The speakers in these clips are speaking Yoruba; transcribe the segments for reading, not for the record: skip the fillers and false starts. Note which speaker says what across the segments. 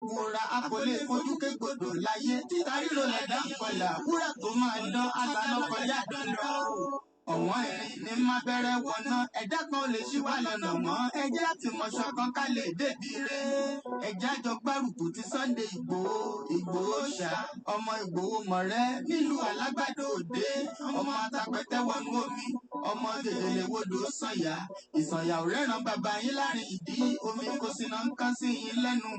Speaker 1: búra a kò lè fojú kégbodò láyé títa ríro lẹ̀dá ń kọlà wúrà tó máa dán àgbàná kọjá dandan ọ̀wọ́n ẹ̀rín ní má bẹ̀rẹ̀ wọ̀nà ẹ̀dá kan lè ṣí wá lọ́nà mọ́ ẹjẹ́ àtìmọ̀ṣọ́ kan ká lè débi rẹ̀ ẹjẹ́ àjọ gbárùkù ti Sunday Ìgbòho ṣá ọmọ Ìgbòho mọ̀rẹ́ nílùú Alágbàdo Òde ọmọ atapẹ̀tẹ̀ wọnú omi ọmọ gèdèlè wodò sànyà ìsànyà ò rẹ́ràn bàbá yín láàrin ìdí omi kò sì náà ń kán sí yín lẹ́nu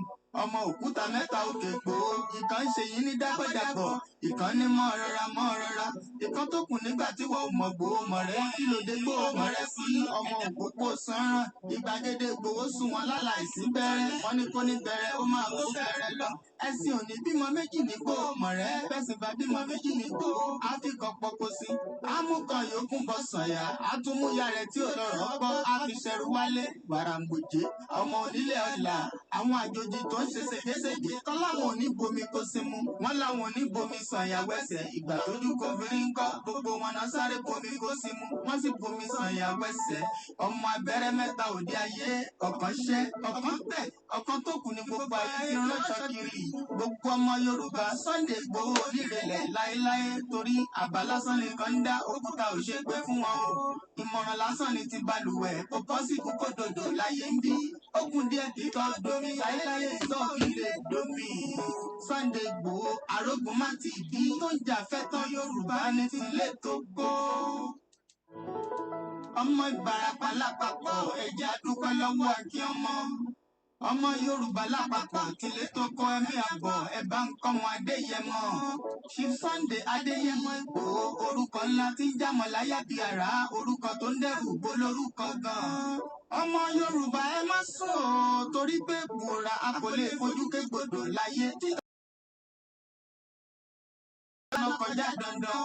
Speaker 1: ọmọ òkúta mẹ́ta òkè gbò ìkan ṣe yín ní dágbọ́dàgbọ́ ìkan ní mọ́ rọra ìkan tó kù nígbà tí wọ́n ò mọ̀ Gbòho mọ̀rẹ́ kí ló dé Gbòho mọ̀rẹ́ sí ọmọ òpópó sanran ìgbàgede Gbòho sùn wọn láláìsí bẹ̀rẹ̀ wọn ní kó ní bẹ̀rẹ̀ ó máa kó bẹ̀rẹ̀ lọ ẹ̀sìn òní bímọ méjì ní Gbòho mọ̀rẹ́ bẹ́sìn bá bímọ méjì ní Gbòho àfikàn pọ̀pọ̀ sí amúkan yòókù bọ̀ sànyà àtúmúyà rẹ̀ tí ò lọ́rọ̀ gbọ́ àfiṣẹ́rú wálé gbàràǹgbòjé ọmọ onílé ọ̀la àwọn àjòjì tó ń ṣe ségesège tán láwọn ò ní bomi kó sí mu wọn láwọn ò ní bomi sànyà wẹsẹ̀ ìgbà tójú kòfin ń kọ́ gbogbo wọn náà sáré bomi kó sí mu wọ́n sì bomi sànyà wẹsẹ̀ ọmọ abẹ́rẹ́ mẹ́ta òde ayé ọ̀kan ṣẹ́ ọ̀kan tẹ̀ ọ̀kan tó kù ní gbogbo ayé fi ránṣọ kiri gbogbo ọmọ Yorùbá Sunday Igboho onírẹ̀lẹ̀ láéláé torí àbá lásán nìkan ń dá òkúta ò ṣe pé fún wọn o ìmọ̀ràn lásán ni ti balùwẹ̀ kò bọ́ sí kókó dòdò láyé ń bí ogun díẹ̀ títọ́ domi láéláé ìtọ́ ilé domi Sunday Igboho arógun má ti bí tó ń jà fẹ́tọ́ Yorùbá ní tilé tó gbó ọmọ Ìbàràpá lápapọ̀ ẹ̀jẹ̀ àdúpẹ́ lọ́wọ́ àkí ọmọ Yorùbá lápapọ̀ tilé tó kọ́ ẹ̀mí àbọ̀ ẹ̀bá ń kọ́ wọn Adéyẹmọ Chief Sunday Adéyẹmọ Ìgbòho orúkọ ńlá tí ń jámọ̀ láyà bí àrá orúkọ tó ń dẹrù bó lórúkọ gan-an ọmọ Yorùbá ẹ má sùn o torí pé bùrà a kò lè fojú kégbodò láyé tí ọ̀nà kọjá dandan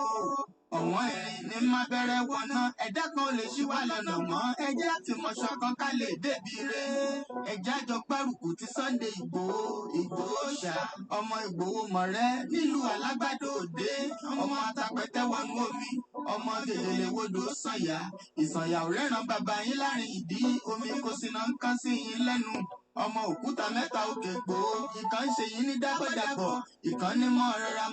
Speaker 1: ọ̀wọ́n ẹ̀rín ní má bẹ̀rẹ̀ wọ̀nà ẹ̀dá kan lè ṣí wá lọ́nà mọ́ ẹjẹ́ àtìmọ̀ṣọ́ kan ká lè débi rẹ̀ ẹjẹ́ àjọ gbárùkù ti Sunday Ìgbòho ṣá ọmọ Ìgbòho mọ̀rẹ́ nílùú Alágbàdo Òde ọmọ atapẹ̀tẹ̀ wọnú omi ọmọ gèdèlè wodò sànyà ìsànyà ò rẹ́ràn bàbá yín láàrin ìdí omi kò sì náà ń kán sí yín lẹ́nu ọmọ òkúta mẹ́ta òkè gbò ìkan ṣe yín ní dágbọ́dàgbọ́ ìkan ní mọ́ rọra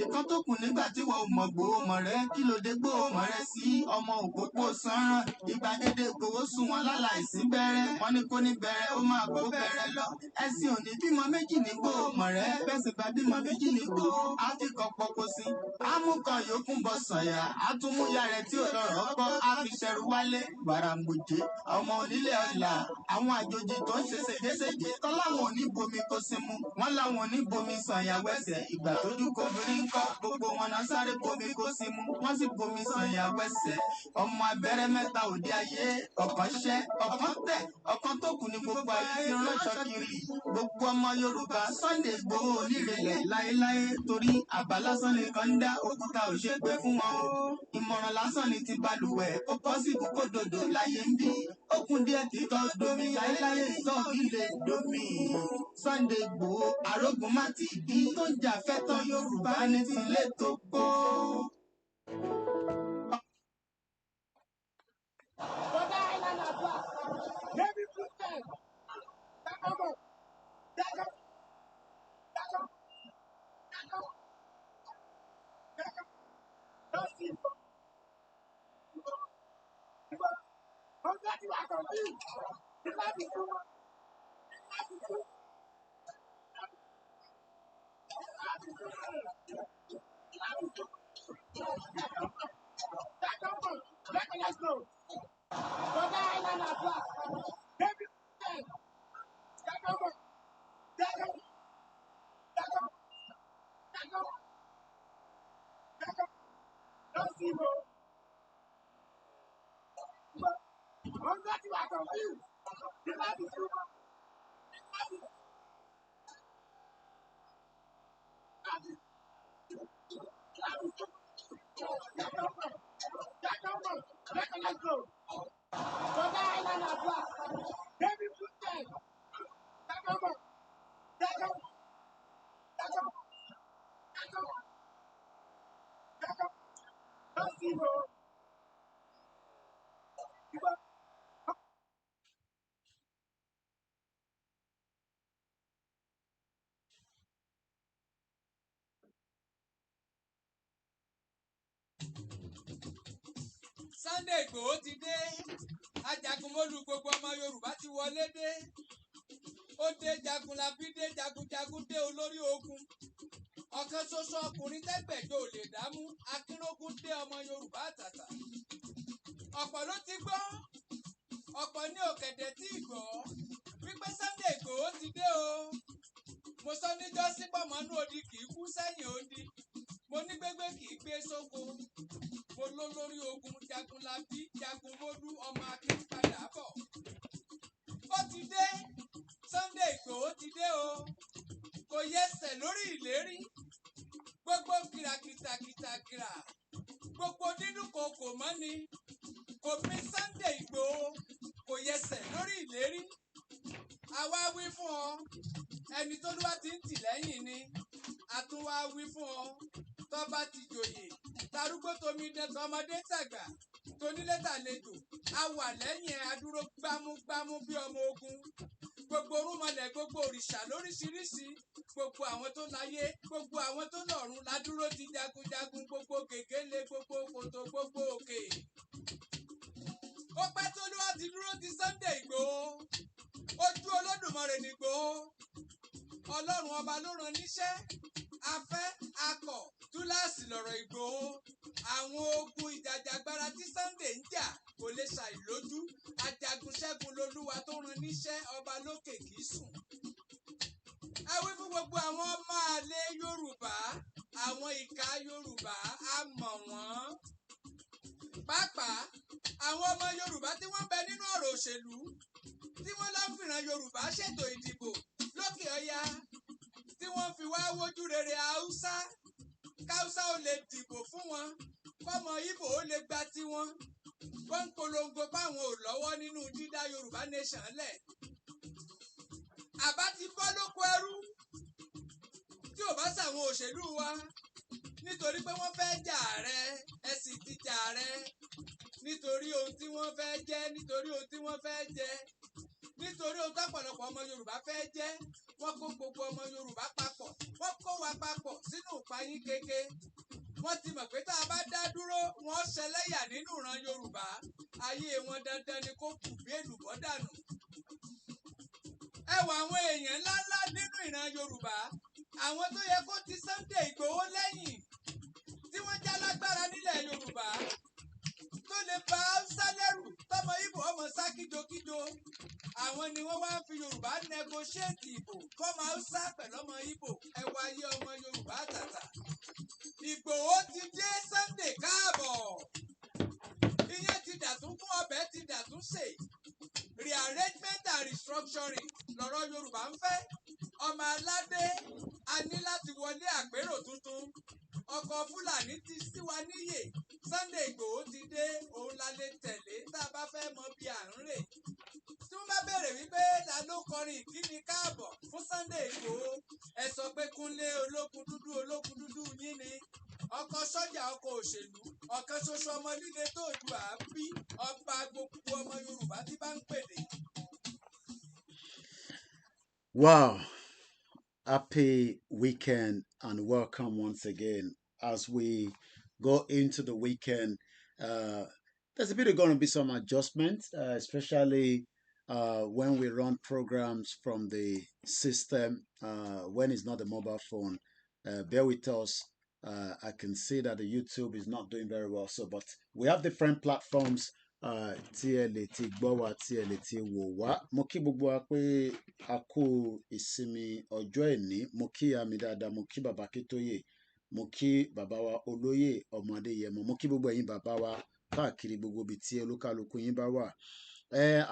Speaker 1: ìkan tó kù nígbà tí wọ́n ò mọ̀ Gbòho mọ̀rẹ́ kí ló dé Gbòho mọ̀rẹ́ sí ọmọ òpópó sanran ìgbàgede Gbòho sùn wọn láláìsí bẹ̀rẹ̀ wọn ní kó ní bẹ̀rẹ̀ ó máa kó bẹ̀rẹ̀ lọ ẹ̀sìn òní bímọ méjì ní Gbòho mọ̀rẹ́ bẹ́sìn bá bímọ méjì ní Gbòho àfikàn pọ̀pọ̀ sí amúkan yòókù bọ̀ sànyà àtúmúyà rẹ̀ tí ò lọ́rọ̀ gbọ́ àfiṣẹ́rú wálé gbàràǹgbòjé ọmọ onílé ọ̀la àwọn àjòjì tó ń ṣe ségesège tán láwọn ò ní bomi kó sí mu wọn láwọn ò ní bomi sànyà wẹsẹ̀ ìgbà tójú kòfin ń kọ́ gbogbo wọn náà sáré bomi kó sí mu wọ́n sì bomi sànyà wẹsẹ̀ ọmọ abẹ́rẹ́ mẹ́ta òde ayé ọ̀kan ṣẹ́ ọ̀kan tẹ̀ ọ̀kan tó kù ní gbogbo ayé fi ránṣọ kiri gbogbo ọmọ Yorùbá Sunday Igboho onírẹ̀lẹ̀ láéláé torí àbá lásán nìkan ń dá òkúta ò ṣe pé fún wọn o ìmọ̀ràn lásán ni ti balùwẹ̀ kò bọ́ sí kókó dòdò láyé ń bí okùn díẹ̀ títọ́ domi láéláé ìtọ́ ilé domi Sunday Igboho arógun má ti bí tó ń jà fẹ́tọ́ Yorùbá ní tilé tó gbó. Let's go. Sunday Igboho ti dé ajagunmólú gbogbo ọmọ Yorùbá ti wọlé dé ó dé jagunlabí dé jagunjagun dé olórí ogun ọ̀kan ṣoṣo ọkùnrin tẹ́gbẹ̀jọ ò lè dámú akínrógún dé ọmọ Yorùbá àtàtà ọ̀pọ̀ ló ti gbọ́ ọ̀pọ̀ ní òkèdè tí ì gbọ́ wípé Sunday Igboho ti dé o mo sọ níjọ́ sí pọ̀mọ́nú odi kì í kú sẹ́yìn odi mo ní gbégbé kì í gbé sóko mo ló lórí ogun jagunlabí jagunmólú ọmọ akin padà bọ̀ ó ti dé Sunday Igboho ti dé o kò yẹsẹ̀ lórí ìlérí gbogbo kìràkìtàkìtàkìrà gbogbo dídùn kò mọ́ ni kò mí Sunday Igboho kò yẹsẹ̀ lórí ìlérí àwa wí fún ọ ẹni tó lúwa ti ń tì lẹ́yìn ni àtúnwá wí fún ọ tó bá ti jòyè tarúgbó tomi dẹ̀tọ̀ ọmọdé tàgbà tonílé tàlejò a wà lẹ́yìn ẹ̀ adúró gbámúgbámú bí ọmọ ogun gbogbo orúnmọlẹ̀ gbogbo òrìṣà lóríṣiríṣi gbogbo àwọn tó láyé gbogbo àwọn tó lọ́run ládúró ti jagunjagun gbogbo gègéle gbogbo kòtò gbogbo òkè ó pẹ́ tó lúwa ti dúró ti Sunday Igboho ojú Olódùmarè nìgbòho Ọlọ́run ọba ló rán níṣẹ́ afẹ́ akọ̀ túláàsì lọ̀rọ̀ Ìgbòho àwọn ogun ìjàjàgbara tí Sunday ń jà kò lè ṣàìlójú ajagun ṣẹ́gun lolúwa tó rán níṣẹ́ ọba lókè kì í sùn. ẹ wí fún gbogbo àwọn ọmọ àlè Yorùbá àwọn ìka Yorùbá a mọ̀ wọ́n pàápàá àwọn ọmọ Yorùbá tí wọ́n bẹ nínú ọ̀rọ̀ òṣèlú tí wọ́n lọ fìran Yorùbá ṣètò ìdìbò lókè ọya tí wọ́n fi wá wojú rere Haúsá káúsá ó lè dìbò fún wọn kọ́mọ Ìgbò ó lè gba tiwọn wọ́n ń polongo páwọn ò lọ́wọ́ nínú dídá Yorùbá nation lẹ̀ àbá ti bọ́ lóko ẹrú tí ò bá ṣàwọn òṣèlú wa nítorí pé wọ́n fẹ́ jà ààrẹ ẹ sì ti jà ààrẹ nítorí ohun tí wọ́n fẹ́ jẹ́ nítorí ohun tí wọ́n fẹ́ jẹ nítorí ohun tọ́pọ̀lọpọ̀ ọmọ Yorùbá fẹ́ jẹ́ wọ́n kó gbogbo ọmọ Yorùbá papọ̀ wọ́n kó wa papọ̀ sínú ìpayín keke wọ́n ti mọ̀ pé tá a bá dá dúró wọ́n ṣẹlẹ́yà nínú ìran Yorùbá ayé wọn dandan ni kó kù bí èlùbọ́ dànù. ẹ wọ àwọn èèyàn ńláńlá nínú ìran Yorùbá àwọn tó yẹ kó ti Sunday Igboho lẹ́yìn tí wọ́n já lágbára nílẹ̀ Yorùbá tó lè ba Haúsá lẹ́rù tọmọ Ìgbò ọmọ sá kíjokíjo àwọn ni wọ́n wá ń fi Yorùbá negotiate ìbò fọmọ Haúsá pẹ̀lú ọmọ Ìgbò ẹ wáyé ọmọ Yorùbá tàtà Ìgbòho ti dé Sunday káàbọ̀ ìyẹn ti dàtún fún ọbẹ̀ ti dàtún sè rearrangement and restructuring lọ́rọ̀ Yorùbá ń fẹ́ ọmọ aládé a ní láti wọlé àpérò tuntun ọkọ̀ Fúlàní ti ṣí wa níyè Sunday Igboho ti dé òun la lè tẹ̀lé tá a bá fẹ́ mọ bí à ń rè tí wọ́n bá béèrè wípé ta ló kọrin ìkíni káàbọ̀ fún Sunday Igboho ẹ sọ pé Kúnlé olókun dúdú yín ni ọkọ̀ sọ́jà ọkọ̀ òṣèlú ọ̀kan ṣoṣo ọmọ líle tó ju àbí ọba gbogbo ọmọ Yorùbá tí bá ń pèdè.
Speaker 2: Wow, happy weekend and welcome once again. As we go into the weekend, there's a bit going to be some adjustments, especially when we run programs from the system, when it's not a mobile phone. Bear with us. I can see that the YouTube is not doing very well. So, but we have different platforms. Tí ẹ lè ti gbọ́ wa tí ẹ lè ti wò wá mo kí gbogbo wa pé a kú ìsinmi ọjọ́ ẹ̀ní mo kí àmì dáadáa mo kí bàbá Kítóyè mo kí bàbá wa olóyè ọmọ Adéyẹmọ mo kí gbogbo ẹ̀yin bàbá wa káàkiri gbogbo ibi tí olúkálùkù yín bá wà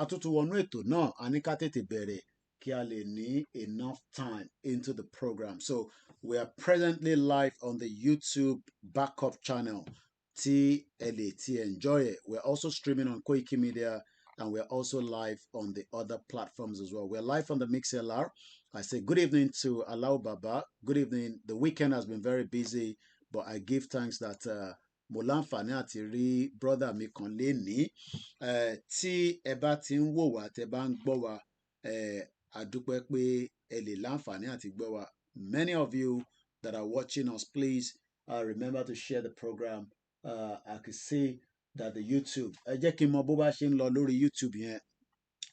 Speaker 2: àtúntò wọnú ètò náà a ní ká tètè bẹ̀rẹ̀ kí a lè ní enough time into the program. So we are presently live on the YouTube backup channel. Tí ẹ lè ti enjoy it. We're also streaming on koikimedia and we're also live on the other platforms as well. We're live on the MixLR. I say good evening to Alao Baba. Good evening. The weekend has been very busy, but I give thanks that mo láǹfààní àti rí brother mi kan lénìí. Tí ẹ bá ti ń wò wá tẹ́ bá ń gbọ́ wá a dúpẹ́ pé ẹ lè láǹfààní àti gbọ́ wá. Many of you that are watching us, please remember to share the program. I could see that the YouTube ẹ jẹ́ kí n mọ bó bá ṣe ń lọ lórí YouTube yẹn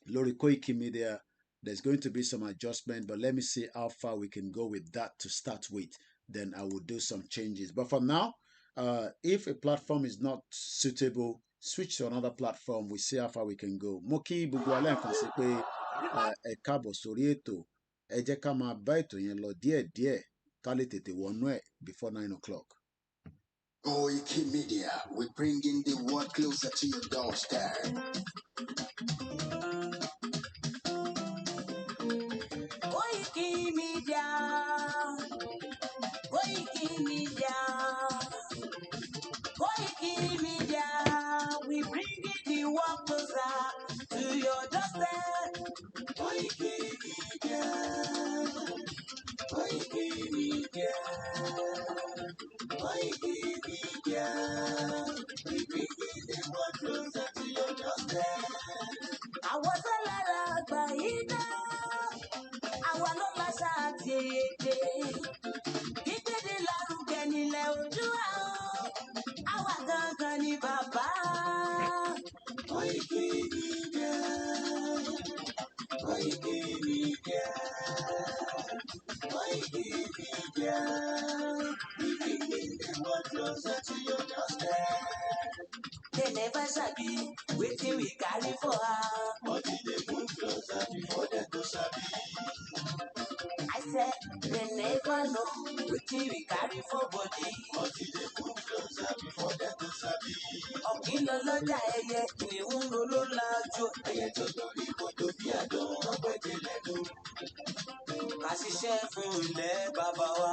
Speaker 2: lórí koikimedia. There's going to be some adjustment, but let me see how far we can go with that to start with. Then I will do some changes. But for now, if a platform is not suitable, switch to another platform. We see how far we can go. Mo kí gbogbo wa lẹ́ẹ̀kan sí pé ẹ káàbọ̀ sórí ètò. Ẹ jẹ́ ká máa bá ètò yẹn lọ díẹ̀díẹ̀ ká lè tètè wọnú ẹ̀ before 9 o'clock.
Speaker 1: Koikimedia, we're bringing the world closer to your doorstep. Koikimedia, Koikimedia, Koikimedia, we bringing the world closer to your doorstep. Koikimedia, Koikimedia, Koikimedia, we bringing the world closer to your doorstep. Àwọn sálárà àgbà yìí dá, àwa ló máa ṣáàtì èdè. Ìgbéde lárugẹ nílẹ̀ Oòduà, àwa gangan ni bàbá. Koikimedia, Koikimedia, Koikimedia, we bringing the world closer to your doorstep. They never sabi wetin we carry for her. But they move closer before they go sabi. I said they never know wetin we carry for body. But they move closer before they go sabi. Ọ̀gbìn lọ lọ́jà ẹyẹ ìhun ló lájú. Ẹyẹ tó lórí kodò bí àdán ọgbẹ́dẹ lẹ́nu. Ká ṣiṣẹ́ fún ilẹ̀ bàbá wa.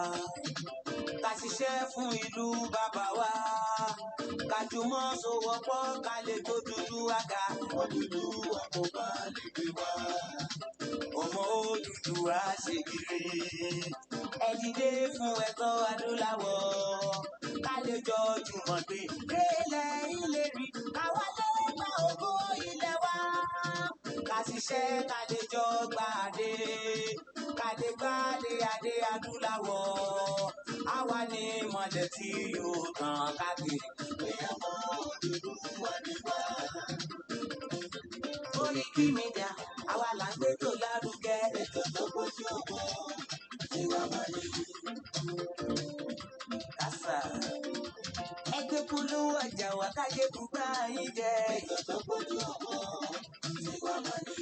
Speaker 1: Ká ṣiṣẹ́ fún ìlú bàbá wa. Ká jùmọ̀ sowọ́pọ̀ ká lè tó dúdú àga. Òdúdú àkóbá lè gbé wá. Ọmọ Odùduwà ṣe kiri. Ẹ dìde fún ẹ̀tọ́ adúláwọ̀. Ká lè jọ jùmọ̀ gbé. Délẹ̀ ilé rí. Káwa lè gba ògo ilẹ̀ wa. Ká ṣiṣẹ́ ká lè jọ gbàdé. Ká lè gbàdé adé adúláwọ̀. Àwa ni ìmọ̀lẹ̀ tí yóò tàn káàkiri. Ìyàwó Odùduwà ni wá. Koikimedia, àwa là ń gbé tó lárugẹ. Ètò tó bójú owó tí wàá máa ní. Kásá. Ẹgbẹ́ polówó ọjà wá káyé bùbá yín jẹ. Ètò tó bójú owó tí wàá máa ní.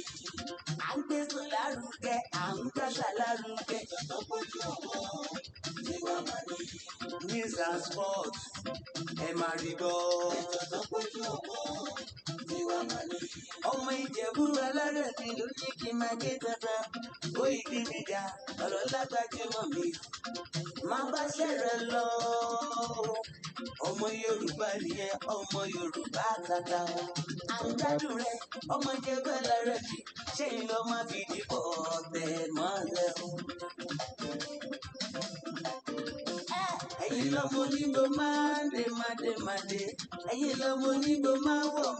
Speaker 1: À ń gbé tó lárugẹ, à ń gbàgbà lárugẹ. Ètò tó bójú owó tí wàá máa ní. News and sports, ẹ máa rí gbọ́. Ètò tó bójú owó tí wàá máa ní. Ọmọ Ìjẹ̀bú alárẹ̀ mi ló ní kí n máa gé dandan. Koikimedia, ọ̀rọ̀ lágbájúmọ̀ mi. Máa bá ṣẹ̀rẹ̀ lọ. Ọmọ Yorùbá nìyẹn, ọmọ Yorùbá tata. À ń gbádùn rẹ̀, ọmọ Ìjẹ̀bú alárẹ̀ mi. Ṣé ìlọ máa fi dìbò ọ̀tẹ̀ mọ́lẹ̀ o? Ẹ̀yin lọ́mọ onígbò máa ń dé. Ẹ̀yin lọ́mọ onígbò máa wọ̀.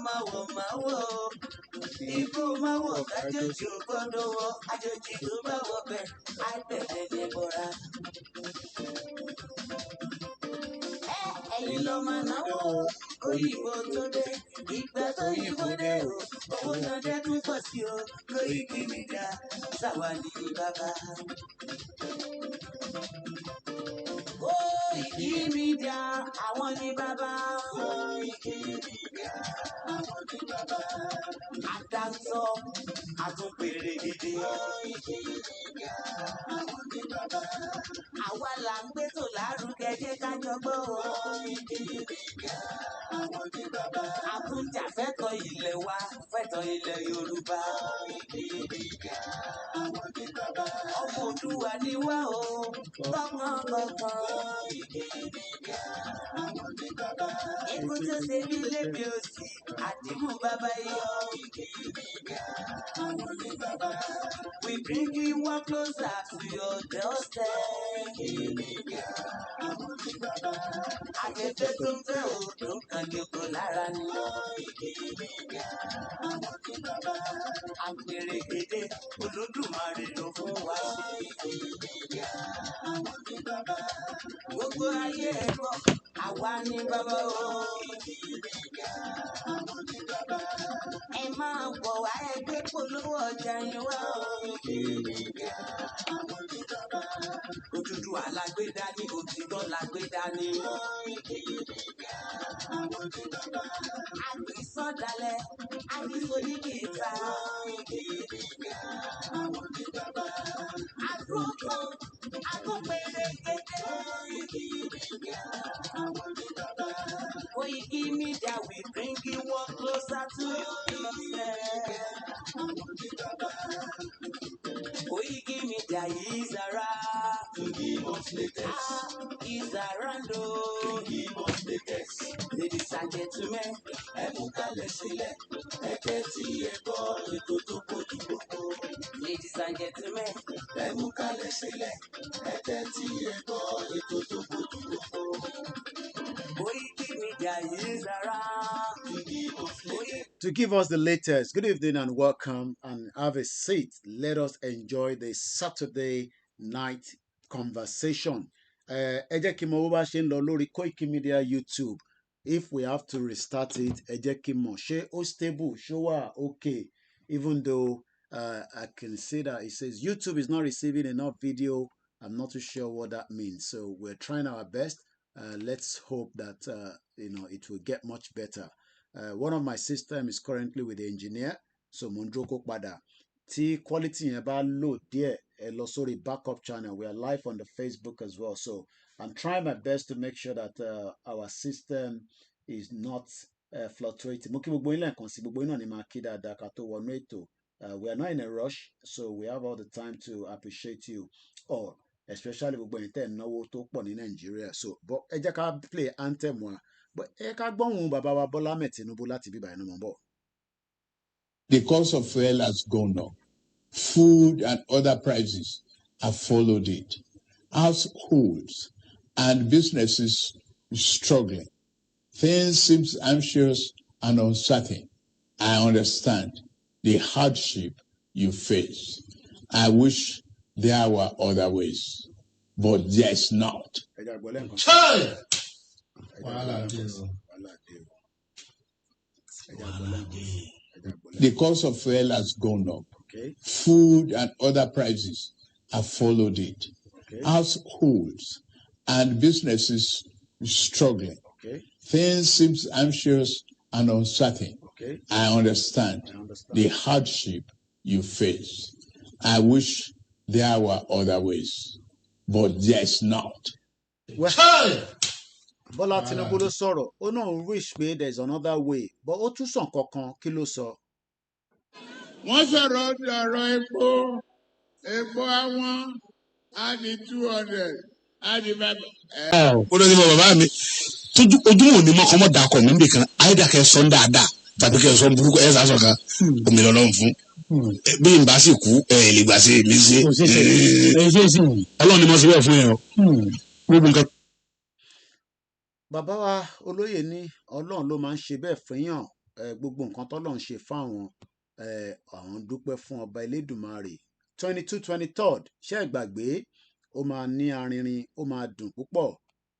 Speaker 1: Igbó máa wọ̀ kájọ́jì ò gbọ́dọ̀ wọ̀. Àjòjì tó bá wọ̀ bẹ̀, á bẹ̀rẹ̀ lè bọ̀ra. Ẹ̀yin lọ́mọ náwó òyìnbó tó dé. Ìgbà tó yìnbó dé o, owó náà dẹ́ tún pọ̀ sí o. Koikimedia, sáwa ní bàbá. Koikimedia, àwọn ní bàbá. Koikimedia, àwọn ní bàbá. Àdáńtọ́, àtúnpèrè gidi. Koikimedia, àwọn ní bàbá. Àwa là ń gbé tó lárugẹ jẹ́ ká jọgbọ́ o. Koikimedia, àwọn ní bàbá. Àtúnjà fẹ́tọ̀ ilẹ̀ wa, fẹ́tọ̀ ilẹ̀ Yorùbá. Koikimedia, àwọn ní bàbá. Ọmọ Oòduà ni wá o, kọ́kàn. Koikimedia, àwọn ní bàbá. Ikú tó ṣe mí lébi òsì, àdìmú bàbá yọ. Koikimedia, àwọn ní bàbá. We bring you one closer to your doorstep. Koikimedia, àwọn ní bàbá. Àjẹjẹ tó ń fẹ́ òòdùn kan jòkó lára ni. Koikimedia, àwọn ní bàbá. Àgbèrè gèdè Olódùmarè ló fún wa ṣe. Koikimedia, àwọn ní bàbá. Gbogbo ayé ẹ̀kọ́ Awani baba o. Emma bo wa egbe polówó ọjà yín wá o. Òtútù alágbèdá ní òtítọ́ lágbèdá ní. Àgbìsọ̀dálẹ̀ àgbìsọ̀díkìtà. Àgbọ̀kọ̀ àgbọ̀pẹ̀rẹ̀gẹ̀dẹ̀. Koikimedia, we bring you one closer to yourself. Koikimedia is around. To give us latest. Is around. To give us latest. Ladies and gentlemen, ẹ mú kalẹ̀ sílẹ̀, ẹ tẹ́tí ẹ gbọ́ ètò tó kojú gbogbo. Ladies and gentlemen, ẹ mú kalẹ̀ sílẹ̀, ẹ tẹ́tí ẹ gbọ́ ètò tó kojú gbogbo. Koikimedia is around.
Speaker 2: To give us the latest. Good evening and welcome, and have a seat. Let us enjoy the Saturday night conversation. Ẹ jẹ́ kí n mọ̀ bó bá ṣe ń lọ lórí Koikimedia YouTube. If we have to restart it, ẹ jẹ́ kí n mọ̀ ṣé ó stable, ṣó wà okay. Even though I can see that it says YouTube is not receiving enough video. I'm not too sure what that means. So we're trying our best. Let's hope that it will get much better. One of my system is currently with the engineer, so Mondroko Pada. Tí quality yẹn bá low díẹ̀, ẹ lọ sórí backup channel. We are live on the Facebook as well. So I'm trying my best to make sure that our system is not fluctuating. Mo kí gbogbo yín lẹ́ẹ̀kan sí, gbogbo yín náà ni máa kí dáadáa ká tó wọnú ètò. We are not in a rush, so we have all the time to appreciate you all, especially gbogbo yín tẹ́ ẹ̀ náwó tó pọ̀ ní Nàìjíríà. So but ẹ jẹ́ ká play anthem wa. But ẹ ká gbọ́hùn bàbá wa Bọ́lá Ahmed Tinubu láti bíbá ẹnu mọ̀ bọ̀.
Speaker 3: The cost of fuel has gone up. Food and other prices have followed it. Households and businesses struggling. Things seem anxious and uncertain. I understand the hardship you face. I wish there were other ways, but there's not.
Speaker 2: Hey!
Speaker 3: The cost of fuel has gone up.
Speaker 2: Okay.
Speaker 3: Food and other prices have followed it.
Speaker 2: Okay.
Speaker 3: Households and businesses struggling.
Speaker 2: Okay.
Speaker 3: Things seem anxious and uncertain.
Speaker 2: Okay.
Speaker 3: I understand the hardship you face. I wish there were other ways, but there's not.
Speaker 2: Well, Bọ́lá Tinubu ló sọ̀rọ̀, ó náà wish pé there's another way, but ó tún sàn kankan, kí ló sọ?
Speaker 3: Wọ́n sọ̀rọ̀ ọ̀rọ̀ epo àwọn á di 200, á di 5.
Speaker 4: Ó lọ ní bàbá mi ojúmọ̀ ní mọ́kànmọ́ dàkọ̀ mí nìkan àìdàkẹ́ sọ dáadáa tàbí kẹ́ sọ burúkú ẹ̀ sá sọ̀kan omi lọ́lọ́run fún bí n bá sì kú ẹ̀ lè gbà sí èmi sí Ọlọ́run ni mo ṣe bẹ́ẹ̀ fún yẹn o gbogbo nǹkan.
Speaker 2: Bàbá wa olóyè ní Ọlọ́run ló máa ń ṣe bẹ́ẹ̀ fún yàn, gbogbo nǹkan tọ́lọ́run ṣe fáwọn àwọn dúpẹ́ fún ọba Elédùmarè. 22-23 ṣé ẹ gbàgbé ó máa ní arinrin, ó máa dùn púpọ̀,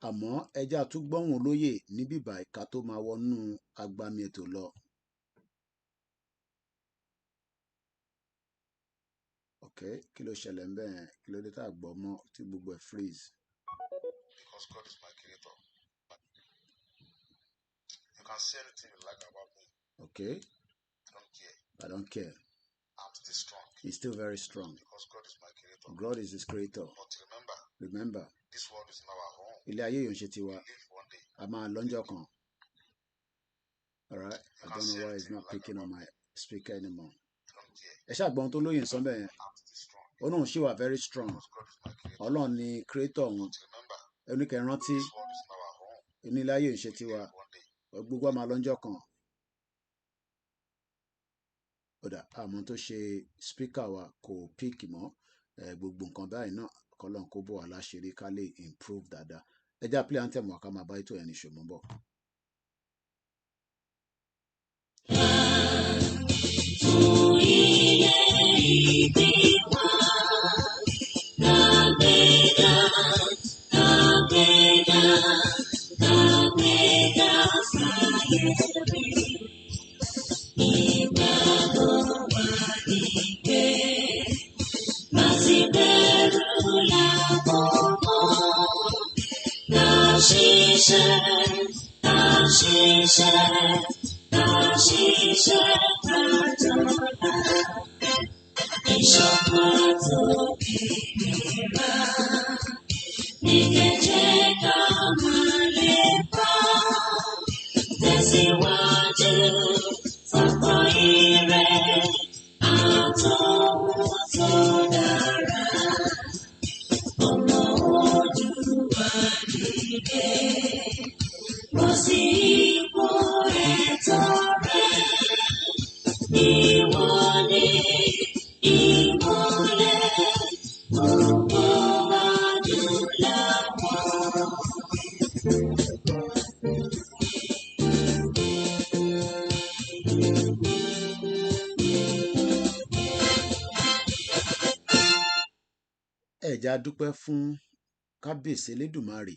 Speaker 2: àmọ́ ẹjẹ́ àtúgbọ́hùn olóyè ní bíbá ìka tó máa wọnú agbami ètò lọ. Okay, kí ló ṣẹlẹ̀ ń bẹ́ẹ̀, kí ló dé tá a gbọ́ mọ́ tí gbogbo ẹ̀ freeze.
Speaker 4: Because God is my creator. You can say anything you like about me.
Speaker 2: Okay.
Speaker 4: I don't care.
Speaker 2: I don't care.
Speaker 4: I'm still strong.
Speaker 2: He's still very strong.
Speaker 4: Because God is my creator.
Speaker 2: God is his creator.
Speaker 4: But
Speaker 2: Remember,
Speaker 4: this world is not our home.
Speaker 2: ilé ayé yóò ṣe tiwa.
Speaker 4: We live one day.
Speaker 2: A máa lọ́jọ́ kan. All right. I don't know why he's not picking on my speaker anymore.
Speaker 4: I don't care.
Speaker 2: Ẹ ṣàgbọ́n tó lóyìn sọ́nbẹ̀ yẹn.
Speaker 4: I'm still strong.
Speaker 2: Ó náà ṣì wà very strong.
Speaker 4: Because God is my creator.
Speaker 2: Ọlọ́run ni creator òun.
Speaker 4: But remember,
Speaker 2: Oníkẹ́ rántí
Speaker 4: this world is not our home.
Speaker 2: ilé ayé yóò ṣe
Speaker 4: We
Speaker 2: tiwa.
Speaker 4: live one day.
Speaker 2: Gbogbo a máa lọ́jọ́ kan. Ọ̀dà àmọ́ tó ṣe speaker wa kò pick mọ́. Gbogbo nǹkan báyìí náà kọ́lọ́n kó bọ̀ wá láṣìírí ká lè improve dáadáa. Ẹ já play anthem wa ká máa bá ètò ẹni ṣòmọ́ bọ̀. Ẹja dúpẹ́ fún kábíyèsí Elédùmarè.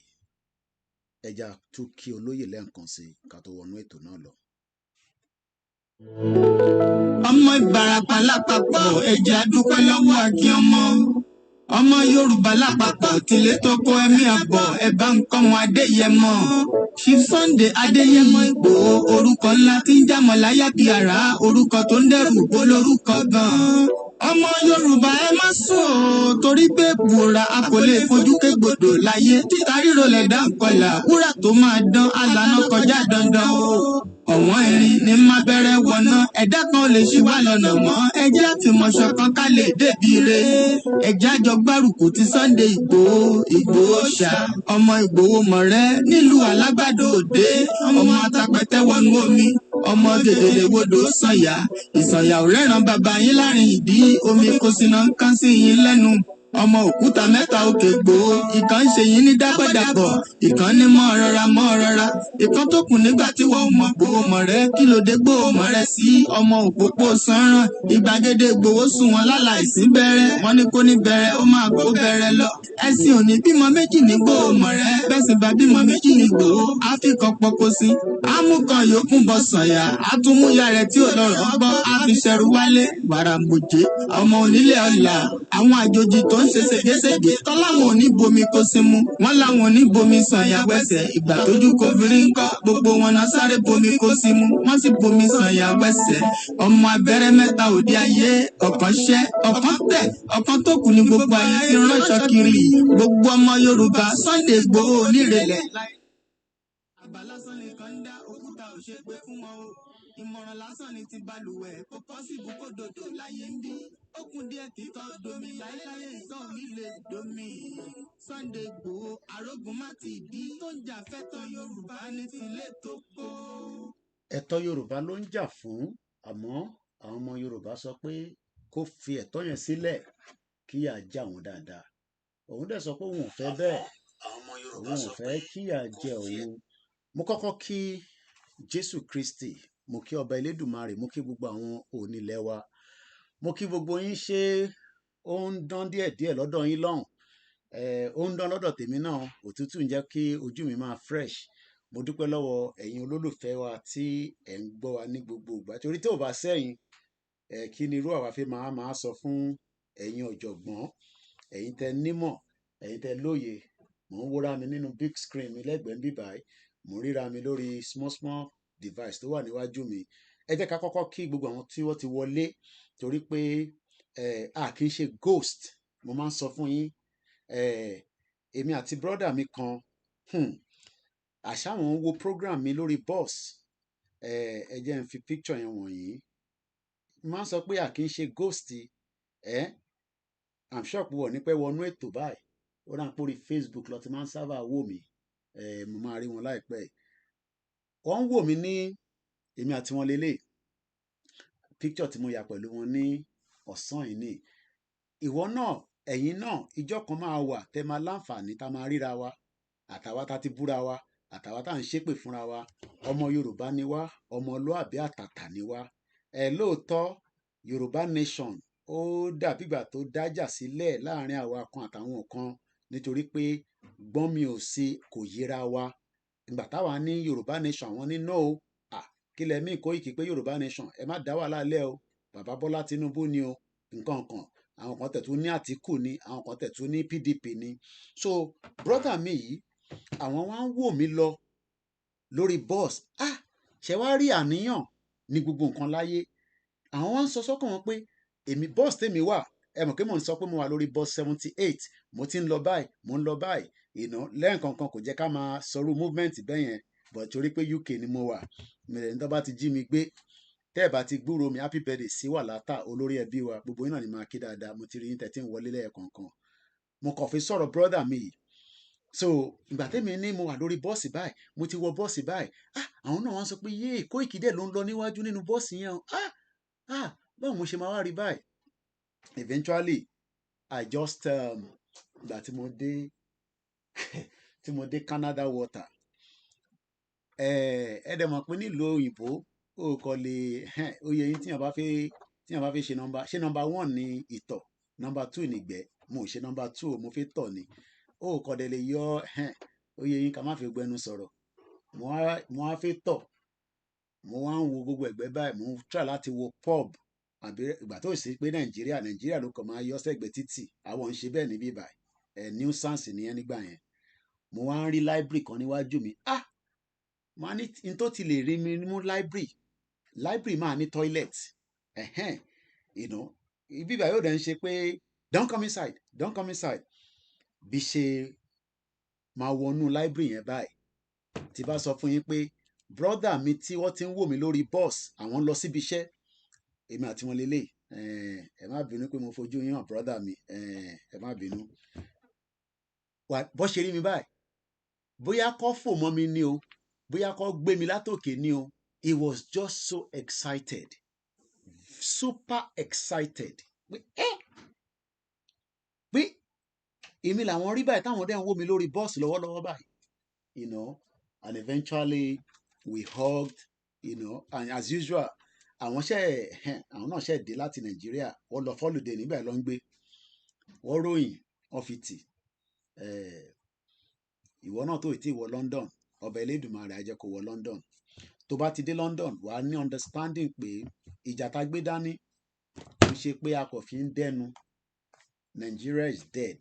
Speaker 2: Ẹja tún kí olóyè lẹ́ǹkan sí ká tó wọnú ètò náà lọ.
Speaker 1: Ọmọ Ìbàràpá lápapọ̀ ẹja dúpẹ́ lọ́wọ́ Akin ọmọ Yorùbá lápapọ̀ tilé tó kó ẹ̀mí àbọ̀ ẹ̀bá nǹkan wọn Adéyẹmọ. Chief Sunday Adéyẹmọ Ìgbòho orúkọ ńlá tí ń jámọ̀ láyà bí àrá orúkọ tó ń dẹrù bolórúkọ gan-an. Ọmọ Yorùbá ẹ má sùn o torí pé bùrà a kò lè fojú kégbodò láyé títa ríro lẹ̀dá ńkọlà wúrà tó máa dán alànà kọjá dandan o. Ọ̀wọ́n erin ní má bẹ̀rẹ̀ wọ̀nà ẹ̀dá kan lè ṣí wá lọ́nà mọ́ ẹjẹ́ àfìmọ̀ṣọ kan ká lè débi re ẹjẹ́ àjọ gbárùkù ti Sunday Ìgbòho ṣá ọmọ Ìgbòho mọ̀rẹ́ nílùú Alágbàdo Òde ọmọ atapẹ̀tẹ̀ wọnú omi ọmọ gèdèlè wodò sànyà ìsànyà ò rẹ́ràn bàbá yín láàrin ìdí omi kò sínú ń kán sí yín lẹ́nu ọmọ òkúta mẹ́ta òkè Ìgbòho ìkan ń ṣe yín ní dápọ̀dàpọ̀ ìkan ní mọ́ rọra ìkan tó kù nígbà tí wọ́n mọ̀ Ìgbòho mọ̀rẹ́ kí ló dé Ìgbòho mọ̀rẹ́ sí ọmọ òpópó sanran ìgbàgede Ìgbòho sùn wọn láláìsí bẹ̀rẹ̀ wọn ní kó ní bẹ̀rẹ̀ ó máa kó bẹ̀rẹ̀ lọ ẹ̀sìn òní bímọ méjì ní Ìgbòho mọ̀rẹ́ bẹ́sìn bá bímọ méjì ní Ìgbòho áfíkan pọkó sí amúkan yòókù bọ sànyà àtúmúyà rẹ̀ tí ò lọ́rọ̀ gbọ́ àfiṣẹrù wálé wàràmùjẹ ọmọ onílé ọ̀la àwọn àjòjì tó ń ṣe ségesège tọ́láwọn òní bomi kó sí mu wọ́n láwọn òní bomi sànyà wẹsẹ̀ ìgbà tójú kòfìrí ń kọ́ gbogbo wọn náà sáré bomi kó sí mu wọ́n sì bomi sànyà wẹsẹ̀ ọmọ abẹ́rẹ́ mẹ́ta òde ayé ọ̀kan ṣẹ́ ọ̀kan tẹ̀ ọ̀kan tó kù ní gbogbo ayé ti ránṣọ kiri gbogbo ọmọ Yorùbá Sunday Ìgbòho onírèlẹ̀. Àgbà lásán nìkan ń dá òkúta ò ṣe pé fún wọn o ìmọ̀ràn lásán ni ti balùwẹ̀ kò pọ́sibú kó dòdò láyé ń bí ó kún díẹ̀ kí tọ́ domi láéláyé ìtọ́ mi lè domi. Sunday Ìgbòho arógun má ti dí tó ń jà fẹ́tọ̀ Yorùbá ní tilé tó kó.
Speaker 2: Ẹ̀tọ́ Yorùbá ló ń jà fún àmọ́ àwọn ọmọ Yorùbá sọ pé kó fi ẹ̀tọ́ yẹn sílẹ̀ kíyà já wọn dáadáa òun dẹ̀ sọ pé òun ò fẹ́ bẹ́ẹ̀ òun ò fẹ́ kíyà jẹ òun. Mo kọ́kọ́ kí Jésù Kristi mo kí ọba Elédùmarè mo kí gbogbo àwọn onílẹ̀ wa mo kí gbogbo yín ṣe ó ń dán díẹ̀díẹ̀ lọ́dọ̀ yín lọ́hùn ó ń dán lọ́dọ̀ tèmi náà òtútù ń jẹ́ kí ojú mi máa fresh mo dúpẹ́ lọ́wọ́ ẹ̀yin olólùfẹ́ wa tí ẹ̀ ń gbọ́ wa ní gbogbo ìgbà torí tí ò bá sẹ́yìn kí ni irú àwa fi máa sọ fún ẹ̀yin ọ̀jọ̀gbọ́n ẹ̀yin tẹ́ nímọ̀ ẹ̀yin tẹ́ lóye mò ń wúra mi nínú big screen mi lẹ́gbẹ̀ẹ́ bíbáyìí mò ń ríra mi lórí small device tó wà níwájú mi ẹ jẹ́ ká kọ́kọ́ kí gbogbo àwọn tí wọ́n ti wọlé torí pé a kì í ṣe ghost mo máa ń sọ fún yín èmi àti brọ́dà mi kan àṣà wọn wo program mi lórí boss ẹ jẹ́ n fi picture yẹn wọ̀nyí máa ń sọ pé a kì í ṣe ghost I'm sure pé wọ́n ní pẹ́ wọnú ètò báyìí ó rà ń pórí Facebook lọ ti máa ń sábà wò mí mo máa rí wọn láìpẹ́ wọ́n ń wò mí ní èmi àti wọn lélẹ̀ picture tí mo yà pẹ̀lú wọn ní ọ̀sán yìí ni ìwọ náà ẹ̀yin náà ìjọ kan máa wà tẹ́ máa láǹfààní tá máa ríra wa àtàwa tá ti búra wa àtàwa tá à ń ṣépè fúnra wa ọmọ Yorùbá ni wá ọmọlúàbí àtàtà ni wá lóòótọ́ Yorùbá nation ó dàbígbà tó dájà sílẹ̀ láàrin àwa kan àtàwọn kan nítorí pé gbọ́n mi ò sí kò yíra wa ìgbà táwa ní Yorùbá nation àwọn ní no kí lẹ mí Kóìkì pé Yorùbá nation ẹ má dá wàhálà lẹ́ o bàbá Bọ́lá Tinubu ni o nǹkan kan àwọn kan tẹ̀tún ní Àtíkù ni àwọn kan tẹ̀tún ní PDP ni so brother mi yìí àwọn wá ń wò mí lọ lórí bus ṣe wá rí àníyàn ní gbogbo nǹkan láyé. Àwọn wá ń sọ sọ́kàn wọn pé èmi bus tèmi wà, ẹ mọ̀ pé mò ń sọ pé mo wà lórí bus 78, mo ti ń lọ báyìí, mo ń lọ báyìí, lẹ́ẹ̀kankan kò jẹ́ ká máa sọrú movement bẹ́yẹn, but torí pé UK ni mo wà, mẹ̀rẹ̀ ní tó bá ti jí mi gbé, tẹ́ ẹ̀ bá ti gbúròó mi happy birthday sí Wàlátà olórí ẹbí wa, gbogbo yín náà ni máa kí dáadáa, mo ti rí yín tẹ́tí ń wọlé lẹ́ẹ̀kankan. Mo kàn fi sọ̀rọ̀ brother mi yìí. So ìgbà tẹ́mi ní mo wà lórí bọ́ọ̀sì báyìí, mo ti wọ bọ́ọ̀sì báyìí, àwọn náà wọ́n sọ pé yéè Koiki dẹ̀ ló ń lọ níwájú nínú bọ́ọ̀sì yẹn o, báwo mo ṣe máa wá rí báyìí. Eventually I just ìgbà tí mo dé Canada water, ẹ dẹ̀ mọ̀ pé nílùú òyìnbó ó kọ́ lè oyè yín tíyàn bá fẹ́ ṣe nọ́mbà 1 ní ìtọ̀, nọ́mbà 2 nìgbẹ́, mo ò ṣe nọ́mbà 2 mo fẹ́ tọ̀ ni, ó kọ́ dẹ̀ lè yọ oyè yín ká má fi gbẹnu sọ̀rọ̀. Mo wá fẹ́ tọ̀, mo wá ń wo gbogbo ẹ̀gbẹ́ báyìí, mo ń try láti wo pub àbí ìgbà tó sì pé Nàìjíríà ló kàn máa yọ sẹ́gbẹ̀ẹ́ títì, àwọn ń ṣe bẹ́ẹ̀ níbí báyìí, nuisance nìyẹn nígbà yẹn. Mo wá ń rí library kan níwájú mi, máa ní n tó ti lè rí mi mú library máa ní toilet, ibi báyìí ó dẹ̀ ń ṣe pé don't come inside, bí ṣe máa wọnú library yẹn báyìí, tí bá sọ fún yín pé brother mi tí wọ́n ti ń wò mí lórí bus, àwọn lọ síbi iṣẹ́, èmi àti wọn lélẹ̀, ẹ má bínú pé mo fojú yín hàn brother mi, ẹ má bínú. Bó ṣe rí mi báyìí, bóyá kó fò mọ́ mi ní o, bóyá kó gbé mi látòkè ní o, he was just so excited, super excited, pé èmi làwọn rí báyìí táwọn dẹ̀ ń wò mí lórí bọ́ọ̀sì lọ́wọ́lọ́wọ́ báyìí, and eventually we hugged, and as usual àwọn náà ṣe dé láti Nàìjíríà, wọ́n lọ fọ́lùdé níbẹ̀ ló ń gbé, wọ́n ròyìn wọ́n fi tì, ìwọ náà tó ti wọ London, ọba Elédùmarè á jẹ́ kó wọ London. Tó bá ti dé London wàá ní understanding pé ìjà tá gbé dání kì í ṣe pé a kò fi ń dẹnu. Nigeria is dead,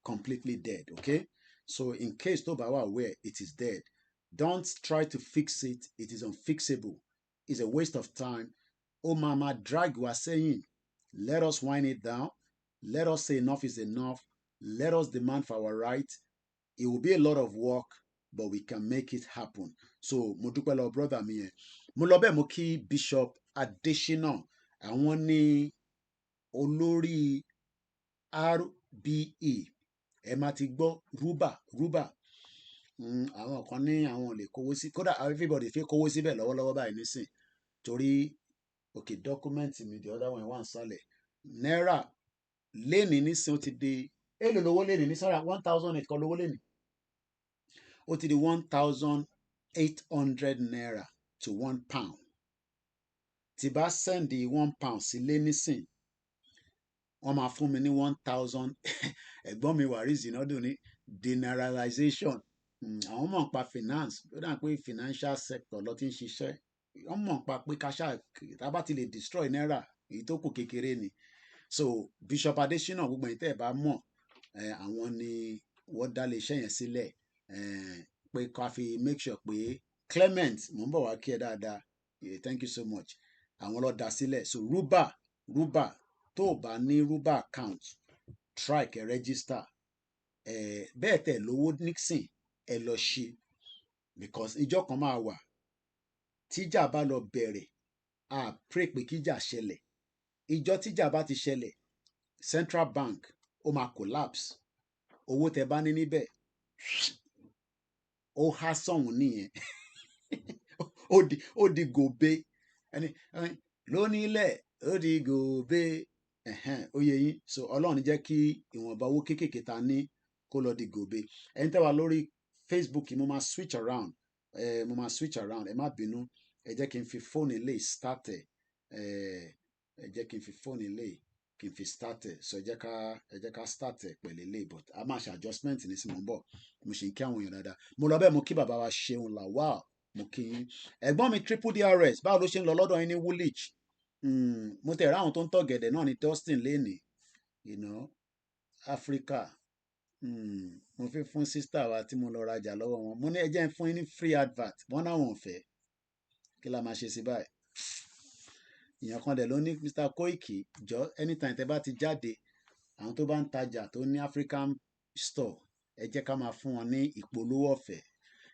Speaker 2: completely dead, okay? So in case tó bá wà aware, it is dead. Don't try to fix it, it is unfixable. It's a waste of time. Ó máa drag wa sẹ́yìn. Let us wind it down. Let us say enough is enough. Let us demand for our rights. It will be a lot of work, but we can make it happen. So mo dúpẹ́ lọ brother mi yẹn. Mo lọ bẹ́ẹ̀ mo kí Bishop Adesina, àwọn ní olórí RBE, ẹ máa ti gbọ́ rúbà. Àwọn kan ní àwọn lè kówó sí, kódà everybody fi kówó síbẹ̀ lọ́wọ́lọ́wọ́ báyìí nísìn, torí okay document mi the other one wà ń sálẹ̀. Náírà lénìí nísìn ó ti di èlò lówó lénìí ní sọ́ra 1,008 kan lówó lénìí, ó ti di 1,800 naira to £1. Tí bá sẹ́ndì £1 sílé nísìn, wọ́n máa fún mi ní 1,000. Ẹ̀gbọ́n mi Waris Inadu ní denarization. Àwọn mọ̀ nípa finance, ó dà pé financial sector ló ti ń ṣiṣẹ́. Wọ́n mọ̀ nípa pé káṣá tá bá ti lè destroy náírà, èyí tó kù kékeré ni. So Bishop Adesina, gbogbo ẹ̀yin tẹ́ ẹ bá mọ̀, àwọn ni wọ́n dá lé iṣẹ́ yẹn sílẹ̀, pé ká fi make sure pé Clement, mò ń bọ̀ wá kí ẹ dáadáa, thank you so much, àwọn ló dá sílẹ̀. So rúbà tó o bá ní rúbà account, try kẹ́ register, bẹ́ẹ̀ tẹ̀ lówó nixon ẹ lọ ṣí, because ìjọ kan máa wà tíjà bá lọ bẹ̀rẹ̀, a pray pé kíjà ṣẹlẹ̀, ìjọ tíjà bá ti ṣẹlẹ̀ Central Bank ó máa collapse, owó tẹ bá ní níbẹ̀ ó há sọ̀hún nìyẹn. ó di gòbe, lónílẹ̀ ó di gòbe, ó yẹ yín. So Ọlọ́run jẹ́ kí ìwọ̀nba owó kéékèèké ta ní kó lọ di gòbe. Ẹni tẹ́ wà lórí Facebook mo máa switch around, ẹ má bínú, ẹ jẹ́ kí n fi fóònù ilé start ẹ jẹ́ kí n fi fóònù ilé kí n fi start ẹ, so ẹ jẹ́ ká start ẹ pẹ̀lú ilé, but a máa ṣe adjustment ní sí mo ń bọ̀. Mo ṣe ń kí àwọn èèyàn dáadáa. Mo lọ bẹ́ẹ̀ mo kí bàbá wa Ṣeun Lawal, mo kí yín. Ẹ̀gbọ́n mi Triple DRS, báwo ló ṣe ń lọ lọ́dọ̀ yín ní Woolwich? Mo tẹ̀ ráwọn tó ń tọ̀gẹ̀dẹ̀ náà ní Dustin lénìí, Africa. mo fi fún sister wa tí mo lọ rajà lọ́wọ́ wọn mo ní ẹ jẹ́ ń fún yín ní free advert wọ́n náà wọ́n fẹ́ kí la máa ṣe sí báyìí èèyàn kan dẹ̀ ló ní Mr. Koiki jọ anytime tẹ bá ti jáde àwọn tó bá ń tajà tó ní African store ẹ jẹ́ ká máa fún wọn ní ìpolówó ọ̀fẹ́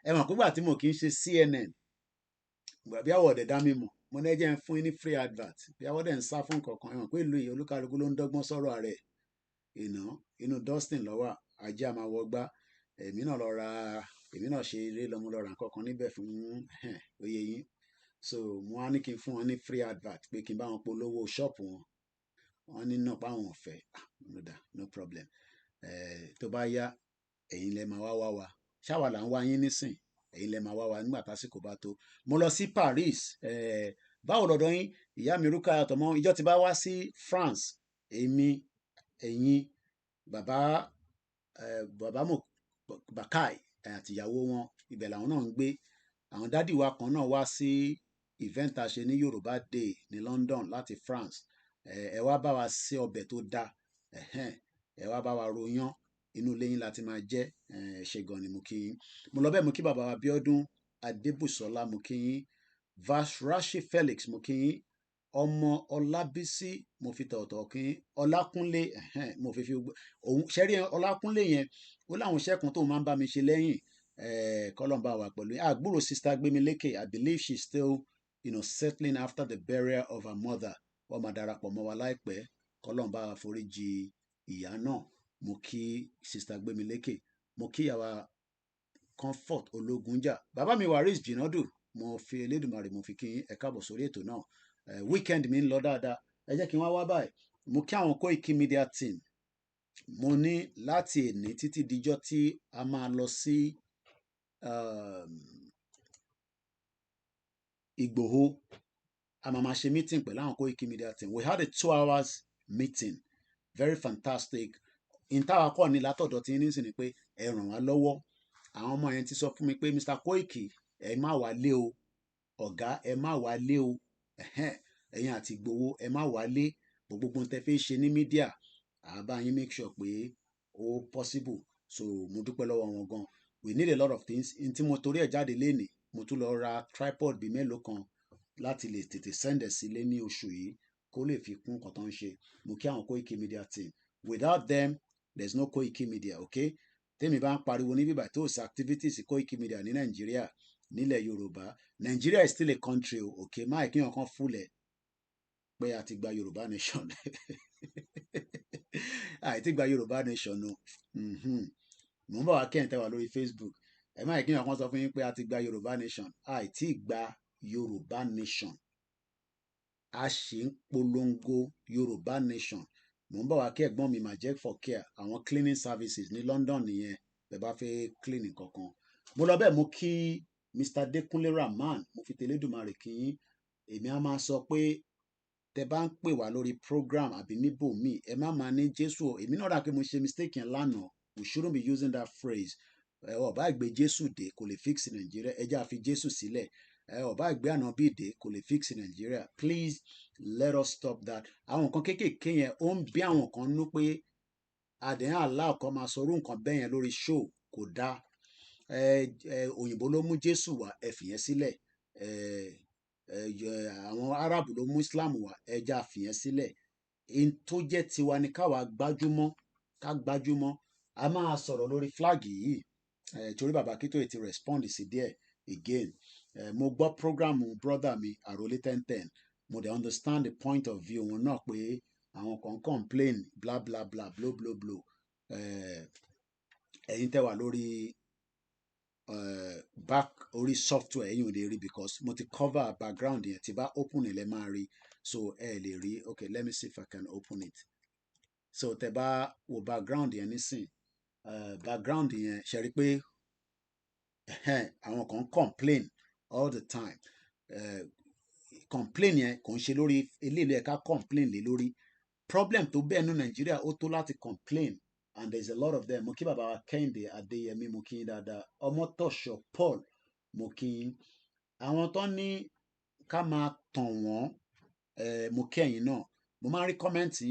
Speaker 2: ẹ mọ̀ pígbà tí mo kì í ṣe CNN bí àwọ̀ ọ̀dẹ̀ dá mi mọ̀ mo ní ẹ jẹ́ ń fún yín ní free advert bí àwọ̀ ọ̀dẹ̀ ń sá fún kankan ẹ mọ̀ pé ìlú yìí olúkálukú ló ń dọ́gbọ́n sọ̀rọ̀ rẹ̀ inú Dustin lọ́wọ́ ajé àmà wọgbá èmi náà ṣe eré lọ́mú lọ ra nǹkan kan níbẹ̀ fún oyè yín so mo wá ní kí n fún wọn ní free advert pé kí n bá wọn polówó ṣọ́ọ̀pù wọn ní náà páwọn ọ̀fẹ́ no problem tó bá yá ẹ̀yin lẹ máa wá wa ṣáwa là ń wá yín nísìn ẹ̀yin lẹ máa wá wa nígbà tásìkò bá tó mo lọ sí Paris báwo lọ́dọ̀ yín ìyá mi rúkà àtọmọ ìjọ ti bá wá sí France èmi ẹ̀yin bàbá mo Bàkáì àti ìyàwó wọn ibẹ̀ làwọn náà ń gbé àwọn dádì wa kan náà wá sí event a ṣe ní Yorùbá Day ní London láti France ẹ wá bá wa ṣe ọbẹ̀ tó dáa ẹ wá bá wa ròyàn inú ilé yín láti máa jẹ ṣe gan ni mo kí yín mo lọ bẹ́ẹ̀ mo kí bàbá wa Bíọ́dún Adébùsọ́lá mo kí yín Vasrashi Felix mo kí yín ọmọ Ọlábísí mo fi tọ̀ọ̀tọ̀ kí yín Ọlákúnlé mo fi òun ṣẹ́rí Ọlákúnlé yẹn ó láwọn iṣẹ́ kan tó máa ń bá mi ṣe lẹ́yìn kọ́lọ́mbà wà pẹ̀lú àgbúrò sista Gbémilékè I believe she's still settling after the burial of her mother wọ́n máa darapọ̀ mọ́ wa láìpẹ́ kọ́lọ́mbà foríjì ìyá náà mo kí sista Gbémilékè mo kí ìyàwó Comfort Ológunjà bàbá mi Waris Jinadu mo fi Elédùmarè mo fi kí ẹ káàbọ̀ sórí ètò náà weekend mi ń lọ dáadáa ẹ jẹ́ kí n wá báyìí mo kí àwọn Koiki Media team mo ní láti èní títí dijọ́ tí a máa lọ sí Ìgbòho a máa ṣe meeting pẹ̀lú àwọn Koiki Media team we had a 2 hours meeting very fantastic ìntàwá kọ́ ni látọ̀dọ̀ tí ní sì ni pé ẹ ràn wá lọ́wọ́ àwọn ọmọ yẹn ti sọ fún mi pé Mr. Koiki ẹ má wá lé o ọ̀gá ẹ má wá lé o ẹ̀yin àti Ìgbòho ẹ má wá lé gbogbo tẹ fẹ́ ṣe ní mídíà àbá yín make sure pé ó possible so mo dúpẹ́ lọ́wọ́ wọn gan we need a lot of things n tí mo torí ẹ̀ jáde lénìí mo tún lọ ra tripod bíi mélòó kan láti lè tètè send ẹ̀ sílé ní oṣù yìí kó lè fi kún nǹkan tó ń ṣe mo kí àwọn Koiki Media team without them there's no Koiki Media okay tèmi bá ń pariwo ní bíbá tó ṣe activities Koiki Media ní Nàìjíríà nílẹ̀ Yorùbá Nàìjíríà is still a country okay máa kí wọn kan fúlẹ̀ pé a ti gba Yorùbá nation àìtí gba Yorùbá nation no mo ń bọ̀ wá kẹ́hìn tẹ́wà lórí Facebook ẹ má kí wọn kan sọ fún yín pé a ti gba Yorùbá nation àìtí gba Yorùbá nation a ṣì ń polongo Yorùbá nation mo ń bọ̀ wá kí ẹ̀gbọ́n mi Majek for care àwọn cleaning services ní London nìyẹn bẹ́ẹ̀ bá fẹ́ clean kankan mo lọ bẹ́ẹ̀ mo kí Mr. Dekunle Rahman mo fi tẹlẹ́dùmarè kí yín èmi á máa sọ pé tẹ bá ń pè wá lórí program àbí níbò míì ẹ má máa ní Jésù èmi náà rà pé mo ṣe mistake yẹn lánàá we shouldn't be using that phrase ọba ìgbé Jésù dé kò lè fix Nàìjíríà ẹ jẹ́ àfi Jésù sílẹ̀ ọba ìgbé ànábì dé kò lè fix Nàìjíríà please let us stop that àwọn nǹkan kéékèèké yẹn ó ń bí àwọn kan nú pé àdéhùn aláà kan máa sọ orú nǹkan bẹ́ẹ̀ yẹn lórí show kò dáa òyìnbó ló mú Jésù wá ẹ fìyẹn sílẹ̀ àwọn Arab ló mú Islam wá ẹja fìyẹn sílẹ̀ in tó jẹ́ tiwa ni káwa gbájúmọ́ a máa sọ̀rọ̀ lórí flag yìí torí bàbá kí tó ti respond sí díẹ̀ again mo gbọ́ program brother mi Àròlé 1010 mo dey understand the point of view wọn náà pé àwọn kan complain bla bla bla blow blow blow ẹ̀yin tẹ́ wà lórí back orí software ẹ̀yin ò lè rí because mo ti cover background yẹn tí bá open ẹ̀ lẹ́ máa rí so ẹ lè rí okay let me see if I can open it so tẹ́ bá wo background yẹn nísìn background yẹn ṣe rí pé àwọn kan complain all the time complain yẹn kò ń ṣe lórí eléyìí ẹ̀ka complain lé lórí problem tó bẹ́ẹ̀ ní Nàìjíríà ó tó láti complain and there is a lot of them mo kí bàbá wa Kẹ́hìndé Adéyẹmí mo kí yín dáadáa Ọmọtọ́ṣọ̀ Paul mo kí yín àwọn tó ní ká máa tàn wọ́n mo kí ẹ̀yin náà mo máa ń rí kọ́mẹ́ǹtì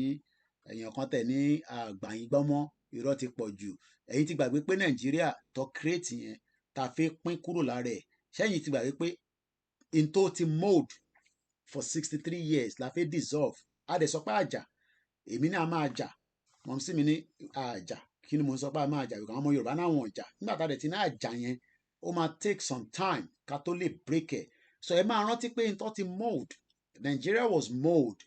Speaker 2: èèyàn kan tẹ̀ ní àgbàyìn gbọ́mọ́ irọ́ ti pọ̀ jù ẹ̀yin ti gbàgbé pé Nàìjíríà tó create yẹn ta fi pín kúrò lára ẹ̀ ṣẹ́yìn ti gbàgbé pé in tó ti mold for 63 years la fi dissolve a dẹ̀ sọ pé àjà èmi náà máa jà mọ̀mísí mi ní àjà kí ni mo sọ pé a máa jà àwọn ọmọ Yorùbá náà wọ̀n jà nígbà tá a dẹ̀ ti ní àjà yẹn ó máa take some time ká tó lè break ẹ̀ so ẹ máa rántí pé in tó ti mold Nigeria was mold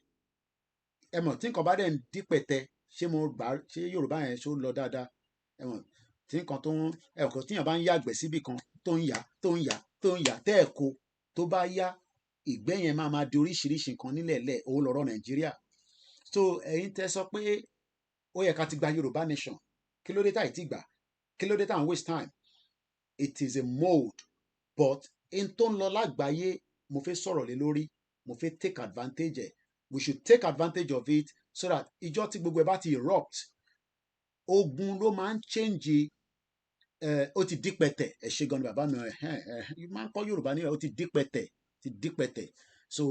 Speaker 2: ẹ mọ̀ tí nǹkan bá dẹ̀ ń dípẹ̀tẹ́ ṣé mo gbà ṣé Yorùbá yẹn ṣó lọ dáadáa ẹ mọ̀ tí nǹkan tó ń ẹ kò tíyàn bá ń yàgbẹ́ síbì kan tó ń yà tẹ́ ẹ̀ kó tó bá yá ìgbẹ́ yẹn máa di oríṣiríṣi nǹkan nílẹ̀ẹ́lẹ̀ òun lọ̀rọ̀ Nàìjíríà so ẹ̀yin tẹ́ sọ pé ó yẹ ká ti gba Yorùbá nation kí ló dé tá ì tí gbà kí ló dé tá à ń waste time it is a mold but in tó ń lọ lágbàáyé mo fẹ́ sọ̀rọ̀ lé lórí mo fẹ́ take advantage ẹ̀ we should take advantage of it so that ìjọ́ tí gbogbo ẹ̀ bá ti erupt ogun ló máa ń change ó ti dípẹ̀tẹ̀ ẹ̀ ṣe gan ni bàbá mi máa ń kọ́ Yorùbá níbẹ̀ ó ti dípẹ̀tẹ̀ so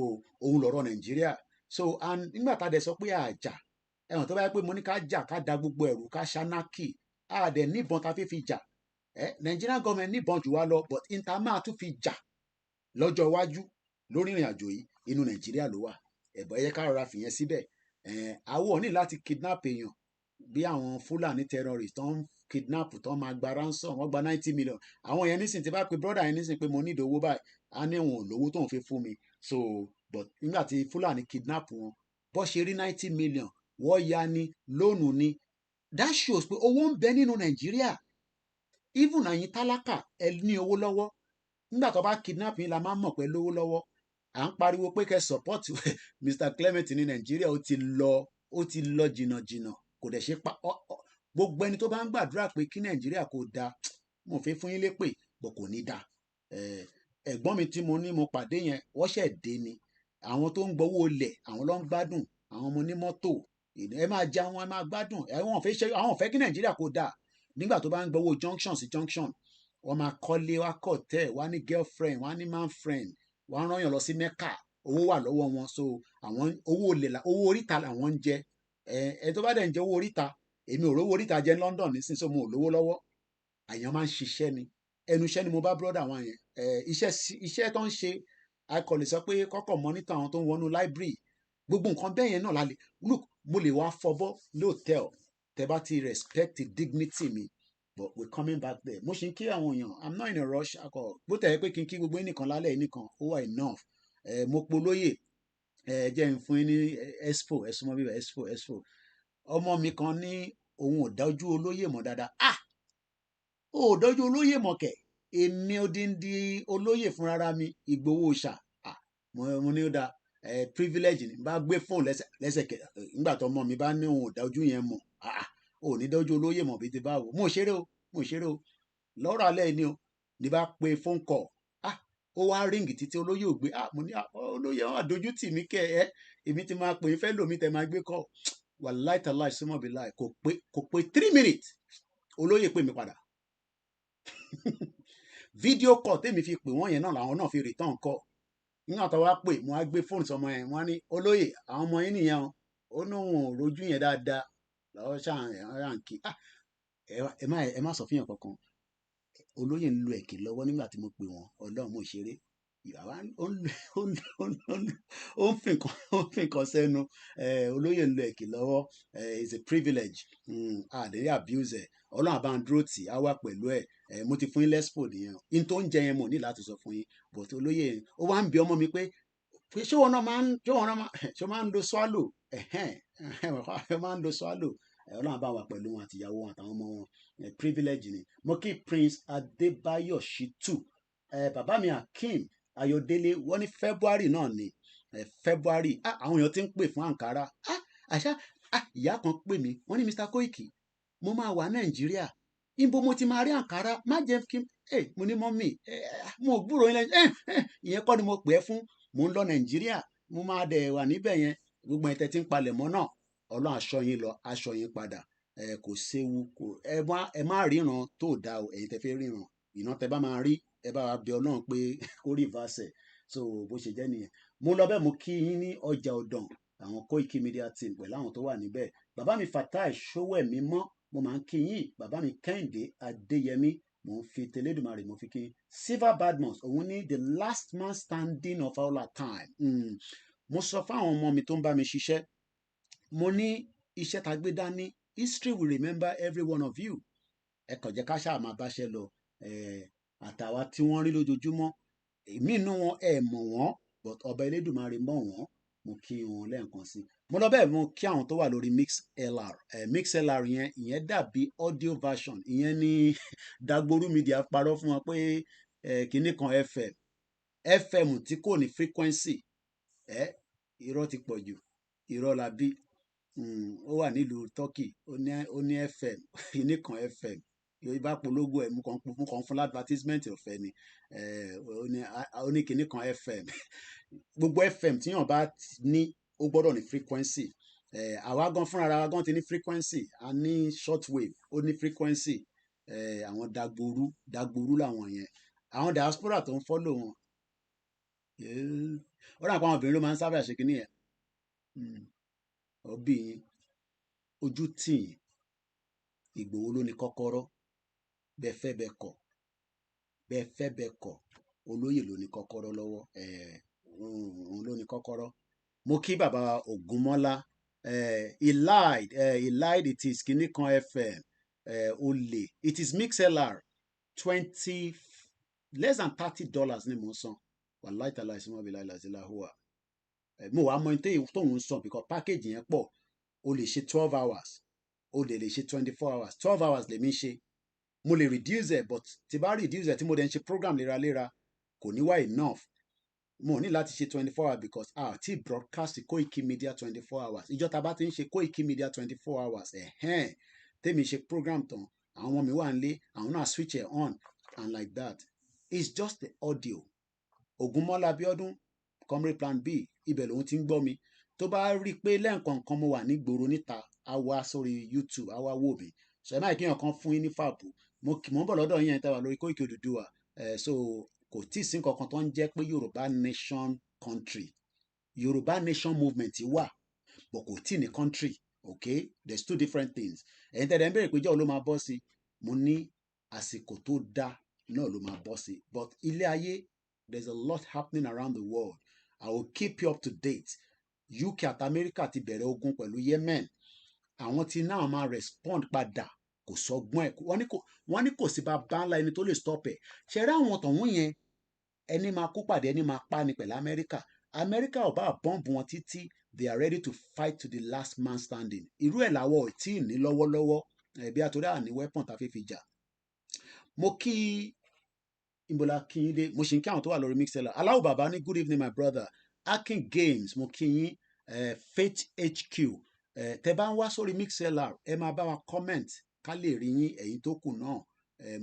Speaker 2: òun lọ̀rọ̀ Nàìjíríà so and nígbà tá a dẹ̀ sọ pé àjà ẹ̀wọ̀n tó bá yẹ pé mo ní ká jà ká da gbogbo ẹ̀rù ká ṣánákì a dẹ̀ níbọn ta fi jà Nigerian government níbọn jù wá lọ but inter máa tún fi jà lọ́jọ́ iwájú lórí ìrìn àjò yìí inú Nàìjíríà ló wà ẹ̀bọ̀ ẹ̀yẹ ká rọra fìyẹn síbẹ̀ àwọn ò ní láti kidnap èèyàn bí àwọn Fúlàní terrorist tó ń kidnap tó máa gba ransom wọ́n gba 90 million àwọn yẹn nísìnyí tí bá pe brother yẹn nísìnyí pé mo ní ìdòwò báyìí á ní òun ò lówó tóun fi fún mi so but nígbà tí Fúlàní kidnap wọn bó ṣe rí 90 million wọ́n ya ni lónù ni that shows pé owó ń bẹ nínú Nàìjíríà even àyín tálákà ẹ ní owó lọ́wọ́ nígbà tó bá kidnap yín la máa mọ̀ pé lówó lọ́wọ́ à ń pariwo pé kẹ́ support Mr. Clement ní Nàìjíríà ó ti lọ jìnnà kò dẹ̀ ṣe pa gbogbo ẹni tó bá ń gbàdúrà pé kí Nàìjíríà kò dáa mo fẹ́ fún yín lépè bọ̀ kò ní dáa ẹ̀gbọ́n mi tí mo ní mo pàdé yẹn wọ́n ṣẹ̀ dé ni àwọn tó ń gbowó lẹ̀ àwọn ló ń gbádùn àwọn ọmọ onímọ́tò ẹ máa jẹun ẹ máa gbádùn àwọn fẹ́ kí Nàìjíríà kò dáa nígbà tó bá ń gbowó junction sí junction wọ́n máa kọ́lé wá kọ̀tẹ́ wá ní girlfriend wá ní man friend wọ́n á rán yàn lọ sí Mecca owó wà lọ́wọ́ wọn so àwọn owó oríta làwọn ń jẹ ẹ tó bá dẹ̀ ń jẹ owó oríta èmi ò rówó oríta jẹ London nísìnyí so mo ò lówó lọ́wọ́ àyàn máa ń ṣiṣẹ́ ni ẹnu iṣẹ́ ni mo bá brother wọn yẹn iṣẹ́ tó ń ṣe akọ̀lẹ̀ sọ pé kọ́kọ́ monitor àwọn tó ń wọnú library gbogbo nǹkan bẹ́ẹ̀ yẹn náà lálẹ́ look mo lè wá fọbọ́ lóòtẹ́ọ̀ tẹ bá ti respect the dignity mi but we coming back there mo ṣe ń kí àwọn èèyàn I'm not in a rush akọ bó tẹ̀ pé kí n kí gbogbo ẹnìkan lálẹ́ ẹnìkan ó wà enough mo polóyè jẹ́ n fún yín ní expo ẹ̀sùn mọ́ bíbẹ̀ expo ọmọ mi kan ní òun ò dájú olóyè mọ̀ dáadáa ó dájú olóyè mọ̀ kẹ̀ èmi odindi olóyè fúnra mi Ìgbòho ṣá mo ní ó da privilege ni bá gbé fóònù lẹ́sẹ̀kẹ̀ nígbà tó ọmọ mi bá ní òun ò dájú yẹn mọ̀ ò ní dájú olóyè mọ̀ bí ti báwo mo ṣeré o lọ́rọ̀ alẹ́ ni o ní bá pe phone call ó wá ríǹgì títí olóyè ò gbé mo ní olóyè wọn àdójú tì mí kẹ èmi ti máa pè é fẹ́ lòmí tẹ máa gbé call wàláì tàláì súnmọ́ bí láì kò pé 3 minutes olóyè pè mí padà fídíò call tèmi fi pè wọ́n yẹn náà làwọn náà fi return call nígbà tó wá pè mo á gbé fóònù sọmọ yẹn wọ́n á ní olóyè àwọn ọmọ yín nìyẹn ó ní òun ò rojú yẹn dáadáa lọ́wọ́ ṣáàǹkì ẹ má sọ fíyàn kankan olóyè ń lo ẹ̀kẹ́ lọ́wọ́ nígbà tí mo pè wọ́n ọlọ́run mo ṣeré ìyàwó ó ń fi nǹkan sẹ́nu olóyè ń lo ẹ̀kẹ́ lọ́wọ́ it's a privilege àdéhùn abuse ẹ̀ ọlọ́run àbá ń dúró tì á wà pẹ̀lú ẹ̀ mo ti fún yín lẹ́sìpò nìyẹn in tó ń jẹ yẹn mo ní láti sọ fún yín but olóyè ó wá ń bi ọmọ mi pé ṣé wọn náà máa ń lo swallow máa ń lo swallow ọlọ́run bá wà pẹ̀lú wọn àtìyàwó wọn àtàwọn ọmọ wọn privilege ni mo kí Prince Adébáyọ̀ Ṣítù bàbá mi Akeem Ayọ̀délé wọ́n ní February náà ni February àwọn èèyàn ti ń pè fún Ankara àṣà ìyá kan pè mí wọ́n ní Mr. Koiki mo máa wà Nàìjíríà ibo mo ti máa rí Ankara má jẹ́ kí mo ní mọ́mì mo gbúrò yín lẹ́yìn ìyẹn kọ́ ni mo pè é fún mo ń lọ Nàìjíríà mo máa dẹ̀ wà níbẹ̀ yẹn gbogbo ẹ̀ tẹ́ ti ń palẹ̀ mọ́ náà ọlọ́run aṣọ yín lọ aṣọ yín padà kò séwu ẹ má ríran tó dáa o ẹ̀yin tẹ́ fẹ́ ríran ìná tẹ́ bá máa rí ẹ bá wa bẹ ọlọ́run pé kó rí ìfàsẹ̀ so bó ṣe jẹ́ nìyẹn mo lọ bẹ́ẹ̀ mo kí yín ní ọjà ọ̀dàn àwọn Koiki Media team pẹ̀lú àwọn tó wà níbẹ̀ bàbá mi Fatai Ṣówẹ̀mí mọ́ mo máa ń kí yín bàbá mi Kẹ́hìndé Adéyẹmí mo ń fi tẹlẹ́dùmarè mo fi kí yín. Silver Badmus òun ní the last man standing of all our time. Mo sọ fáwọn ọmọ mi tó ń bá mi ṣiṣẹ́ mo ní iṣẹ́ tá gbé dání history will remember every one of you. Ẹ kàn jẹ́ ká ṣáà máa báṣẹ́ lọ àtàwa tí wọ́n rí lójoojúmọ́ èmi inú wọn ẹ mọ̀ wọ́n but ọba Elédùmarè mọ̀ wọ́n mo kí wọn lẹ́ẹ̀kan sí. Mo lọ bẹ́ẹ̀ mo kí àwọn tó wà lórí MixLR MixLR ìyẹn dàbí audio version ìyẹn ní Dagboru Media parọ́ fún wọn pé kinní kan FM tí kò ní frequency irọ́ ti pọ̀ jù irọ́ la bí ó wà nílùú Turkey ó ní FM kinní kan FM yorùbá polówó ẹ̀ mú kàn fún advertisement ọ̀fẹ́ ni ó ní kinní kan FM gbogbo FM tí yàn bá ní ó gbọ́dọ̀ ní frequency àwa gan fúnra ara wa gan ti ní frequency a ní shortwave ó ní frequency àwọn dagboru làwọn yẹn àwọn diaspora tó ń follow wọn ó rà pé àwọn obìnrin ló máa ń sábà ṣe kinní yẹn ọbí yín ojú tì yín Ìgbòho ló ní kọ́kọ́rọ́ bẹ́ẹ̀ fẹ́ bẹ́ẹ̀ kọ̀ olóyè ló ní kọ́kọ́rọ́ lọ́wọ́ òun ló ní kọ́kọ́rọ́. Mo kí bàbá Ògúnmọ́lá he lied it is kinní kan FM olè it is MixLR less than $30 ni mo ń san wàláì tàlà ìsúnmọ́ bí láìláì sí láhùwà mo wàá mọ ní tóun ń san because package yẹn pọ̀ o lè ṣe 12 hours o lè ṣe 24 hours 12 hours lèmi ń ṣe mo lè reduce ẹ̀ but tí bá reduce ẹ̀ tí mo dẹ̀ ń ṣe program léraléra kò ní wá enough mo ní láti ṣe 24 hours because tí broadcast koikimedia 24 hours ìjọ ta bá ti ń ṣe koikimedia 24 hours tèmi ṣe program tán àwọn ọmọ mi wà nílé àwọn náà switch it on and like that it's just the audio. Ògúnmọ́lá Abíọ́dún comrade plan B ibẹ̀ lòun ti ń gbọ́ mi tó bá rí i pé lẹ́ǹkọ̀ọ̀kan mo wà ní gbòòrò níta á wá sórí YouTube á wá wò mí so ẹ má kí èèyàn kan fún yín ní fàbù mo ń bọ̀ lọ́dọ̀ yín tẹ́wà lórí Koiki Odùduwà so kò tí ì sí nǹkan tó ń jẹ́ pé Yorùbá nation country Yorùbá nation movement wà but kò tí ì ní country okay there's two different things ẹ̀yin tẹ́lẹ̀ ń béèrè pé jọ́ ló máa bọ́ sí mo ní àsìkò tó dáa náà ló máa bọ́ sí but ilé ayé there's a lot happening around the world I will keep you up to date UK àti America ti bẹ̀rẹ̀ ogun pẹ̀lú Yemen àwọn tí náà máa respond padà kò sọgbọ́n ẹ̀ wọ́n ní kò sí bàbá ńlá ẹni tó lè stop ẹ̀ ṣe rí àwọn tọ̀hún yẹn ẹni máa kú pàdé ẹni máa pa ni pẹ̀lú America ò bá bọ́ǹbù wọn títí they are ready to fight to the last man standing irú ẹ̀ làwọ̀ ò tí ì ní lọ́wọ́lọ́wọ́ bí àtúndà ní weapon tá a fi fi jà mo kí ìbòlá kí yín dé mo sì ń kí àwọn tó wà lórí MixLR aláwọ̀ bàbá ní good evening my brother Akin Games mo kí yín Faith HQ tẹ bá ń wá sórí MixLR ẹ máa bá wa comment ká lè rí yín ẹ̀yin tó kù náà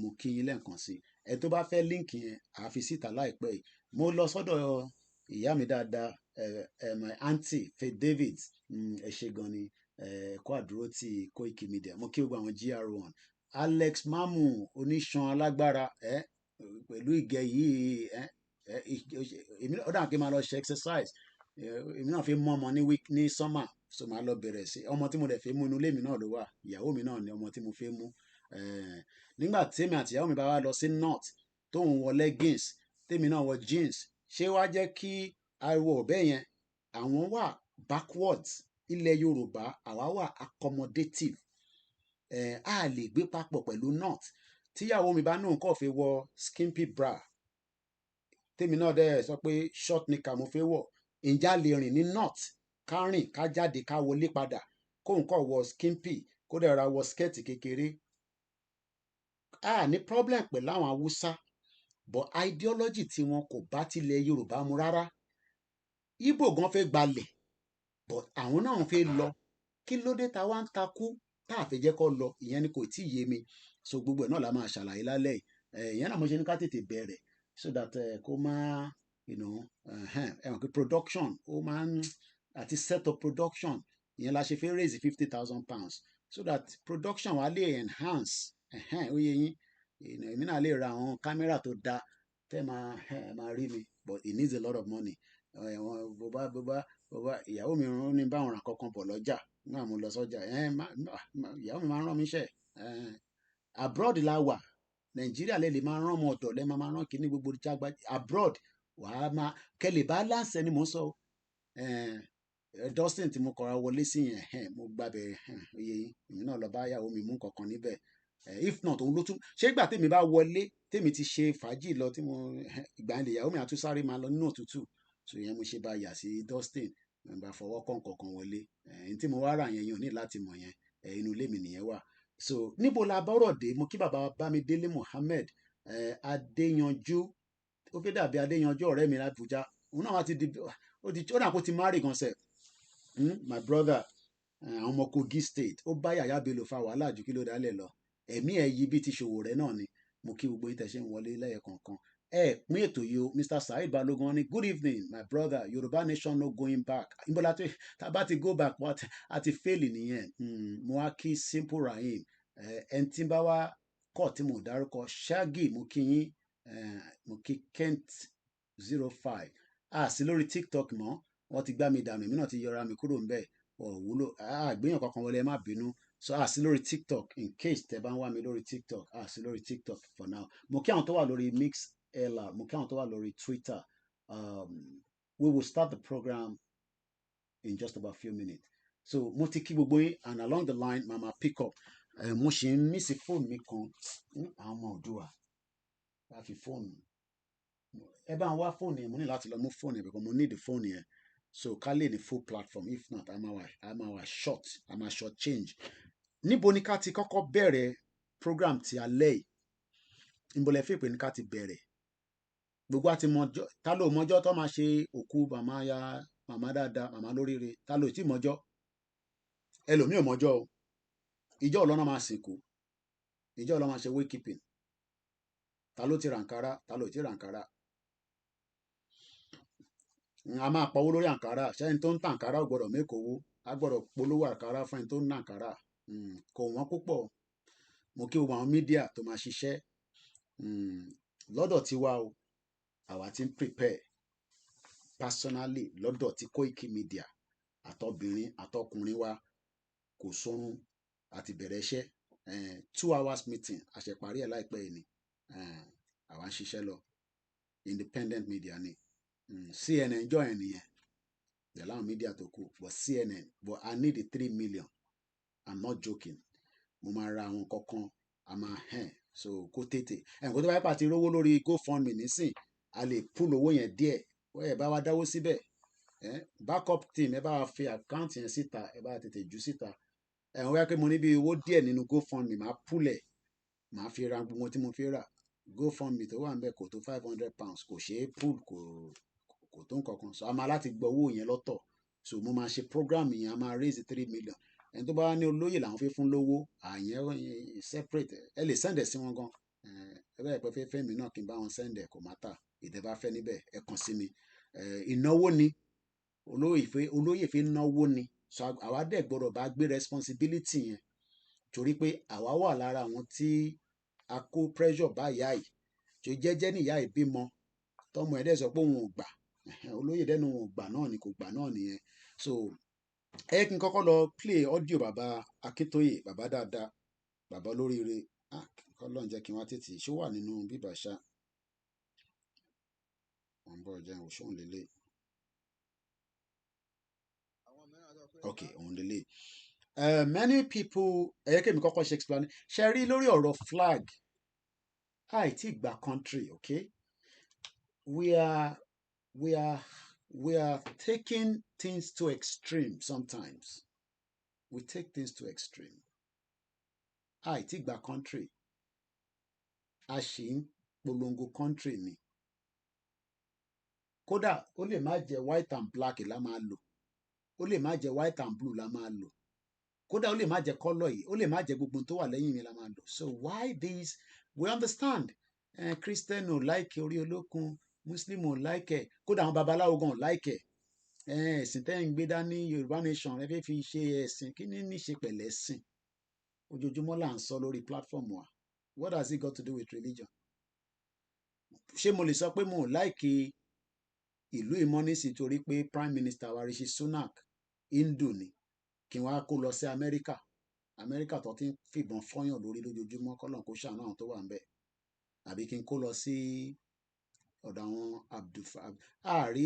Speaker 2: mo kí yín lẹ́ẹ̀kan sí ẹ tó bá fẹ́ líǹkì yẹn àfi síta láìpẹ́ yìí mo lọ sọ́dọ̀ ìyá mi dáadáa my aunty Faith David ẹ ṣé gan ni kó àdúró ti Koiki Media mo kí gbogbo àwọn GR1 Alex Mamu oníṣan alágbára pẹ̀lú ìgẹ̀ yìí èmi ó dà kí n máa lọ ṣe exercise èmi náà fi mọ ọmọ ní summer so máa lọ bẹ̀rẹ̀ sí ọmọ tí mo dẹ̀ fi mú inú ilé mi náà ló wà ìyàwó mi náà ni ọmọ tí mo fi mú nígbà tèmi àti ìyàwó mi bá wá lọ sí north tóun wọ leggings tèmi náà wọ jeans ṣé wá jẹ́ kí ariwo ọ̀bẹ yẹn àwọn wà backwards ilẹ̀ Yorùbá àwa wà accommodative a lè gbé papọ̀ pẹ̀lú north tíyàwó mi bá náà kọ́ fi wọ skimpy bra tèmi náà dẹ̀ sọ pé short nika mo fẹ́ wọ̀ ǹjẹ́ a lè rìn ní north ká rìn ká jáde ká wọlé padà kóun kọ́ wọ skimpy kó dẹ̀ ra wọ skẹ́ẹ̀tì kékeré a ní problem pẹ̀lú àwọn Haúsá but ideology tí wọn kò bá tilẹ̀ Yorùbá mu rárá Ìgbò gan fẹ́ gbalẹ̀ but àwọn náà fẹ́ lọ kí ló dé ta wá ń takú tá a fẹ́ jẹ́ kó lọ ìyẹn ni kò tí ì yé mi so gbogbo ẹ̀ náà la máa ṣàlàyé lálẹ́ ìyẹn náà mo ṣe ní ká tètè bẹ̀rẹ̀ so that kó máa ẹ̀wọ̀n pé production ó máa ń àti set up production ìyẹn la ṣe fẹ́ raise £50,000 so that production wa lè enhance ó yẹ yín èmi náà lè ra àwọn kámẹ́rà tó dáa tẹ́ máa rí mi but it needs a lot of money ìyàwó mi rán ní báwọn ràn kankan bọ̀ lọ́jà náà mo lọ sọ́jà ìyàwó mi máa ń rán mi iṣẹ́ abroad la wà nàìjíríà lè máa rán ọmọ ọ̀dọ̀ lẹ́ máa rán kíní gbogbo jágbá abroad wàá máa kẹlẹ̀ balance ẹni mò ń sọ Dustin tí mo kọra wọlé sí yẹn mo gbàbẹ oyè yìí náà lọ bá yàwó mi mú kankan níbẹ̀ if not òun ló tún ṣé ìgbà tèmi bá wọlé tèmi ti ṣe fàájì lọ tí mo ìgbà ilé ìyàwó mi àtúnsáré máa lọ nínú òtútù so yẹn mo ṣe bá yà sí Dustin mo bá fọwọ́ kàn kankan wọlé ẹ̀yìn tí mo wá rà yẹn yóò ní láti mọ̀ yẹn inú ilé mi nìyẹn wà so níbo la bọ́rọ̀ dé mo kí bàbá Bámidélé Mohammed Adéyanjú ó fẹ́ dàbí Adéyanjú ọ̀rẹ́ mi l'Àbújá òun náà wá ti di ó dà kó ti marry gan sef my brother àwọn ọmọ Kogi state ó bá Yàyà Bello fa wàhálà ju kí ló dálẹ̀ lọ ẹ̀mí ẹ̀ yí bí ti ṣòwò rẹ̀ náà ni mo kí gbogbo yín tẹ̀ ṣe ń wọlé lẹ́yẹ kọ̀ọ̀kan pín ètò yìí o Mr. Saheed Balogun ní good evening my brother Yoruba nation no going back ìbọ̀lá tó tábà ti go back but àti fail nìyẹn mo wá kí Simple Rahim ẹni tí bá wá kọ́ tí mo dárúkọ Shaggy mo kí yín mo kí Kent 05 sí lórí TikTok mọ́ wọ́n ti gbá mi dànù èmi náà ti yọra mi kúrò ńbẹ̀ wúlò àgbéyàn kankan wọlé ẹ má bínú so sí lórí TikTok in case tẹ bá ń wá mi lórí TikTok sí lórí TikTok for now mo kí àwọn tó wà lórí MixLR mo kí àwọn tó wà lórí Twitter we will start the program in just about a few minutes so mo ti kí gbogbo yín and along the line mama pick up mo ṣì ń mísì fóònù mi kan àwọn ọmọ Oòduà bá fi fóònù ẹ bá ń wá fóònù yẹn mo ní láti lọ mú fóònù yẹn because mo need the phone yẹn so ká lè ní full platform if not a máa wà short a máa short change níbo ni ká ti kọ́kọ́ bẹ̀rẹ̀ program ti alẹ́ yìí níbo lẹ fi pè ní ká ti bẹ̀rẹ̀ gbogbo àti mọjọ́ ta ló mọjọ́ tó máa ṣe òkú màmá dáadáa màmá lóríire ta ló tí mọjọ́ ẹlòmíì ò mọjọ́ o ìjọ ọlọ́nà máa sìnkú ìjọ ọlọ́nà máa ṣe waykeeping ta ló ti rànkárá ta ló ti rànkárá a máa pawó lórí àǹkárá ṣẹ́ni tó ń tà àǹkárá ò gbọ́dọ̀ mékòwó a gbọ́dọ̀ polówó àǹkárá fún ẹni tó ń ná àǹkárá kò wọ́n púpọ̀ mo kí gbogbo àwọn mídíà tó máa ṣiṣẹ́ lọ́dọ̀ tiwa o àwa ti ń prepare personally lọ́dọ̀ tí koikimedia àtọbìnrin àtọkùnrin wa kò sórun àti bẹ̀rẹ̀ iṣẹ́ 2 hours meeting àṣẹparí ẹ̀ láìpẹ́ yìí ni àwa ń ṣiṣẹ́ lọ independent media ni CNN join nìyẹn the láwọn media tó kù but CNN but I need the 3 million I'm not joking mo máa ra àwọn kankan a máa so kó tètè kó tó bá yẹ pàtí rówó lórí GoFundMe nísìn a lè pull owó yẹn díẹ̀ wọ́n ẹ̀ bá wa dáwó síbẹ̀ backup team ẹ bá wa fi àkáǹtì yẹn síta ẹ bá tètè jù síta wọ́n yá pé mo ní bí owó díẹ̀ nínú GoFundMe máa púlẹ̀ máa fi ra gbogbo tí mo fi rà GoFundMe tó wà níbẹ̀ kò tó £500 kò ṣeé pull kò tó nǹkankan so a máa láti gbọ́ owó yẹn lọ́tọ̀ so mo máa ṣe program yẹn a máa raise 3 million ẹni tó bá ní olóyè làwọn fi fún lówó àyẹn separate ẹ lè send ẹ sí wọn gan ẹ bẹ́ẹ̀ pẹ́ fẹ́ mi náà kí n bá wọn send ẹ kò má tà ìtẹ́ bá fẹ́ níbẹ̀ ẹ kàn sí mi ìnáwó ni olóyè fi náwó ni so àwa dẹ̀ gbọ́dọ̀ bá gbé responsibility yẹn torí pé àwa wà lára àwọn tí a kó pressure bá ìyá yìí tó jẹ́jẹ́ ní ìyá yìí bímọ tọmọ ẹ̀ dẹ̀ sọ pé òun ò gbà olóyè dẹ́nu òun ò gbà náà ni kò gbà náà nìyẹn so ẹ kí n kọ́kọ́ lọ play audio bàbá Akíntóyè bàbá dáadáa bàbá olóríire kọ́lọ́n jẹ́ kí wọ́n tètè ṣó wà nínú bíbà ṣá wọn bọ̀ jẹ́ òṣùwọ̀n lélẹ̀ ok òun lélẹ̀ many people ẹ yẹ kí èmi kọ́kọ́ ṣe explain ṣe rí lórí ọ̀rọ̀ flag àìtí gba country ok we are taking things to extreme sometimes we take things to extreme àìtí gba country a ṣì ń polongo country ni kódà ó lè má jẹ́ white and black la máa lò ó lè má jẹ́ white and blue la máa lò kódà ó lè má jẹ́ colour yìí ó lè má jẹ́ gbogbo tó wà lẹ́yìn mi la máa lò so why this we understand Christian ò like orí olókun Muslim ò like kódà àwọn babaláwo gan ò like ẹ̀sìn tẹ́ ń gbé dání Yorùbá nation ẹ fẹ́ fi ṣe ẹ̀sìn kí ní ṣe pẹ̀lẹ́ ẹ̀sìn ojoojúmọ́ là ń sọ lórí platform wa what has it got to do with religion ṣé mo lè sọ pé mo ò like ìlú ìmọ́nísì torí pé prime minister wa Rishi Sunak Hindu ni kí wọ́n á kó lọ sí Amẹ́ríkà Amẹ́ríkà tó ti ń fìbọn fọ́yàn lórí lójoojúmọ́ kọ́lọ́n kó ṣàánú àwọn tó wà ń bẹ̀ àbí kí n kó lọ sí ọ̀dọ̀ àwọn ààrí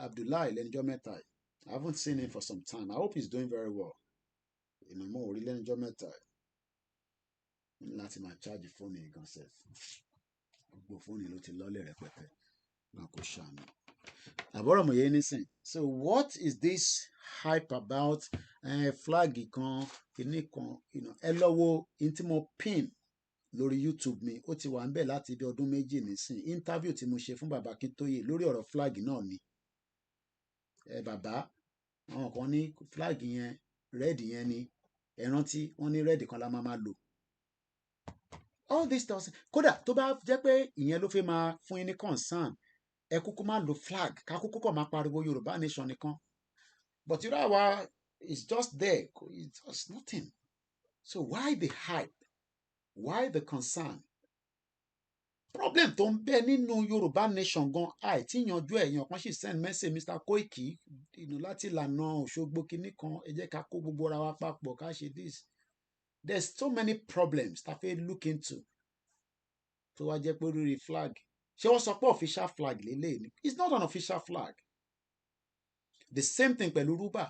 Speaker 2: Abdullahi lẹ́nujọ́ mẹ́ta yìí. I haven't seen him for some time. I hope he's doing very well. Mo ò rí lẹ́nujọ́ mẹ́ta yìí láti máa charge fóònù yìí gan sef. Gbogbo fóònù ló ti lọ́lẹ̀ rẹpẹtẹ náà kó ṣàánú. Àbọ̀rọ̀ mọ̀ yé nísìn. So what is this hype about? Flag kan kìíní kan ẹ lọ wo in tí mo pin lórí YouTube mi ó ti wà ń bẹ̀ láti bí ọdún méjì nísìn. Interview tí mo ṣe fún bàbá Akíntóyè lórí ọ̀rọ̀ flag náà ni. Bàbá àwọn kan ní flag yẹn red yẹn ni ẹ rántí wọ́n ní red kan la máa lò. All this stuff kódà tó bá jẹ́ pé ìyẹn ló fẹ́ máa fún yín ní concern ẹ kúkú máa lo flag ká kúkú kọ̀ máa pariwo Yorùbá nation nìkan. But irú àwa is just there, it's just nothing. So why the hype? Why the concern? Problem tó ń bẹ nínú Yorùbá nation gan àìtí yanjú ẹ̀yàn kan sì send message Mr. Koiki láti ìlànà Òṣogbo kinní kan ẹ jẹ́ ká kó gbogbo ara wa papọ̀ ká ṣe this. There's so many problems tá fẹ́ look into tó wá jẹ́ pé lórí flag ṣé wọ́n sọ pé official flag lélẹ̀ ni? It's not an official flag. The same thing pẹ̀lú rúbà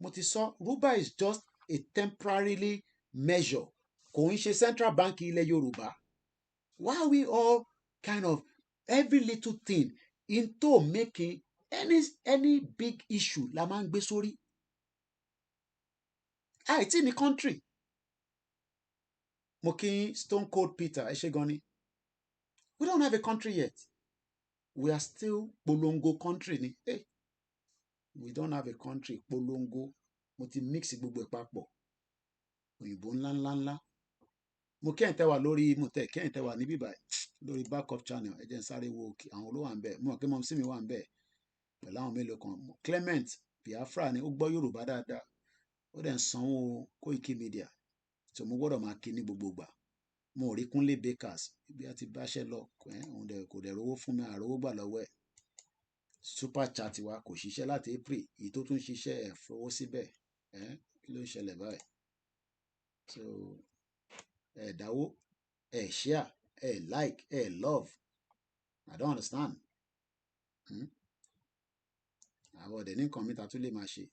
Speaker 2: mo ti sọ rúbà is just a temporarily measure kò ń ṣe central bank ilẹ̀ Yorùbá. Why are we all kind of every little thing into making any big issue la máa ń gbé sórí? Àìtí ní country. Mo kí Stone Cold Peter ẹ ṣé gan ni. We don't have a country yet. We are still polongo country ni. Hey, we don't have a country polongo. Mo ti mix gbogbo ẹ̀ papọ̀. Òyìnbó ńlá. Mo kẹ́hìn tẹ́wà lórí mo tẹ̀ kẹ́hìn tẹ́wà níbí báyìí lórí backup channel ẹ jẹ́ n sáré wo àwọn olówó à ń bẹ̀ mo mọ̀ pé mọ̀ sí mi wà ń bẹ̀ pẹ̀lú àwọn mélòó kan Clement Biafra ni ó gbọ́ Yorùbá dáadáa ó dẹ̀ ń sanwó koikimedia tó mo gbọ́dọ̀ máa kí ní gbogbo ìgbà mo rí Kúnlé Bakers bí a ti báṣẹ́ lọ òun dẹ̀ kò dẹ̀ rówó fún mi àrówó gbà lọ́wọ́ ẹ̀ super chat wa kò ṣiṣẹ́ láti April èyí tó tún ṣiṣẹ́ ẹ̀ fowó síbẹ̀ kí ló ń ṣẹlẹ̀ báyìí so dáwó share like love I don't understand àwọn ọ̀dẹ̀ ní nǹkan mi ta tún lè máa ṣe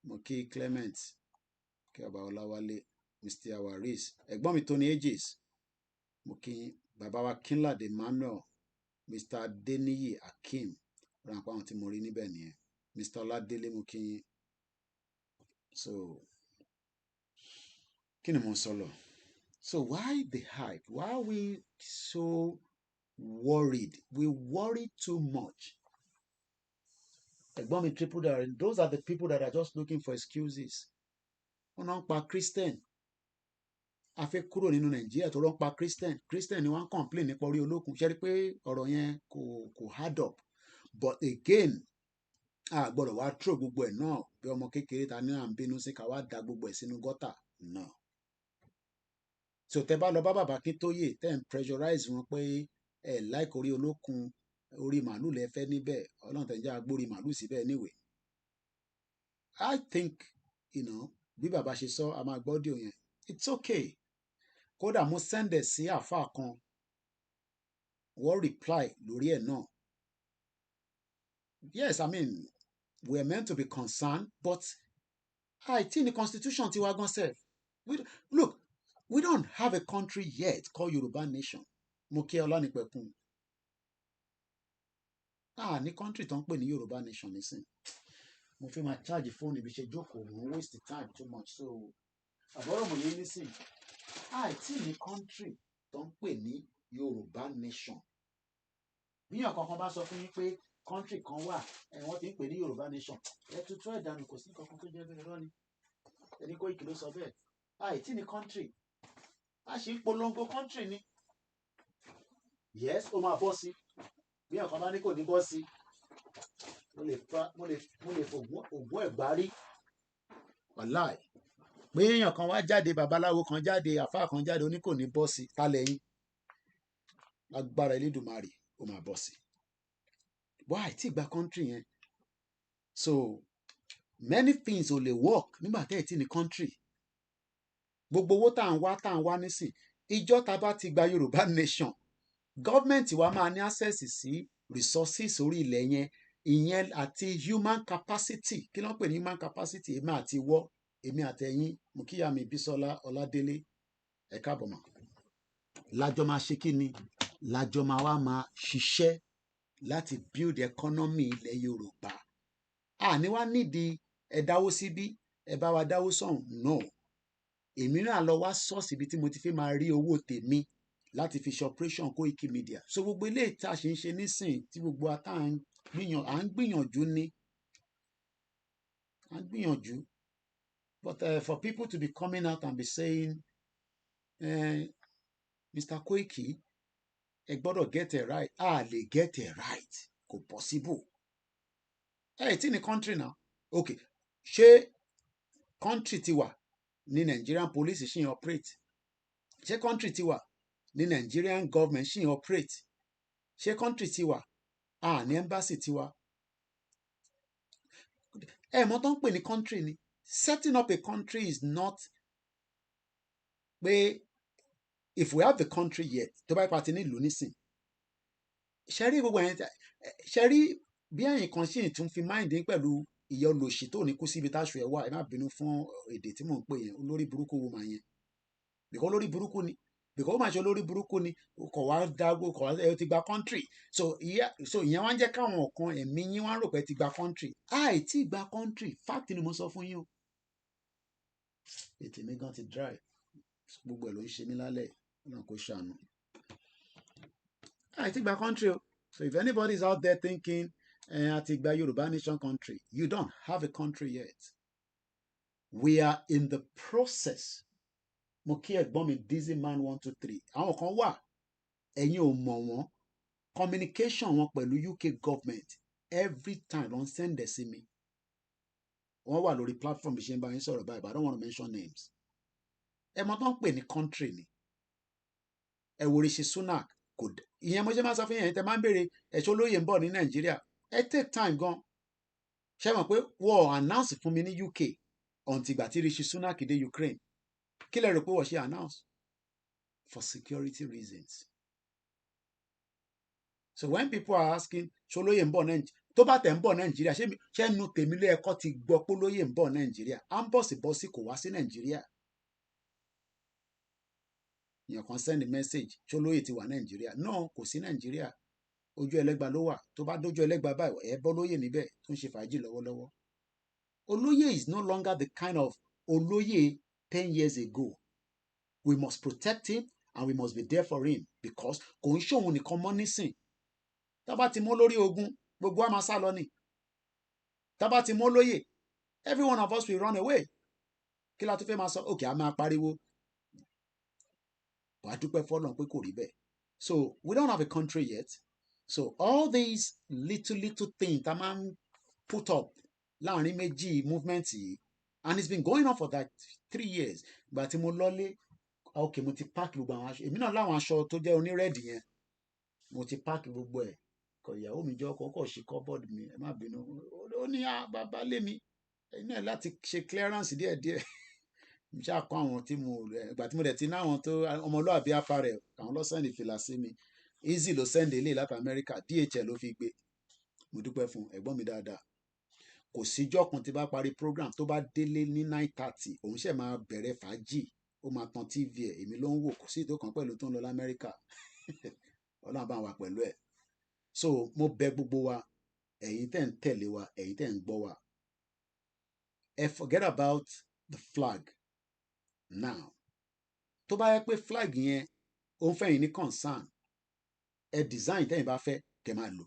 Speaker 2: mo kí Clement kí ọba Ọláwálé Mr. Awaris ẹ̀gbọ́n mi Tony Ages mo kí bàbá wa Kínládé Emmanuel Mr. Adeniyi Akeem ránpá àwọn tí mo rí níbẹ̀ nìyẹn Mr. Ọládélé mo kí so kí ni mo sọ lọ so why the hype why are we so worried we worry too much ẹ̀gbọ́n mi triple dare those are the people that are just looking for excuses wọ́n náà ń pa Christian a fẹ́ kúrò nínú Nàìjíríà tó lọ ń pa Christian ni wọ́n ń complain nípa orí olókun ṣe rí pé ọ̀rọ̀ yẹn kò hard up but again a gbọ́dọ̀ wá throw gbogbo ẹ̀ náà bí ọmọ kékeré ta ní à ń bínú sí ká wá da gbogbo ẹ̀ sínú gọ́tà náà so tẹ bá lọ bá bàbá Akíntóyè tẹ́ ń pressurize wọn pé ẹ like orí olókun orí màálù lẹ fẹ́ níbẹ̀ Ọlọ́run tẹ̀ ń jẹ́ agbórí màálù síbẹ̀ anyway I think bí bàbá ṣe sọ a máa gbọ́dọ̀ yẹn it's okay kódà mo send ẹ̀ sí àáfàá kan wọ́n reply lórí ẹ̀ náà yes I mean we are meant to be concerned but àìtí ní constitution tiwa gan sef look we don't have a country yet called Yoruba nation mo kí Ọlánìpẹ̀kun ní country tó ń pè ní Yoruba nation nísìn mo fi máa charge fóònù ibi ṣe jókòó mo waste the time too much so àbọ̀rọ̀ mo yé nísìn àìtí ní country tó ń pè ní Yoruba nation bíyàn kankan bá sọ fún yín pé country kan wà wọ́n ti ń pè ní Yoruba nation ẹ tuntun ẹ̀ dànù kò sí kankan tó jẹ́ bẹ́ẹ̀ rọ́ ni ẹni Koiki ló sọ bẹ́ẹ̀ àìtí ní country a ṣì ń polongo country ni yes ó máa bọ́ sí bíyàn kan bá ní kò ní bọ́ sí mo lè fògùn ẹ̀ gbárí wàláì pé èèyàn kan wá jáde babaláwo kan jáde àfáà kan jáde ó ní kò ní bọ́ sí tálẹ̀ yín lágbára Elédùmarè ó máa bọ́ sí wá àìtí ìgbà country yẹn so many things ò lè work nígbà tẹ́ ẹ̀ tí ní country gbogbo owó tá à ń wá nísìn ìjọ tá a bá ti gba Yorùbá nation gọ́ọ̀mẹ̀ntì wa máa ní access sí resources orí ilẹ̀ yẹn ìyẹn àti human capacity kí ló ń pè ní human capacity èmi àti ìwọ èmi àtẹ̀yin Mùkíyàmí Bísọ́lá Ọládélé ẹ káàbọ̀ mà lájọ máa ṣe kí ni lájọ máa wá máa ṣiṣẹ́ láti build economy ilẹ̀ Yorùbá àní wá nídìí ẹ dáwó síbí ẹ bá wa dáwó sọ̀hún no èmi náà lọ wá ṣọ́ọ̀ṣì ibi tí mo ti fi máa rí owó tèmi láti fi ṣe operation koikimedia so gbogbo eléyìí tá a ṣe ń ṣe nísìn tí gbogbo ata à ń gbìyànjú ní à ń gbìyànjú but for people to be coming out and be saying Mr. Koiki ẹ gbọ́dọ̀ get it right a lè get it right kò possible tí ní country now okay ṣé country ti wà ní Nigerian police ṣì ń operate ṣé country ti wà ní Nigerian government ṣì ń operate ṣé country ti wà ní embassy ti wà mọ̀ tó ń pè ní country ni setting up a country is not pé if we have the country yet tó bá ipa ti nílùú nísìn ṣe rí gbogbo ẹ̀yìn ṣe rí bí ẹ̀yìn kan ṣì tún fi mind ní pẹ̀lú ìyá olòṣì tó ní kú síbi táṣù ẹ̀ wà ẹ má bínú fún èdè tí mò ń pè yẹn olórí burúkú wo màá yẹn bìkọ́ olórí burúkú ni bìkọ́ ó máa ṣe olórí burúkú ni kò wá dágbó kò wá ẹ ti gba country so ìyẹn wá ń jẹ́ káwọn kan ẹ̀mí yín wá ń rò pé ti gba country tí gba country fact ni mo sọ fún yín o ètè mi gan ti dry gbogbo ẹ̀ ló ń ṣe mí lálẹ́ náà kó ṣàánú tí gba country o so if anybody is out there thinking àti gba Yorùbá nation country you don't have a country yet we are in the process mo kí ẹ̀gbọ́n mi dizzy man 123 àwọn kan wà ẹ̀yin ò mọ̀ wọ́n communication wọn pẹ̀lú UK government every time wọ́n send ẹ̀ sí mi wọ́n wà lórí platform bí ṣe ń bá yín sọ̀rọ̀ báyìí but I don't want to mention names mọ̀ tó ń pè ní country ni wò Rishi Sunak kò ìyẹn mo ṣe máa sọ fún yẹn tẹ máa ń béèrè ẹ̀ṣọ́ olóyè ń bọ̀ ní Nàìjíríà take time gan ṣe mọ̀ pé wọ́n announce fún mi ní UK until ìgbà tí Rishi Sunak dé Ukraine kí lẹ rò pé wọ́n ṣe announce for security reasons so when people are asking ṣé olóyè ń bọ̀ Nàìjíríà tó bá tẹ̀ ń bọ̀ Nàìjíríà ṣé nu tèmi lé ẹ̀kọ́ ti gbọ́ pé olóyè ń bọ̀ Nàìjíríà à ń bọ̀ sí bọ́ sí kò wá sí Nàìjíríà èèyàn kan send message ṣé olóyè ti wà Nàìjíríà no kò sí Nàìjíríà ojú ẹlẹ́gba ló wà tó bá dójú ẹlẹ́gba báyìí ẹ bọ́ lóyè níbẹ̀ tó ń ṣe fàájì lọ́wọ́lọ́wọ́ olóyè is no longer the kind of olóyè 10 years ago we must protect him and we must be there for him because kò ń ṣòun nìkan mọ́ nísìn tá bá ti mọ́ lórí ogun gbogbo wa máa sá lọ ni tá bá ti mọ́ lóyè every one of us will run away kí la tún fẹ́ máa sọ òkè a máa pariwo wàá dúpẹ́ fọ́lọ́run pé kò rí bẹ́ẹ̀ so we don't have a country yet so all these little things tá máa ń put up láàrin méjì movement yìí and it's been going on for that 3 years ìgbà tí mo lọ́lé okay mo ti pack gbogbo àwọn aṣọ èmi náà láwọn aṣọ tó jẹ́ onírẹ́ẹ̀dì yẹn mo ti pack gbogbo ẹ̀ kọ ìyàwó mi jọ kọ́kọ́ ṣe cupboard mi ẹ má bínú ó ní bàbá lé mi ẹ̀yin náà láti ṣe clearance díẹ̀díẹ̀ mo ṣáà kọ́ àwọn tí mo ìgbà tí mo dẹ̀ ti ní àwọn tó ọmọlúwàbí afárẹ̀ àwọn lọ sẹ́ndì fìlà sí mi easy ló sẹ́ndì ilé láti Amẹ́ríkà DHL ló fi gbé mo dúpẹ́ fún ẹ̀gbọ́n mi dáadáa kò síjọ́ kan tí bá parí program tó bá délé ní 9:30 òun ṣẹ̀ máa bẹ̀rẹ̀ fàájì ó máa tan TV ẹ̀ èmi ló ń wò kò sí ìtòkàn pẹ̀lú tó ń lọ l'Amẹ́ríkà ọlọ́run bá wà pẹ̀lú ẹ̀ so mo bẹ̀ gbogbo wa ẹ̀yin tẹ́ ń tẹ̀lé wa ẹ̀yin tẹ́ ń gbọ́ wa forget about the flag now tó bá yẹ pé flag yẹn ó ń fẹ́yìn ní concern design tẹ́yìn bá fẹ́ kẹ́ máa lò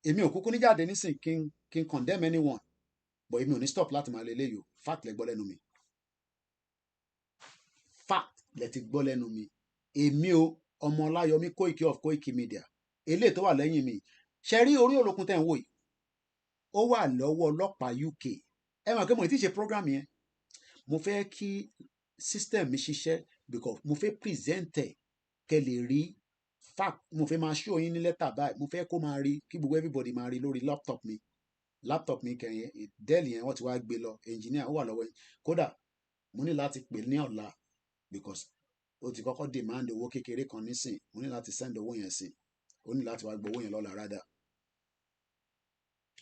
Speaker 2: èmi ò kúkú ní jáde nísìn kí n condemn anyone but èmi ò ní stop láti máa lè léyò fact lẹ gbọ́ lẹ́nu mi fact lẹ ti gbọ́ lẹ́nu mi èmi o ọmọ Ọláyọmí Koiki of koikimedia eléyìí tó wà lẹ́yìn mi ṣe rí orí olókun tẹ́ ń wò yìí ó wà lọ́wọ́ ọlọ́pàá UK ẹ mọ̀ pé mo ti ṣe program yẹn mo fẹ́ kí system mi ṣiṣẹ́ because mo fẹ́ present ẹ̀ kẹ́ lè rí fact mo fẹ́ máa show yín ní lẹ́tà báyìí mo fẹ́ kó máa rí kí gbogbo everybody máa rí lórí laptop mi laptop mi kẹyìn Dell yẹn wọ́n ti wá gbé lọ engineer ó wà lọ́wọ́ yẹn kódà mo ní láti pè ní ọ̀la because ó ti kọ́kọ́ demand owó kékeré kan nísìn mo ní láti send owó yẹn sí ó ní láti wá gbọ́ owó yẹn lọ́la rádà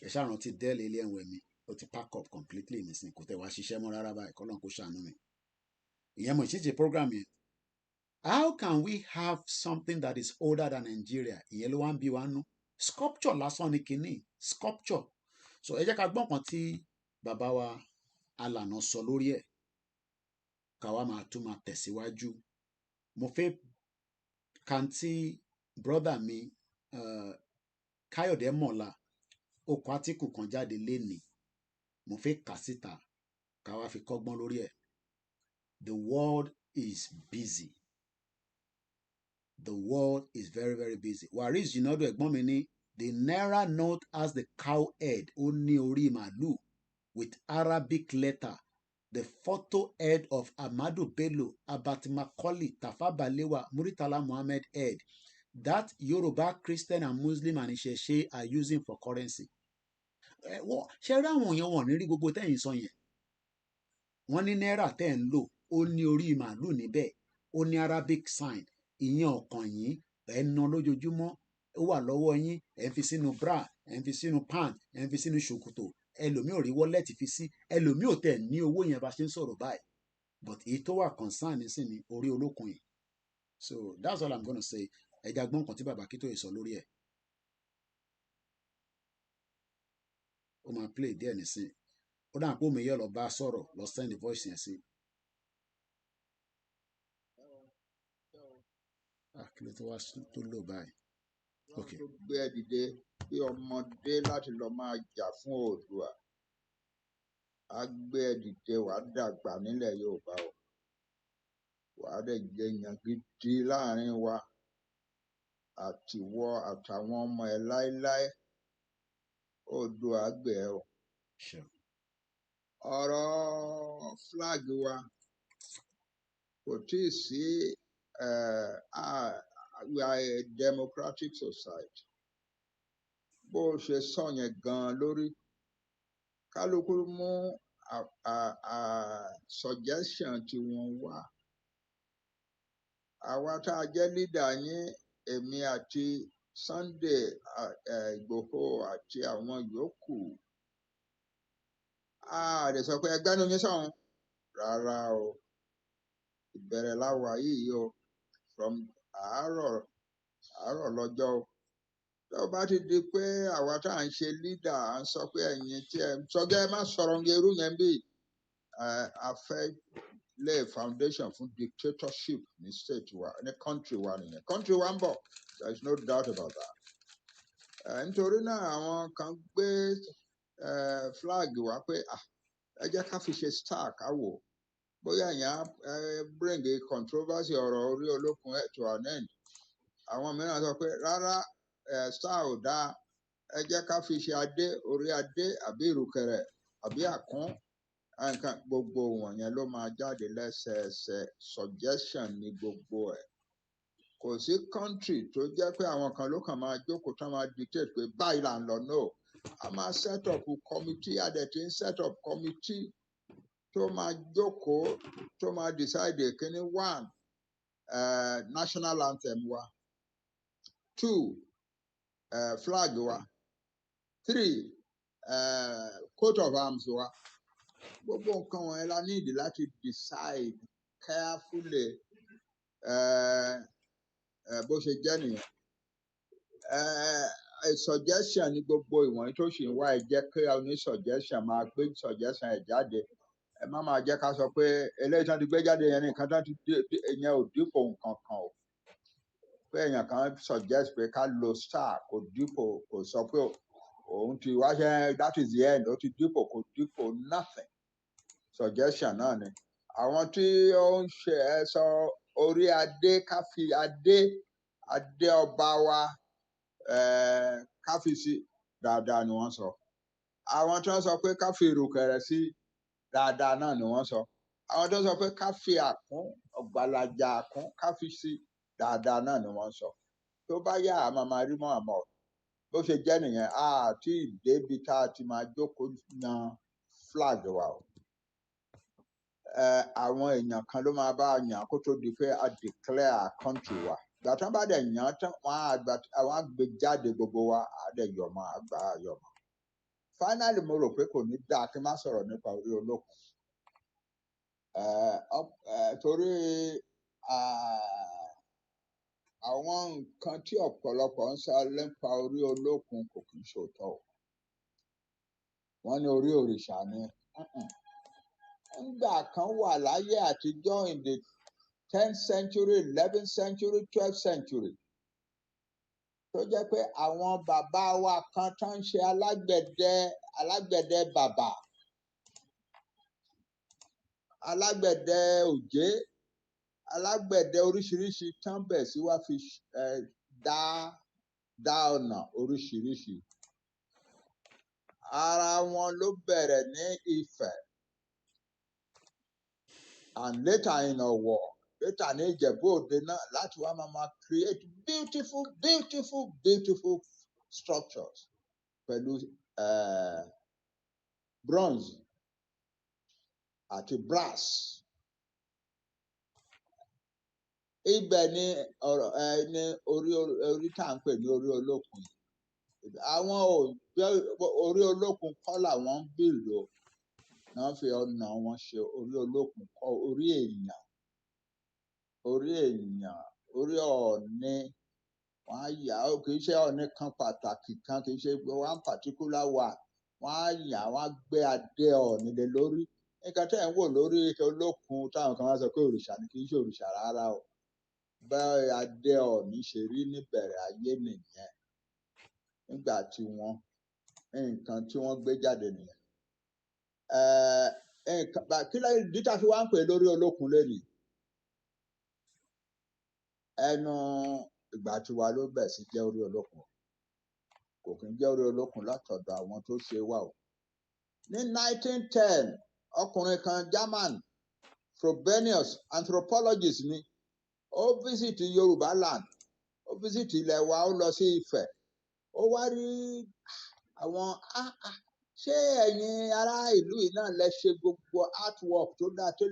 Speaker 2: ẹ ṣàrántí Dell Alienware mi ó ti pack up completely nísìn kò tẹ̀ wá ṣiṣẹ́ mọ́ rárá báyìí kọ́lọ́n kó ṣàánú mi ìyẹn mo ìṣíje program yẹn how can we have something that is older than Nigeria ìyẹn ló wá ń bí wa nú sculpture lásán ni kínní sculpture so ẹ jẹ́ ká gbọ́n kan tí bàbá wa alànà sọ lórí ẹ̀ ká wá máa tún máa tẹ̀síwájú mo fẹ́ kàntí brother mi Káyọ̀dé Mọ̀lá ó kọ átíkù kan jáde lénìí mo fẹ́ kà síta ká wá fi kọ́gbọ́n lórí ẹ̀ the world is busy the world is very very busy Waris Jinadu ẹ̀gbọ́n mi ní the naira note has the cow head ó ní orí màálù with Arabic letter the photo head of Amadu Bello, Abat Macaulay, Tafa Balewa, Muritala Muhammad head that Yoruba, Christian and Muslim and Ìṣẹ̀ṣe are using for currency. Ṣé rí àwọn èèyàn wọn ní rí gbogbo tẹ́yìn sọ yẹn? Wọ́n ní náírà tẹ́ ń lò, ó ní orí màálù níbẹ̀, ó ní Arabic sign, ìyẹn ọ̀kan yín, ẹ̀ ń ná lójoojúmọ́, ó wà lọ́wọ́ yín, ẹ̀ ń fi sínú bra, ẹ̀ ń fi sínú pant, ẹ̀ ń fi sínú ṣòkòtò, ẹlòmíì ò rí wọ́lẹ̀tì fi sí ẹlòmíì ò tẹ̀ ní owó yẹn bá ṣe ń sọ̀rọ̀ báyìí but èyí tó wà concern nísìn ní orí olókun yìí so that's all I'm gonna say ẹja gbọ́n kan tí bàbá Akíntóyè sọ lórí ẹ̀ ó máa play díẹ̀ nísìn ó dà pé omi yẹ lọ bá sọ̀rọ̀ lọ send voice yẹn sí kí ló tó wá tó lò báyìí ok.
Speaker 5: tó gbé ẹ dìde bí ọmọdé láti lọ máa jà fún Oòduà á gbé ẹ dìde wàá dàgbà nílẹ̀ Yorùbá o wàá dẹ̀ jẹ èèyàn gidi láàrin wa àtiwọ àtàwọn ọmọ ẹ láéláé Oòduà á gbé ẹ o. ọ̀rọ̀ flag wa kò tí ì sí we are a democratic society bó ṣe sọ yẹn gan lórí kálukú mú suggestion tí wọ́n wá àwa tá a jẹ́ leader yín èmi àti Sunday Ìgbòho àti àwọn yòókù a lè sọ pé ẹgbẹ́ nu yín sọ̀hún rárá o ìbẹ̀rẹ̀ láwa yìí o from àárọ̀ lọ́jọ́ o tó bá ti di pé àwa tá à ń ṣe leader à ń sọ pé ẹ̀yin tí ẹ sọgẹ́ ẹ má sọ̀rọ̀ ngeru yẹn bí a fẹ́ lay foundation fún dictatorship ní state wa ní country wa nìyẹn country wa ń bọ̀ there is no doubt about that nítorí náà àwọn kan gbé flag wa pé ẹ jẹ́ ká fi ṣe star ká wò bóyá yẹn bring a controversy ọ̀rọ̀ orí olókun to an end àwọn mìíràn sọ pé rárá star ò dáa ẹ jẹ́ ká fi ṣe adé orí adé àbí ìrùkẹ̀rẹ̀ àbí àkún nǹkan gbogbo wọ̀nyẹn ló máa jáde lẹ́sẹẹsẹ suggestion ní gbogbo ẹ̀ kò sí country tó jẹ́ pé àwọn kan ló kàn máa jókòó tán máa dictate pé báyìí là ń lọ no a máa set up committee a dẹ̀ ti ń set up committee tó máa jókòó tó máa decide kíní one national anthem wa 2 flag wa 3 coat of arms wa gbogbo nǹkan wọ̀nyẹn la need láti decide carefully bó ṣe jẹ́ nìyẹn suggestion ní gbogbo ìwọ̀nyí tó ṣì ń wá ẹ jẹ́ kí a ní suggestion máa gbé suggestion ẹ̀ jáde ẹ má máa jẹ́ ká sọ pé eléyìí tán ti gbé jáde yẹn nìkan tán ti ìyẹn ò dípò nǹkan kan o pé èèyàn kan suggest pé ká lo star kò dípò kò sọ pé òun ti wá ṣe that is the end ó ti dípò kò dípò nothing suggestion náà ni àwọn tí ó ń ṣe ẹ sọ orí adé ká fi adé ọba wa ká fi sí dáadáa ni wọ́n sọ àwọn tí wọ́n sọ pé ká fi ìrùkẹ̀rẹ̀ sí dáadáa náà ni wọ́n sọ àwọn tó sọ pé ká fi àkún ọ̀gbàlàjà àkún ká fi sí dáadáa náà ni wọ́n sọ tó bá yá àmọ́ máa rí mọ́ àmọ́ bó ṣe jẹ́ nìyẹn àti ìdébi tá a ti máa jókòó yan flag wa o àwọn èèyàn kan ló máa bá a yàn kó tó di pé a declare country wa ìgbà tí wọ́n bá dẹ̀ yàn tán àwọn àgbẹ̀ jáde gbogbo wa àdẹ̀yọ̀mọ̀ àgbà yọ̀mọ̀ finally mo rò pé kò ní dáa kí n má sọ̀rọ̀ nípa orí olókun torí àwọn nǹkan tí ọ̀pọ̀lọpọ̀ ń sọ nípa orí olókun kò kì í ṣòótọ́ o wọ́n ní orí òrìṣà ni nígbà kan wà láyé àtijọ́ in the 10th century 11th century 12th century tó jẹ́ pé àwọn bàbá wa kan tó ń ṣe alágbẹ̀dẹ bàbà alágbẹ̀dẹ òjé alágbẹ̀dẹ oríṣiríṣi tán bẹ̀ sí wá fi dá ọ̀nà oríṣiríṣi ara wọn ló bẹ̀rẹ̀ ní Ifẹ̀ and later in Ọ̀wọ̀ later ní Ìjẹ̀bú Òde náà láti wá máa create beautiful structures pẹ̀lú bronze àti brass. Ibẹ̀ ni ní orí tá à ń pè ní orí olókun yìí àwọn orí olókun kọ́ làwọn ń bìlò náà fi ọ̀nà wọn ṣe orí olókun kọ́ orí èèyàn orí Ọ̀ọ̀ni wọ́n á yà ó kì í ṣe Ọ̀ọ̀ni kan pàtàkì kan kì í ṣe one particular one wọ́n á yà wọ́n á gbé adé Ọ̀ọ̀ni lé lórí nǹkan tẹ́ ẹ̀ ń wò lórí olókun táwọn kan wá sọ pé òrìṣà ni kì í ṣe òrìṣà rárá o bẹ́ẹ̀ adé Ọ̀ọ̀ni ṣe rí níbẹ̀rẹ̀ ayé nìyẹn nígbà tí nǹkan tí wọ́n gbé jáde nìyẹn kí lẹ́yìn dídá fi wá ń pè lórí olókun lónìí ẹnu ìgbà tí wa ló bẹ̀ sí jẹ́ orí olókun kò kí ń jẹ́ orí olókun látọ̀dọ̀ àwọn tó ṣe wà o ní 1910 ọkùnrin kan German Frobenius anthropologist ni ó visit Yorùbá land ó visit ilẹ̀ wa ó lọ sí Ifẹ̀ ó wá rí àwọn ṣé ẹ̀yin ará ìlú yìí náà lẹ ṣe gbogbo artwork tó dáa tó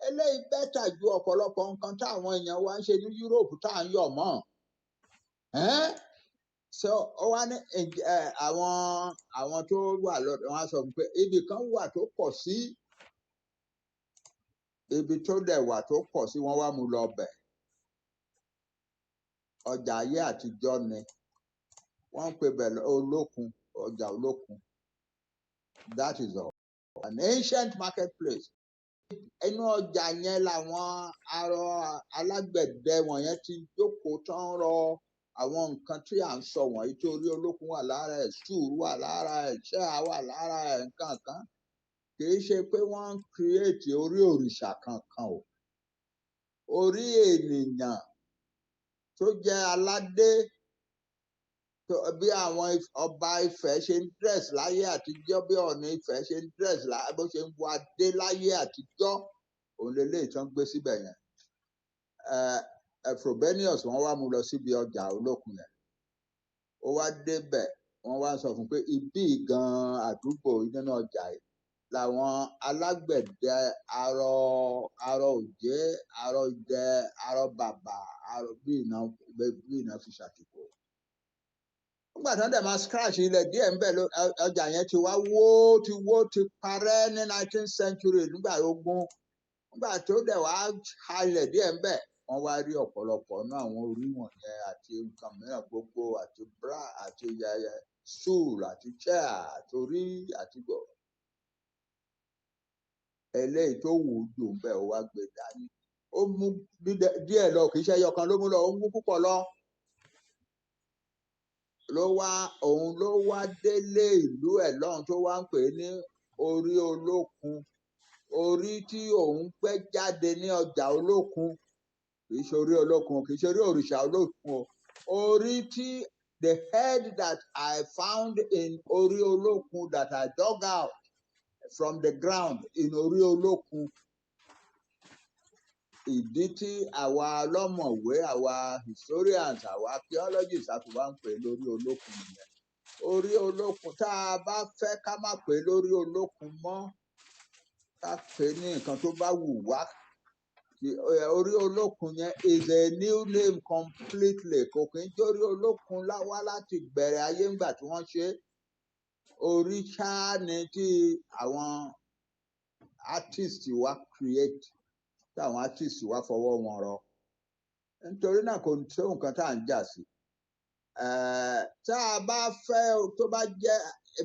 Speaker 5: eléyìí bẹ́tà ju ọ̀pọ̀lọpọ̀ nǹkan táwọn èèyàn wa ń ṣe ní Europe tá à ń yọ̀ mọ́ so ó wá ní àwọn tó wà lọ́dọ̀ wọn á sọ pé ibì kan wà tó pọ̀ sí ibi tó dẹ̀ wà tó pọ̀ sí wọ́n wá mú lọ bẹ̀ ọjà ayé àtijọ́ ni wọ́n ń pè bẹ̀ olókun ọjà olókun that is all an ancient marketplace inú ọjà yẹn làwọn arọ alágbẹ̀dẹ wọ̀nyẹn ti jókòó tán rọ àwọn nǹkan tí à ń sọ wọ̀nyí tí orí olókun wà lára ẹ̀ stool wà lára ẹ̀ chair wà lára ẹ̀ nǹkan kan kì í ṣe pé wọ́n ń create orí òrìṣà kankan o orí ènìyàn tó jẹ́ aládé bí àwọn ọba Ifẹ̀ ṣe ń dress láyé àtijọ́ bí Ọọ̀ni Ifẹ̀ ṣe ń dress bó ṣe ń wọ adé láyé àtijọ́ òun lélẹ́yìí tán gbé síbẹ̀ yẹn Frobenius wọ́n wá mú lọ síbi ọjà olókun yẹn ó wá débẹ̀ wọ́n wá sọ fún pé ibí gan àdúgbò nínú ọjà yìí làwọn alágbẹ̀dẹ arọ òjé arọ idẹ arọ bàbà arọ bí iná fi ṣàtìkò nígbà tí wọ́n dẹ̀ máa scratch ilẹ̀ díẹ̀ ń bẹ̀ ọjà yẹn ti parẹ́ ní 19th century nígbà ogun nígbà tó dẹ̀ wá halẹ̀ díẹ̀ ń bẹ̀ wọ́n wá rí ọ̀pọ̀lọpọ̀ náà àwọn orí wọ̀nyẹn àti nǹkan mìíràn gbogbo àti bra àti stool àti chair àti orí àti gbọ̀ eléyìí tó wù ú dùn bẹ́ẹ̀ ó wá gbé dání ó mú díẹ̀ lọ kì í ṣe ẹyọkan ló mú lọ ó mú púpọ̀ lọ òun ló wá délé ìlú ẹ̀ lọ́hùn tó wá ń pè ní orí olókun orí tí òun gbé jáde ní ọjà olókun kì í ṣe orí olókun kì í ṣe orí òrìṣà olókun orí tí the head that I found in orí olókun that I dug out from the ground in orí olókun ìdí tí àwa ọlọ́mọ̀wé àwa historians àwa archaeologists àti wá ń pè lórí olókun nìyẹn orí olókun tá a bá fẹ́ ká má pè lórí olókun mọ́ ká pè ní nǹkan tó bá wù wá orí olókun yẹn is a new name completely kò kí n jórí olókun wá láti bẹ̀rẹ̀ ayé ńgbà tí wọ́n ṣe orí ṣáá ni tí àwọn artist wa create táwọn artist wa fọwọ́ wọn rọ nítorí náà kò tó nǹkan tá à ń jà sí tá a bá fẹ́ tó bá jẹ́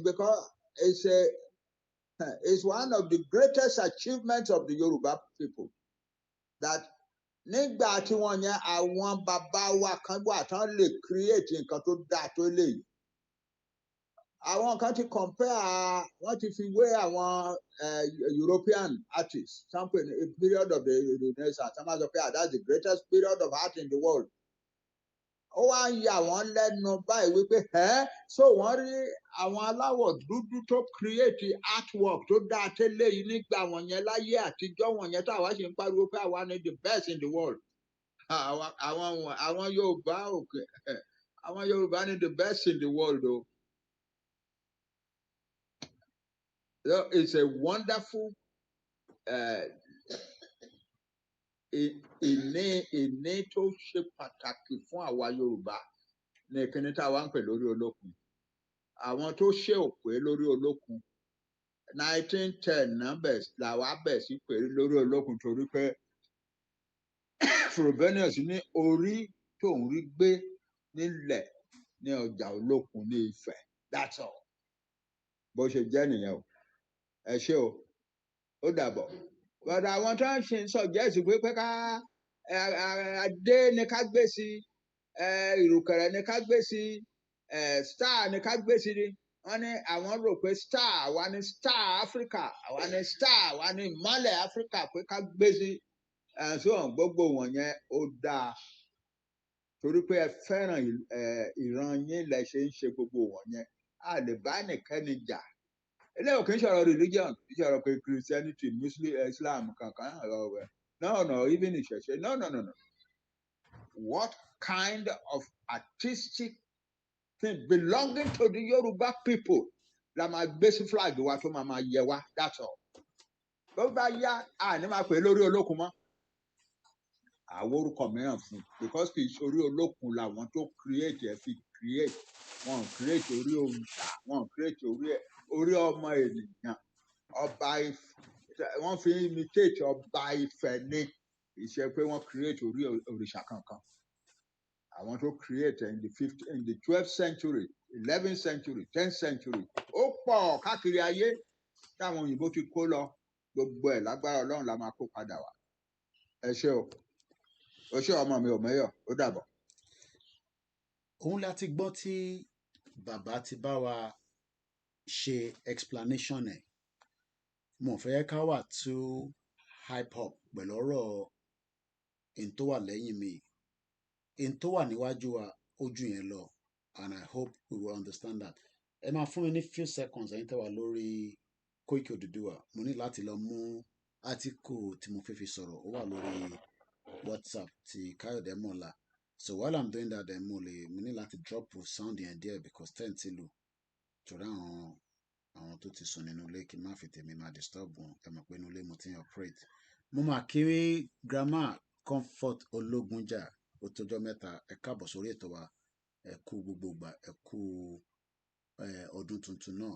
Speaker 5: because it's one of the greatest achievements of the Yoruba people that nígbà tí wọ́n yẹn àwọn bàbá wa kan wà tán lè create nǹkan tó dáa tó lè yìí àwọn kan ti compare wọ́n ti fi wé àwọn European artists sample in a period of the Renaissance some of the that's the greatest period of art in the world ó wá ń yà wọ́n lẹ́nu báyìí wípé so wọ́n rí àwọn aláwọ̀ dúdú tó create artwork tó dáa tẹ́lẹ̀ yìí nígbà wọ̀nyẹn láyé àtijọ́ wọ̀nyẹn tó àwa ṣe ń pariwo pé àwa ni the best in the world àwọn Yorùbá òkè àwọn Yorùbá ni the best in the world o. So it's a wonderful ìní tó ṣe pàtàkì fún àwa Yorùbá ní kíní tá a wá ń pè lórí olókun àwọn tó ṣe òpè lórí olókun 1910 numbers làwa bẹ̀ sí pé lórí olókun torí pé Frobenius ní orí tó ń rí gbé nílẹ̀ ní ọjà olókun ní Ifẹ̀ that's all bó ṣe jẹ́ nìyẹn o ẹ ṣé o ó dàbọ̀ bọ̀dọ̀ àwọn tó ń ṣe suggest pé ká adé ni ká gbé sí ìrùkẹ̀rẹ̀ ni ká gbé sí star ni ká gbé sí ni wọ́n ní àwọn rò pé star àwa ni star Africa àwa ni star àwa ni ìmọ́lẹ̀ Africa pé ká gbé sí ẹ̀sùn gbogbo wọ̀nyẹn ó dáa torí pé ẹ fẹ́ràn ìran yín lẹ ṣe ń ṣe gbogbo wọ̀nyẹn a lè bá nìkẹ́ni jà eléyìí kì í ṣọ̀rọ̀ religion kì í ṣọ̀rọ̀ pé Christianity Muslim Islam kankan no even ìṣẹ̀ṣe no what kind of artistic thing belonging to the Yoruba people la máa gbé sí flag wa tó máa yẹ wá that's all bó bá yá a ní máa pè é lórí olókun mọ́ àwọn orúkọ mìíràn fún because kì í ṣe orí olókun làwọn tó create ẹ fi create wọn create orí òrìṣà wọn create orí ọmọ ènìyàn ọba Ifẹ̀ wọ́n fi imitate ọba Ifẹ̀ ní ìṣe pé wọ́n create orí òrìṣà kankan àwọn tó create in the 12th century 11th century 10th century ó pọ̀ káàkiri ayé táwọn òyìnbó ti kó lọ gbogbo ẹ̀ lágbára Ọlọ́run la máa kó padà wá ẹ ṣé o ṣé ọmọ mi ò mẹ́yọ̀ ó dàbọ̀.
Speaker 2: òun láti gbọ́ tí bàbá ti bá wa ṣe explanation ẹ̀ mo fẹ́ ká wà too hype up pẹ̀lú ọ̀rọ̀ in tó wà lẹ́yìn mi in tó wà níwájú wa ojú yẹn lọ and I hope we will understand that ẹ máa fún mi ní few seconds ẹ̀yin tẹ́ wà lórí Koiki Odùduwà mo ní láti lọ mú article tí mo fẹ́ fi sọ̀rọ̀ ó wà lórí WhatsApp ti Káyọ̀dé Mọ́lá so while I'm doing that then mo ní láti drop sound yẹn díẹ̀ because 10 ti lù torí àwọn tó ti sùn nínú ilé kí n má fi tèmi máa disturb wọn ẹ mọ̀ pé inú ilé mo ti ń operate mo máa kiri grandma Comfort Ológunjà ó tọ́jọ́ mẹ́ta ẹ káàbọ̀ sórí ètò wa ẹ kú gbogbo ìgbà ẹ kú ọdún tuntun náà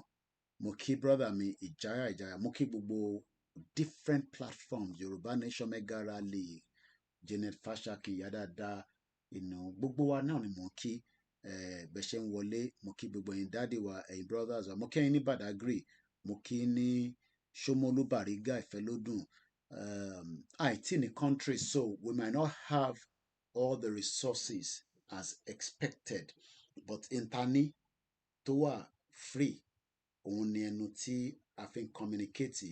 Speaker 2: mo kí brother mi ìjáyà mo kí gbogbo different platforms Yorùbá Nation Mega Rally Janet Fashaki yadada gbogbo wa náà ni mo kí bẹ́ẹ̀ ṣe ń wọlé mo kí gbogbo ẹ̀yin dáàdì wa ẹ̀yin brothers wa mo kí ẹ̀yin ní Badagry mo kí ní Ṣómólú Bàrígà Ìfẹ́lódùn IT ní country so we might not have all the resources as expected but intani tó wà free òun ni ẹnu tí a fi ń communicate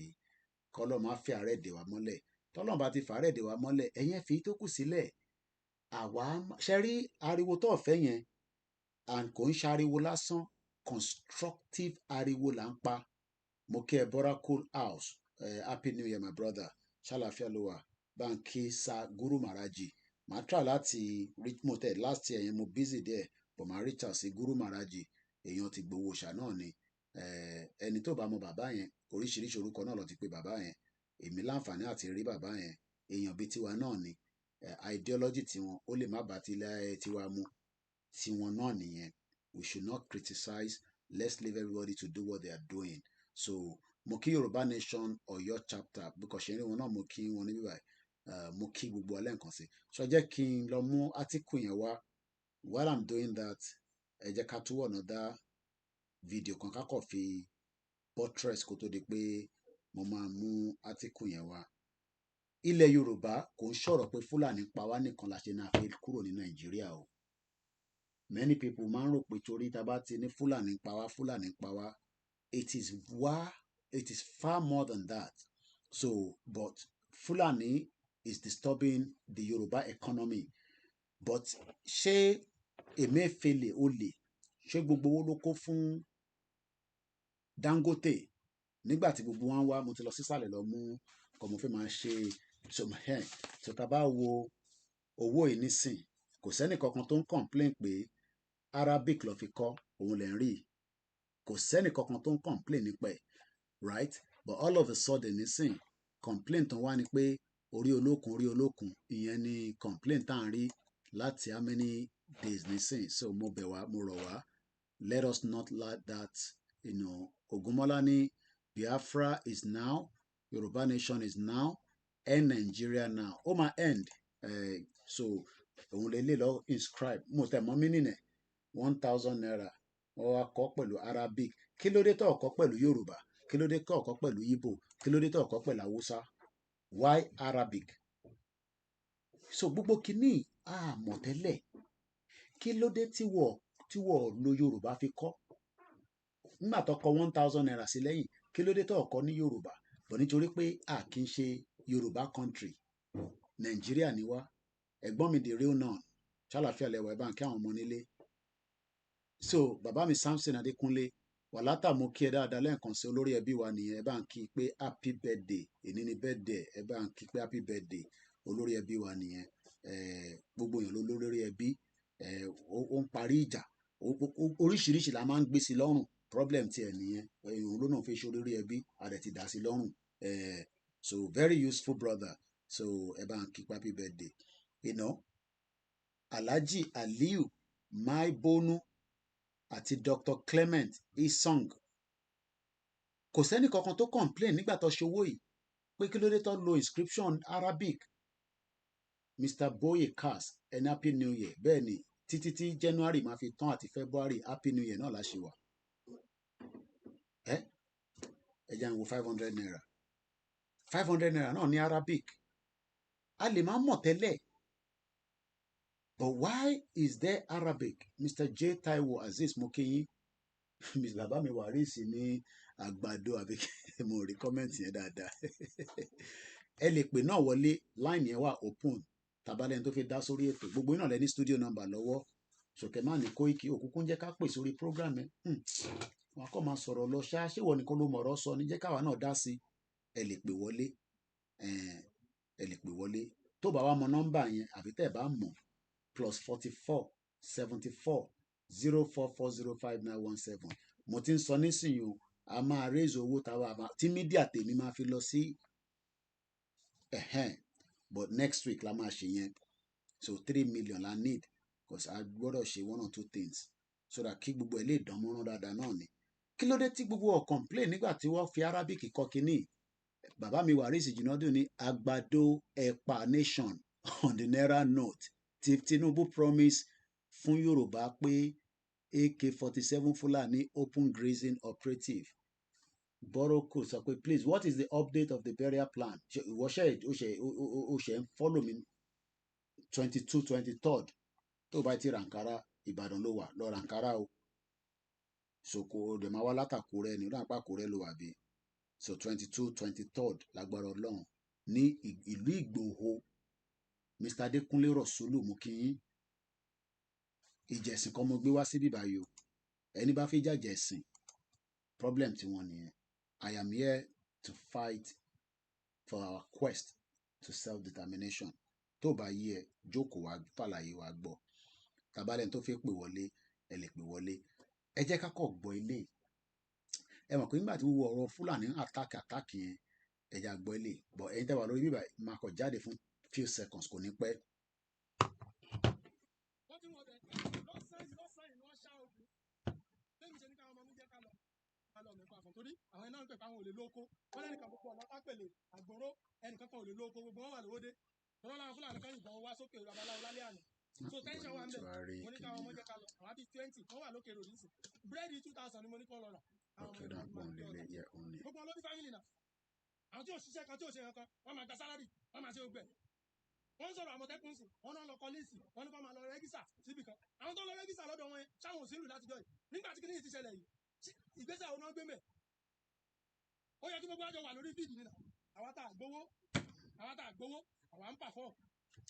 Speaker 2: kọ́lọ́ máa fi àárẹ̀ dè wá mọ́lẹ̀ tọ́lọ́ bá ti fàárẹ̀ dè wá mọ́lẹ̀ ẹ̀yẹn fi tó kù sílẹ̀ àwa ṣe rí ariwo tó ọ̀fẹ́ yẹn and kò ń ṣariwo lásán constructive ariwo là ń pa mo kí ẹ bọ́ra cool house happy new year my brother ṣàlàfíà ló wà báńkì sa Guru Maharaji màá try láti reach motel last year yẹn mo busy there but màá reach out sí Guru Maharaji èèyàn ti gbowó ṣà náà ni. Ẹni tó bá mọ bàbá yẹn oríṣiríṣi orúkọ náà ló ti pe bàbá yẹn. Èmi láǹfààní àti rí bàbá yẹn, èèyàn bíi tiwa náà ni. Ideology tiwọn ó lè má bá tiwa mu, tiwọn náà nìyẹn. We should not criticize. Let's leave everybody to do what they are doing. So mo kí Yorùbá Nation Ọ̀yọ́ chapter because ṣe ní wọn náà mo kí wọn níbí báyìí. Mo kí gbogbo alẹ́ nǹkan sí. So jẹ́ kí n lọ mú átíkù yẹn wá. While I'm doing that, ẹ jẹ́ ká tún another video kan ká kọ̀ fi buttress kó tó di pé mo máa mú átíkù yẹn wá. Ilẹ̀ Yorùbá kò ń sọ̀rọ̀ pé Fúlàní pa wá nìkan la ṣe náà fi kúrò ní Nàìjíríà o. Many people máa ń rò pé torí tá bá ti ní Fúlàní pa wá, Fúlàní pa wá. It is far more than that. So, but Fulani is disturbing the Yoruba economy. But ṣé Emefiele olè, ṣé gbogbo owó ló kó fún Dangote nígbà tí gbogbo wọn wá? Mo ti lọ sísàlẹ̀ lọ mú kọ́ mo fẹ́ máa ṣe so tá bá wo owó yìí nísìn, kò sẹ́nì kankan tó ń complain pé Arabic ló fi kọ́, òun lè ń rí. Kò sẹ́nì kankan tó ń complain nípa ẹ̀, right? But all of a sudden nísìn complaint tó wá ni pé orí olókun ìyẹn ni complaint tá à ń rí láti how many days nísìn. So mo bẹ̀ wá, mo rọ̀ wá, let us not let that, Ògúnmọ́lá ní Biafra is now, Yoruba Nation is now, end Nigeria now. Ó máa end. So òun lè lè lọ inscribe, mo tẹ̀ mọ́ meaning ẹ̀, 1,000 naira. Wọ́n wá kọ́ pẹ̀lú Arabic. Kí ló dé tó kọ́ pẹ̀lú Yorùbá? Kí ló dé tó kọ́ pẹ̀lú Igbo? Kí ló dé tó kọ́ pẹ̀lú Hausa? Why Arabic? So gbogbo kìíní mọ̀ tẹ́lẹ̀. Kí ló dé tí wọ́n lo Yorùbá fi kọ́? Nígbà tó kọ 1,000 naira sí lẹ́yìn, kí ló dé tó kọ́ ní Yorùbá? Bọ̀ nítorí pé kì í ṣe Yorùbá country. Nàìjíríà ni wá. Ẹ̀gbọ́n mi the real non. Ṣàlàfíà lẹ́wọ̀ ẹ̀ bá ń kí àwọn ọmọ nílé. So bàbá mi Samson Adékúnlé, wàlátà mo kí ẹ dáadáa lẹ́ẹ̀kan sí olórí ẹbí wa nìyẹn. Ẹ bá ń kí pé happy birthday. Èní ni birthday. Ẹ bá ń kí pé happy birthday. Olórí ẹbí wa nìyẹn. Gbogbo èèyàn ló lórí ẹbí. Ó ń parí ìjà. Oríṣiríṣi la máa ń gbé sí lọ́rùn. Problem ti ẹ̀ nìyẹn. Òun ló náà fi ṣe olórí ẹbí. A dẹ̀ ti dá sí lọ́rùn. So very useful brother. So ẹ bá ń kí pé happy birthday. Alhaji Aliu Maibonu àti Dr. Clement Isong. Kò sẹ́ni kankan tó complain nígbà tó ṣòwò yìí pé kí ló dé tó lo inscription Arabic. Mr. Boye Cass, and happy new year. Bẹ́ẹ̀ ni títí tí January máa fi tán àti February, happy new year náà la ṣe wà. Ẹ jẹ́ n wo 500 naira. 500 naira náà ní Arabic. A lè máa mọ̀ tẹ́lẹ̀. But why is there Arabic? Mr. J. Taiwo Aziz Mokinyi, Mr. Baba mi Warisi ní àgbàdo àbí mo rí comment yẹn dáadáa. Ẹ lè pè náà wọlé, line yẹn wà open. Tabalẹ́ni tó fi dá sórí ètò. Gbogbo iná lẹ ní studio number lọ́wọ́. Ṣòkè máa ní Koiki òkùnkùn jẹ́ ká pè sórí program ẹ̀. Wọn kọ́ máa sọ̀rọ̀ lọ ṣá, ṣé wọ́n nìkan ló mọ̀rọ̀ sọ ní jẹ́ káwa náà dá sí. Ẹ lè pè wọlé. Ẹ lè pè wọlé. Tó bá wá mọ nọ́mbà yẹn àbí tẹ́ ẹ bá mọ̀, +44 74 04405917. Mo ti ń sọ nísìnyí o, a máa raise owó tí mídíà tèmi máa fi lọ sí but next week la máa ṣe yẹn. So 3 million la need because a gbọ́dọ̀ ṣe 1 or 2 things so that kí gbogbo ẹ̀ lè dán mọ́rán dáadáa náà ni. Kí ló dé tí gbogbo ọ̀ complain nígbà tí wọ́n fi Arabic kọ́ kínní? Bàbá mi Warisi Jinadu ní àgbàdo ẹ̀pà nation on the naira note. Tinubu promise fún Yorùbá pé AK-47 Fulani open grazing operative. Boroko sọ pé please what is the update of the burial plan? Ìwọ́ṣẹ́ ó ṣe ń follow mi 22 23rd tó bá ti rànkárá Ìbàdàn ló wà lọ rànkárá o. Soko dẹ̀ máa wá látàkùrẹ́ ni lápá àkùrẹ́ ló wà bí. So 22 23rd lágbára Ọlọ́run ní ìlú Ìgbòho. Mr. Adékúnlé Rọ̀súlù mú kí yín. Ìjẹ̀sìn kan mo gbé wá síbí báyìí o. Ẹni bá fẹ́ jàjẹ̀sìn problem tí wọ́n nìyẹn. I am here to fight for our quest to self-determination. Tó bá yí ẹ jókòó wá fàlàyé wa gbọ́. Tabalẹ̀ tó fẹ́ pè wọlé ẹ lè pè wọlé. ẹ jẹ́ ká kọ̀ gbọ́ ilé ẹ mọ̀ pé nígbà tí wọ́n ọ̀rọ̀ Fúlàní attack yẹn ẹ̀já gbọ́ ilé bọ̀ ẹ̀yin tẹ́ wà lórí bíbá máa kọ̀ jáde fún few seconds kò ní pẹ́.
Speaker 6: torí àwọn iná ń pè káwọn ò lè lóko wọn lẹ́nìkan gbogbo ọ̀nà pápẹ̀lẹ̀ àgbòrò ẹnìkan kan ò lè lóko gbogbo wọn wà lówódé tọ́lá làwọn Fúlàní kan yìnbọn wá sókè babaláwo lálẹ́ àná so tension wà ń bẹ̀ mo ní káwọn ọmọ jẹ́ ká lọ àwọn bíi 20 wọ́n wà lókè ròdì sí búrẹ́dì 2000 ni mo ní kọ́ lọ́ra àwọn ọmọ ìgbà gbogbo olórí family náà àwọn tí ò ṣiṣẹ́ kan tí ò ṣe kankan wọ́n máa gba sálárì wọ́n máa ṣe ogbẹ̀ wọ́n sọ̀rọ̀ àmọ̀tẹ́kùn sí wọ́n náà lọ kọ́lẹ́sì wọ́n ní kó máa lọ rẹ́gísà síbì kan àwọn tó lọ rẹ́gísà lọ́dọ̀ wọn yẹn ṣáwọn òsínlù látijọ́ yìí nígbà tí kìnìyàn ti ṣẹlẹ̀ yìí ìgbésẹ̀ àwọn náà gbé mẹ́ ó yẹ kí gbogbo àjọ wà lórí fíìdì nínú àwa tá a gbowó àwa ń pàfọ́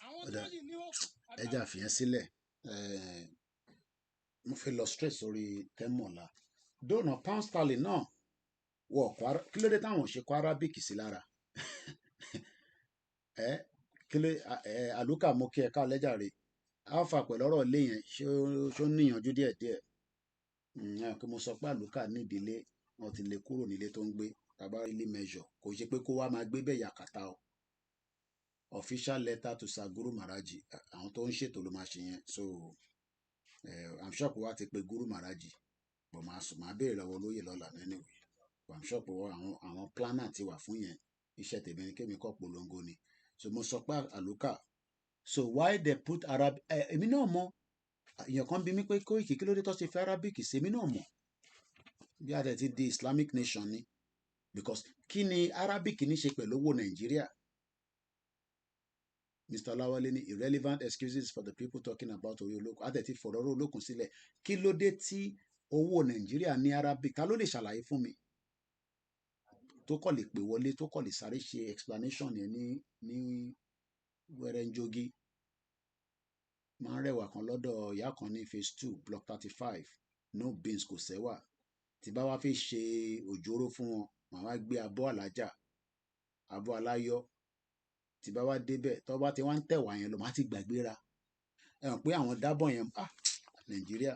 Speaker 6: àwọn tí wọ́n sì ní òkú.
Speaker 2: ẹja fìyẹn sílẹ̀ mo fẹ́ lọ stress sórí tẹ́mọ̀lá dóònà pound sterling náà wọ kí ló dé táwọn ò ṣe kó Arabic sí lára kílé àlùkà mo kí ẹ ká lẹ́jà rè alpha pẹ̀lú ọ̀rọ̀ ilé yẹn ṣó níyànjú díẹ̀díẹ̀ kí mo sọ pé àlùkà nídìílé wọn ti lè kúrò nílé tó ń gbé tàbá ilé measure kò ṣe pé kó wá máa gbé bẹ́ẹ̀ yàkàtà o official letter to Saguru Maraji àwọn tó ń ṣètò ló máa ṣe yẹn so I'm sure pé wá ti pe Guru Maraji bọ̀ máa béèrè lọ́wọ́ olóyè lọ́la anyway I'm sure pé àwọn planner ti wà fún yẹn iṣẹ́ tèmi ni kémi kọ́ polongo ni so mo sọ pé àlùkà so why they put Arabic èmi náà mọ̀ èèyàn kan bí mi pé Koiki kí ló dé tó ṣe fẹ́ Arabic sí èmi náà mọ̀ bí a dẹ̀ ti di Islamic nation ni because kí ni Arabic ní ṣe pẹ̀lú owó Nàìjíríà Mr. Lawale ní irrelevant excuses for the people talking about owó olókun a dẹ̀ ti fọ̀rọ̀ owó olókun sílẹ̀ kí ló dé tí owó Nàìjíríà ní Arabic ta ló lè ṣàlàyé fún mi tó kọ̀ lè pè wọlé tó kọ̀ lè sáré ṣe explanation yẹn ní wẹ́rẹ́njógí máa ń rẹwà kan lọ́dọ̀ ìyá kan ní phase 2 block 35 no beans kò sẹ́wà tí bá wá fi ṣe òjòrò fún wọn màá wá gbé abọ́ alájà abọ́ aláyọ̀ tí bá wá débẹ̀ tó bá ti wá ń tẹ̀wà yẹn lọ máa ti gbàgbéra ẹ hàn pé àwọn dábọ̀ yẹn Nàìjíríà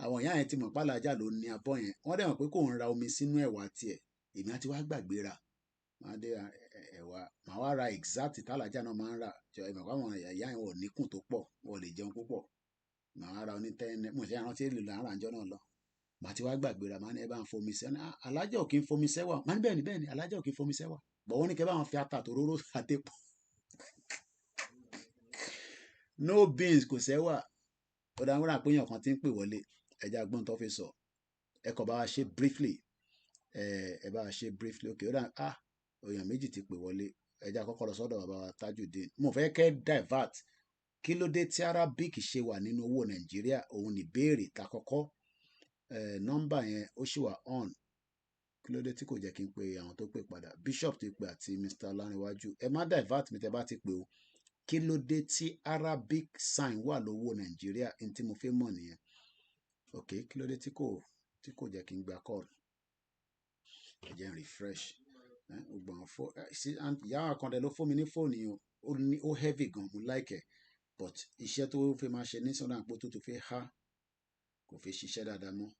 Speaker 2: àwọn ìyá yẹn ti mọ̀ pálájà ló ní abọ́ yẹn wọ́n dẹ̀ mọ̀ pé kò ń ra omi sínú ẹ̀wà tiẹ̀ èmi àti wá gbàgbéra máa dé ẹ̀wà máa wá ra exact tálájà náà máa ń rà jọ ẹ̀mọ̀ pé àwọn ìyá yẹn wọ̀ níkùn tó pọ̀ wọ́n lè jẹun púpọ̀ máa wá ra oní tẹ́ẹ̀nẹ́ mo ṣe rántí èlò là ń rà ńjọ́ náà lọ màá ti wá gbàgbéra máa ní ẹ bá ń fomi sẹ́wà alájà ò kí ń fomi sẹ́wà máa ní bẹ́ẹ̀ ni alájà ò kí ń fomi sẹ́wà bọ̀ wọ́n ní kẹ́ bá wọn fi ata tòróró àtẹ̀pọ̀ no beans kò sẹ́wà ó dáa wúrà pé èèyàn kan ti ń pè wọlé ẹja gbọ́n tó fi sọ ẹ kọ̀ bá wa ṣe briefly ẹ bá wa ṣe briefly ok ó dáa èèyàn méjì ti pè wọlé ẹja kọ́kọ́ lọ sọ́dọ̀ bàbá Tajudeen mo fẹ́ kẹ́ divert kí ló dé tí Arabic ṣe wà nínú owó Nàìjíríà òun ní béèrè ta kọ́kọ́ nọ́mbà yẹn ó ṣì wà on kí ló dé tí kò jẹ́ kí n pe àwọn tó pè padà Bishop ti pè àti Mr. Ọlárẹ̀wájú ẹ má divert mi tẹ́ bá ti pè o kí ló dé tí Arabic sign wà lówó Nàìjíríà ní tí mo fẹ́ mọ̀ nìyẹn ok kí ló dé tí kò jẹ́ kí n gba call ẹ jẹ́ n refresh gbogbo àwọn fóònù ìyá àkàndẹ ló fún mi ní fóònù yìí ó heavy gan mo like ẹ but iṣẹ́ tó fẹ́ máa ṣe ní sọ́nà àpò tó fẹ́ há kò fi ṣiṣẹ́ dáadáa mọ́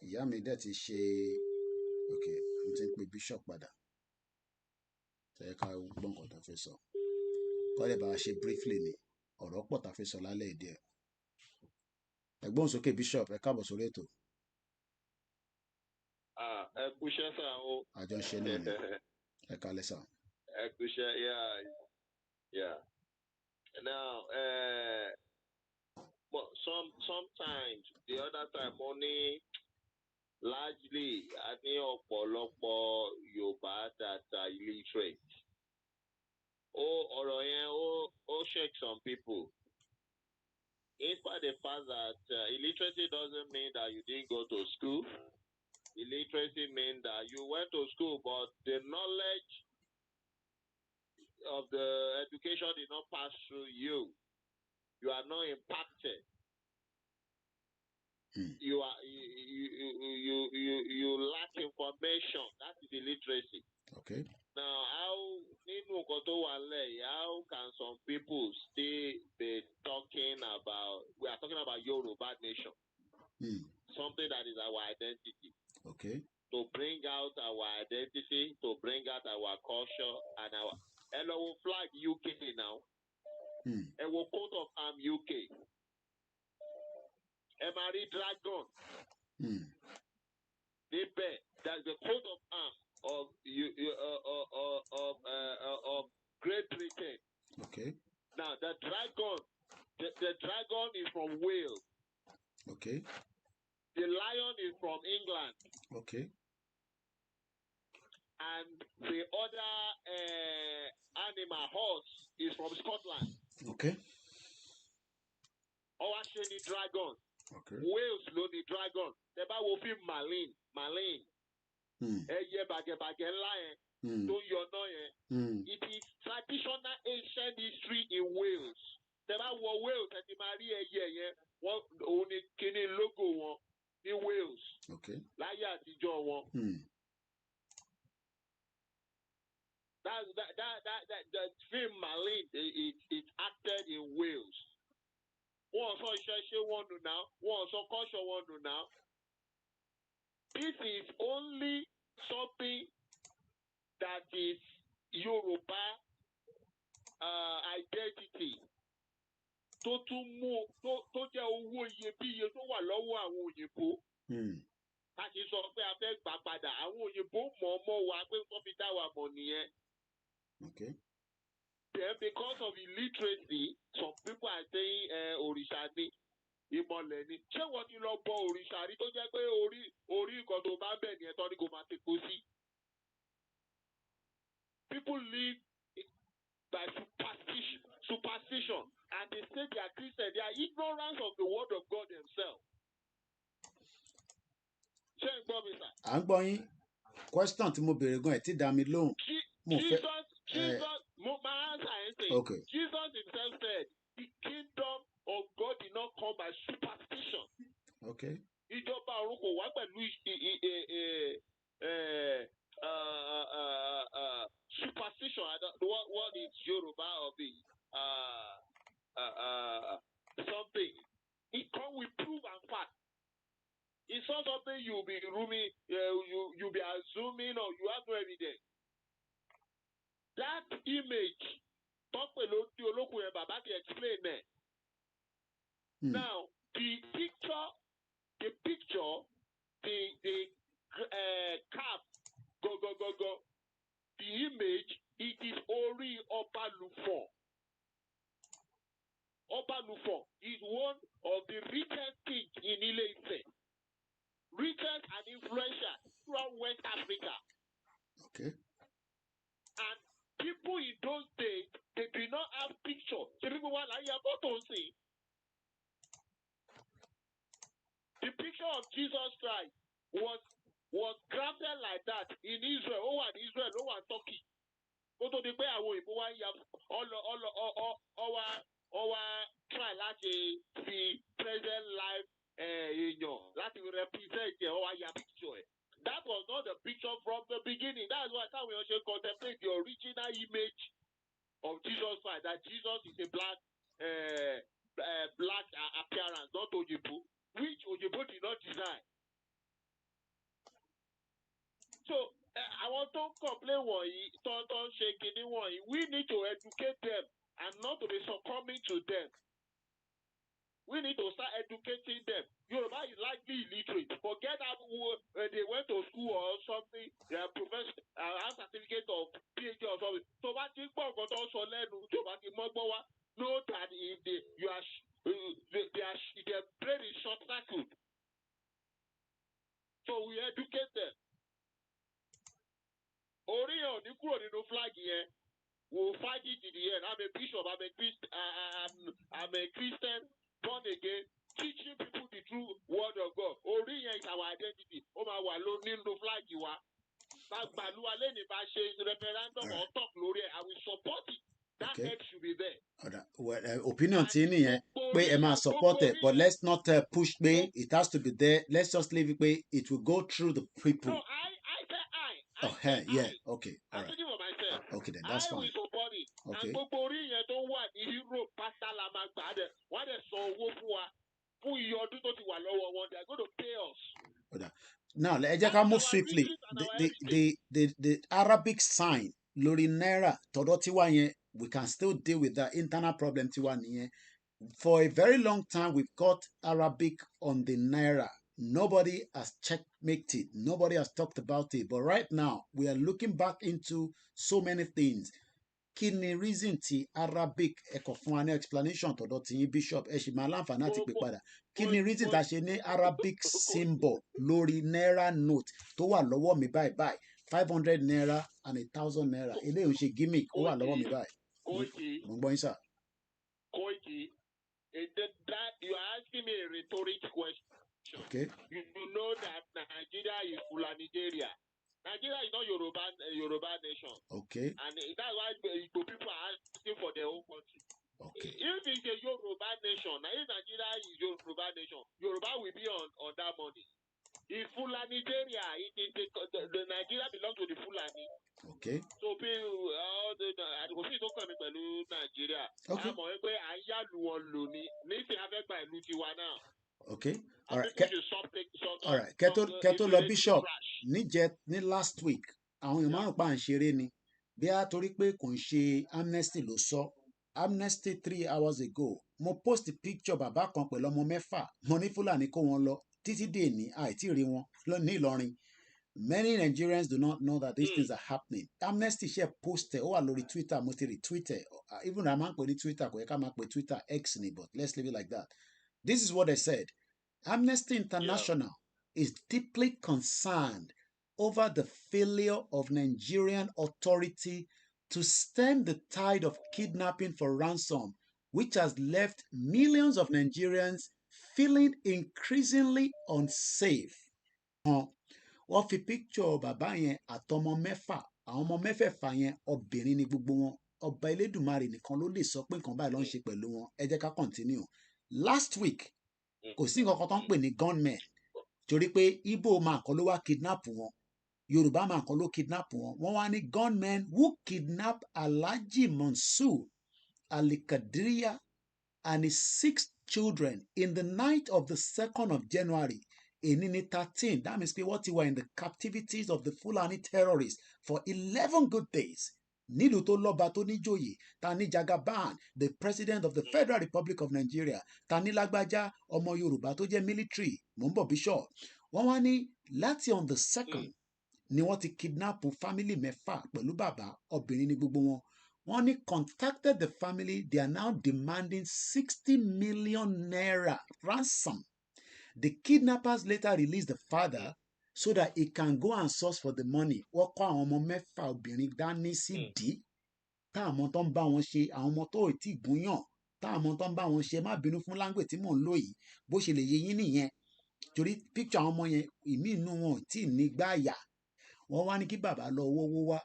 Speaker 2: ìyá mi dẹ̀ ti ṣe ok mo ti ń pe Bishop padà tẹ́ ká gbọ́ nǹkan tó fẹ́ sọ kọ́ lè bá a ṣe briefly ni ọ̀rọ̀ pọ̀ tá a fẹ́ sọ lálẹ́ ìdí ẹ̀ ẹ̀gbọ́n sókè Bishop ẹ káàbọ̀ sórí ètò.
Speaker 7: Ẹ kúṣẹ́ sá o.
Speaker 2: àjọ ń ṣe náà ni ẹ kálẹ́ sá.
Speaker 7: Ẹ kúṣẹ́ yeah. Now but sometimes the other time only largely a ní ọ̀pọ̀lọpọ̀ Yorùbá that are illiterate. Ọ̀rọ̀ yẹn ó shake some people. In spite the fact that illiteracy doesn't mean that you didn't go to school. Illiteracy means that you went to school, but the knowledge of the education did not pass through you. You are not impacted. You lack information. That is illiteracy.
Speaker 2: Okay.
Speaker 7: Now, how can some people still be talking about? We are talking about Yoruba nation. Something that is our identity.
Speaker 2: Okay.
Speaker 7: To bring out our identity, to bring out our culture and our hello flag UK now. And we'll coat of arm UK. Emari Dragon. That's the coat of arms of Great Britain.
Speaker 2: Okay.
Speaker 7: Now the dragon is from Wales.
Speaker 2: Okay.
Speaker 7: The lion is from England.
Speaker 2: Okay.
Speaker 7: And the other animal, horse, is from Scotland.
Speaker 2: Okay.
Speaker 7: Owasheni dragon.
Speaker 2: Okay.
Speaker 7: Wales lonely dragon. The Bible film Marlin. Eye bage ńlá yẹn. Tó yọ̀nà yẹn. It is traditional ancient history in Wales. The Bible Wales ẹ ti máa rí ẹyẹ yẹn. Wọ́n òun ni kíní logo wọn ní Wales.
Speaker 2: Okay.
Speaker 7: Láyé àtijọ́ wọn. That film Marlin it acted in Wales. Wọ́n sọ ìṣẹ̀ṣe wọn nù náà. Wọ́n sọ culture wọn nù náà. This is only something that is Yoruba identity. Tó tún mú tó jẹ́ owó iyebíye tó wà lọ́wọ́ àwọn òyìnbó. A ti sọ pé a fẹ́ gbà padà. Àwọn òyìnbó mọ̀ ọmọ wa pé wọ́n fi dá wa mọ̀ nìyẹn.
Speaker 2: Okay.
Speaker 7: Then because of illiteracy, some people are saying òrìṣà ni, ìmọ̀lẹ̀ ni. Ṣé wọ́n ti lọ bọ òrìṣà rí tó jẹ́ pé orí nǹkan tó bá bẹ̀ nìyẹn tán ni kò máa ti kó sí? People live by superstition and they say they are Christian. They are ignorant of the word of God themselves. Ṣé ń gbọ́ mi sà?
Speaker 2: À ń gbọ́ yín. Question tí mo béèrè gan ẹ̀ tí dá mi lóhùn.
Speaker 7: Jesus, my answer is saying,
Speaker 2: okay.
Speaker 7: Jesus himself said, the kingdom of God did not come by superstition.
Speaker 2: Okay.
Speaker 7: Ìjọba ọ̀run kò wá pẹ̀lú superstition. What is Yoruba of it? Something. It comes with proof and fact. It's not something you'll be rooming, you'll be assuming, or you have no evidence. That image, Baba can explain that. Now, the picture, the cap, go. The image, it is Ori Obalufon. Obalufon is one of the richest kings in Ile-Ife. Richest and influential throughout West Africa.
Speaker 2: Okay.
Speaker 7: And people in those days, they did not have pictures. The picture of Jesus Christ was crafted like that in Israel. Turkey. Try láti fi present life láti represent picture. That was not the picture from the beginning. That's why we should contemplate the original image of Jesus Christ. That Jesus is a black appearance, not Ojibo, which Ojibo did not design. So I want to complain we need to educate them and not to be succumbing to them. We need to start educating them. Yoruba is likely illiterate. Forget that they went to school or something, they are professor, have certificate of PhD or something. So what you know that if their brain is short circuit. So we educate them. Orion, the kúrò nínú flag here. We'll fight it in the end. I'm a bishop. I'm a Christian, born again, teaching people the true word of God. Orion is our identity. Flag you are. Referendum or talk glory. I will support it. That head should be there.
Speaker 2: Well, opinion tini we am support it, but let's not push me. It has to be there. Let's just leave it. It will go through the people.
Speaker 7: No, I
Speaker 2: said yeah. Okay. All
Speaker 7: I'm
Speaker 2: right.
Speaker 7: speaking for myself.
Speaker 2: Okay, then that's fine.
Speaker 7: I will support it.
Speaker 2: Okay.
Speaker 7: And Europe, Pastor Lamagba, what is so fún iye ọdún tó ti wà lọ́wọ́ wọn, they are going to pay us.
Speaker 2: Now, let's
Speaker 7: That is
Speaker 2: move
Speaker 7: our
Speaker 2: swiftly.
Speaker 7: riches and our heritage.
Speaker 2: The Arabic sign, lórí náírà, tọ̀dọ̀ tiwa yẹn, we can still deal with that internal problem tiwa nìyẹn. For a very long time, we've got Arabic on the naira. Nobody has checkmated it. Nobody has talked about it. But right now, we are looking back into so many things. Kí ni reason ti Arabic ẹ̀kọ́ fún wa ní explanation tọ̀dọ̀ ti yín Bishop ẹ ṣì máa láǹfààní àti pè padà. Kí ni reason ta ṣe ní Arabic symbol lórí naira note tó wà lọ́wọ́ mi báyìí báyìí 500 naira and 1,000 naira. Eléyìí ò ṣe gimmick ó wà lọ́wọ́ mi báyìí. Mo ń gbọ́ yín sà.
Speaker 7: Koiki, that you are asking me a rhetorical question.
Speaker 2: Okay.
Speaker 7: You know that Nigeria is Fulanigeria. Nigeria is not Yoruba nation.
Speaker 2: Okay.
Speaker 7: And that's why the people are asking for their own country.
Speaker 2: Okay.
Speaker 7: If it's a Yoruba nation, now if Nigeria is Yoruba nation, Yoruba will be on that money. It's Fulanigeria. The Nigeria belongs to the Fulani.
Speaker 2: Okay.
Speaker 7: So people, don't come into Nigeria.
Speaker 2: Okay. Okay. All right. All right. Kẹ́tó lọ Bishop ní last week àwọn èèyàn márùn pa à ń ṣeré ni bí a torí pé kò ń ṣe Amnesty ló sọ Amnesty 3 hours ago mo post picture bàbá kan pẹ̀lú ọmọ mẹ́fà mo ní Fúlàní kó wọn lọ títí dé ní àìtí rí wọn ní Ìlọrin. Many Nigerians do not know that these things are happening. Amnesty share posted ó wà lórí Twitter mo ti retweet even a máa ń pè ní Twitter kò yẹ ká máa pè Twitter X ni but let's leave it like that. This is what they said. Amnesty International is deeply concerned over the failure of Nigerian authority to stem the tide of kidnapping for ransom, which has left millions of Nigerians feeling increasingly unsafe. Wọ́n fi picture bàbá yẹn àtọmọ mẹ́fà àwọn ọmọ mẹ́fẹ̀ẹ̀fà yẹn obìnrin ni gbogbo wọn ọba Elédùmarè nìkan ló lè sọ pé nǹkan báyìí ló ń ṣe pẹ̀lú wọn ẹ jẹ́ ká continue. Last week kò sí nǹkan kan tó ń pè ní gunmen torí pé Igbo máa kan ló wá kidnap wọn Yorùbá máa kan ló kidnap wọn wọ́n wá ní gunmen who kidnap Alhaji Mansour Alikadiriya and his 6 children in the night of the 2nd of January. Èní 13, that means pé wọ́n ti wà in the captivities of the Fulani terrorists for 11 good days. Nílùú tó lọ́ba tó níjòyè, ta ní Jagaban, the president of the Federal Republic of Nigeria, ta ní Lágbájá, ọmọ Yorùbá tó jẹ́ military, mò ń bọ̀ Bishop. Wọ́n wá ní láti on the 2nd ni wọ́n ti kidnap family mẹ́fà pẹ̀lú bàbá, obìnrin ní gbogbo wọn. Wọ́n ní contacted the family, they are now demanding 60 million naira ransom. The kidnappers later released the father so that he can go and source for the money. Wọ́n kọ́ àwọn ọmọ mẹ́fà obìnrin dání sí dí. Táwọn ọmọ tó ń bá wọn ṣe, àwọn ọmọ tó ì tí gúnyàn. Táwọn ọmọ tó ń bá wọn ṣe, má bínú fún language tí mò ń lò yìí. Bó ṣe lè yé yín nìyẹn. Torí picture àwọn ọmọ yẹn, ìmí inú wọn ò tí ì ní gbáàyà. Wọ́n wá ní kí bàbá lọ owó wá.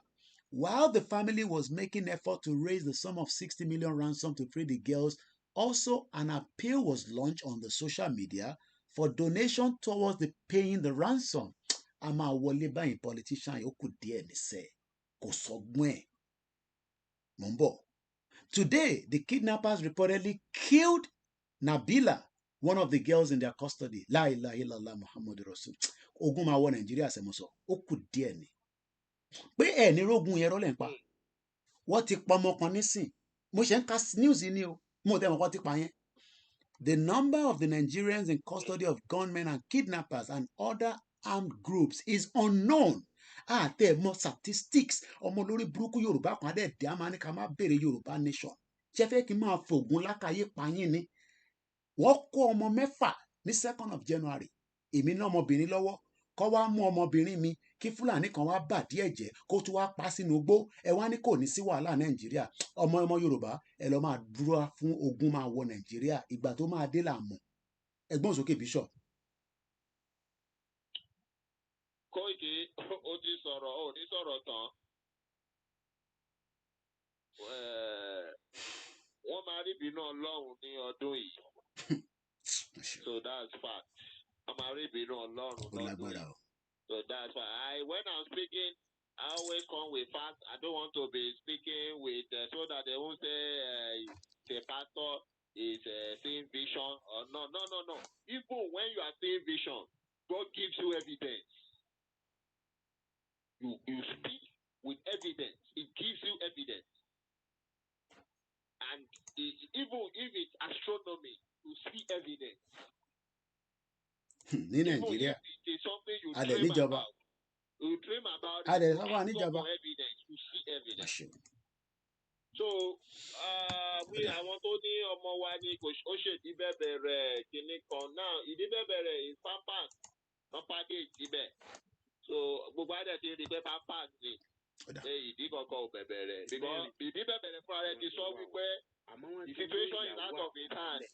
Speaker 2: While the family was making effort to raise the sum of 60 million ransom to free the girls, also an appeal was launched on the social media for donation towards the paying the ransom. A máa wọlé báyìí politician yóò kù díẹ̀ níṣẹ́ kò sọgbọ́n ẹ̀. Mò ń bọ̀. Today, the kidnappers reportedly killed Nabila, one of the girls in their custody. La ilaha illallah Muhammadu Rasul. Ogun máa wọ Nàìjíríà sẹ́mọ̀sọ. Ó kù díẹ̀ ni. Pé ẹ̀ ní rógun yẹn rọ́lẹ̀ ń pa. Wọ́n ti pa ọmọ kan nísìn. Mo ṣe ń ka news yìí ni o. Mo tẹ́ wọn kọ́ ti pa yẹn. The number of the Nigerians in custody of gunmen and kidnappers and other armed groups is unknown. Àtẹ̀mọ́ statistics ọmọ lórí burúkú Yorùbá kan dẹ̀ dẹ́ a máa ní ká má béèrè Yorùbá nation. Ṣé fẹ́ kí n máa fògùn lákàyè payín ni? Wọ́n kó ọmọ mẹ́fà ní 2nd of January. Èmi ní ọmọbìnrin lọ́wọ́. Kọ́ wá mú ọmọbìnrin mi kí Fúlàní kan wá bà díẹ̀ jẹ́ kó tún wá pa sínú igbó. Ẹ wá ní kò ní sí wàhálà Nàìjíríà. Ọmọ Yorùbá ẹ lọ máa dúró fún ogun máa wọ Nàìjíríà. Ìgbà tó máa dé là mọ̀. Ẹgbọ́n sókè Bishop.
Speaker 7: Koiki, ó ti sọ̀rọ̀, ó ní sọ̀rọ̀ tán. Wọ́n máa rí ìbínú Ọlọ́run ní ọdún yìí. So that's fact. Wọ́n máa rí ìbínú Ọlọ́run lọ́dún yìí. So that's why when I'm speaking, I always come with facts. I don't want to be speaking with so that they won't say the pastor is seeing vision or no. Even when you are seeing vision, God gives you evidence. You speak with evidence. It gives you evidence. And even if it's astronomy, you see evidence.
Speaker 2: ní Nàìjíríà
Speaker 7: Even if it is something you
Speaker 2: a dẹ̀
Speaker 7: dream
Speaker 2: níjọba
Speaker 7: about, you dream about
Speaker 2: a
Speaker 7: it,
Speaker 2: dẹ̀
Speaker 7: you
Speaker 2: sábà
Speaker 7: ask God
Speaker 2: níjọba.
Speaker 7: for evidence, you see evidence.
Speaker 2: Àṣẹ.
Speaker 7: So, àwọn tó ní ọmọ wa ni ó ṣèdí bẹ̀bẹ̀rẹ̀ kìíní kan náà, ìdí bẹ̀bẹ̀rẹ̀ is pampers, wọ́n package síbẹ̀. So, gbogbo adẹ̀ ti rí pé pampers ni. Ìdí kankan ò bẹ̀bẹ̀rẹ̀. Because ìdí bẹ̀bẹ̀rẹ̀ fúnra rẹ̀ ti sọ wípé the situation is out of his hand.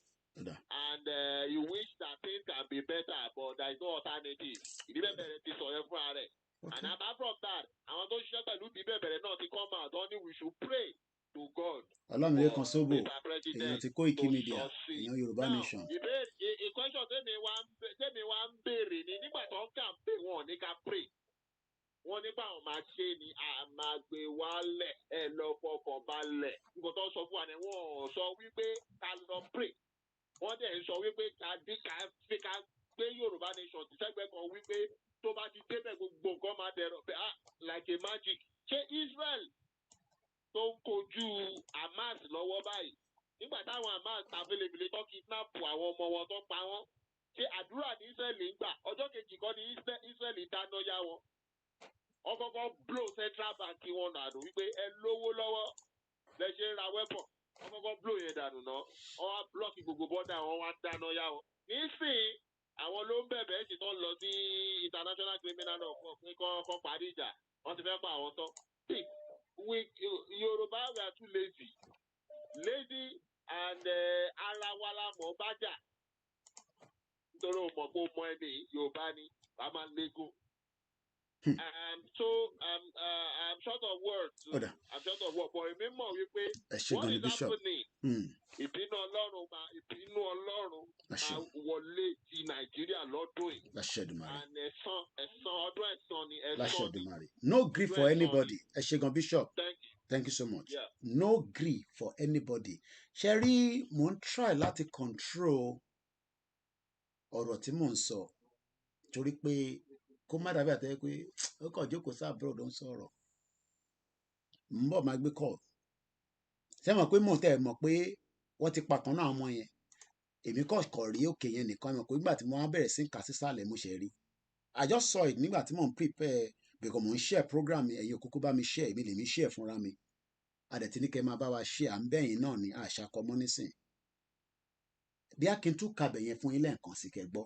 Speaker 7: And you wish that things can be better, but there is no alternative. Ìdí bẹ̀bẹ̀rẹ̀ ti sọ yẹn fúnra rẹ̀. And apart from that, àwọn tó ṣiṣẹ́ pẹ̀lú ìdí bẹ̀bẹ̀rẹ̀ náà ti come out, wọ́n ní we should pray to God.
Speaker 2: Ọlámilékan Sóbò, èèyàn ti KOIKIMEDIA, èèyàn Yorùbá Nation.
Speaker 7: Ìkwẹ́sọ̀ tèmi wá ń béèrè ni nígbà tó ń kàmpé wọn ní ká pray. Wọ́n nípa àwọn máa ṣe ni àmàgbé wálẹ̀ ẹ̀ lọ fọkàn balẹ̀. Nǹkan tó sọ fún wa ni wọ́n sọ wípé ká lọ pray. Wọ́n dẹ̀ ń sọ wípé ká gbé Yorùbá Nation ti sẹ́gbẹ́ kan wípé tó bá ti débẹ̀ gbogbo nǹkan máa dẹ̀rọ̀ bẹ́ẹ̀ like a magic. Ṣé Israel tó ń kojú Hamas lọ́wọ́ báyìí nígbà táwọn Hamas tàbílẹ̀bìlẹ̀ tó kidnap àwọn ọmọ wọn tó pa wọ́n ṣé àdúrà ní Israel ń gbà ọjọ́ kejì kan ní Israel dáná yá wọn wọ́n kọ́kọ́ blow central bank wọn dànù wípé ẹ lówó lọ́wọ́ lẹ ṣe ń ra weapon wọ́n kọ́kọ́ blow yẹn dànù náà wọ́n wá block gbogbo bọ́dà wọn wá dáná yá wọn nísìnyí àwọn ló ń bẹ̀bẹ̀ sì tán lọ sí international criminal law pé kọ́ parí ìjà wọ́n ti fẹ́ pa àwọn tán. Yoruba were too lazy and ara wa la mọ̀ bá jà nítorí o mọ̀ pé o mọ ẹni Yorùbá ni wàá máa légo. So I'm short of words. I'm short of words but èmi mọ̀ wípé what is happening ìbínú Ọlọ́run máa wọlé ti Nàìjíríà lọ́dún yìí. And ẹ̀san ọdún ẹ̀san ni ẹ̀san ni.
Speaker 2: No grief for anybody. Ẹ ṣé gan Bishop. Thank you so much.
Speaker 7: Yeah.
Speaker 2: No grief for anybody. Ṣé rí mò ń try láti control ọ̀rọ̀ tí mò ń sọ torí pé kó má dàbí àtẹ́wé pé ó kàn jókòó sí abroad ó ń sọ̀rọ̀. Ń bọ̀ máa gbé call. Ṣé mọ̀ pé mò ń tẹ̀ mọ̀ pé wọ́n ti pa kan náà ọmọ yẹn. Èmi kọ̀ rí òkè yẹn nìkan mọ̀ pé nígbà tí mo wá bẹ̀rẹ̀ sí ń kà sísàlẹ̀ mo ṣe rí. I just saw it nígbà tí mò ń prepare because mò ń share program ẹ̀yin òkúkú bá mi share èmi lèmi share fúnra mi. Adẹ̀tí ní kẹ́ máa bá wa share à ń bẹ̀yìn náà ní àṣà communism. Bí a kì í tún kabẹ̀ yẹn fún yín lẹ́ẹ̀kan sí kẹ́ gbọ́.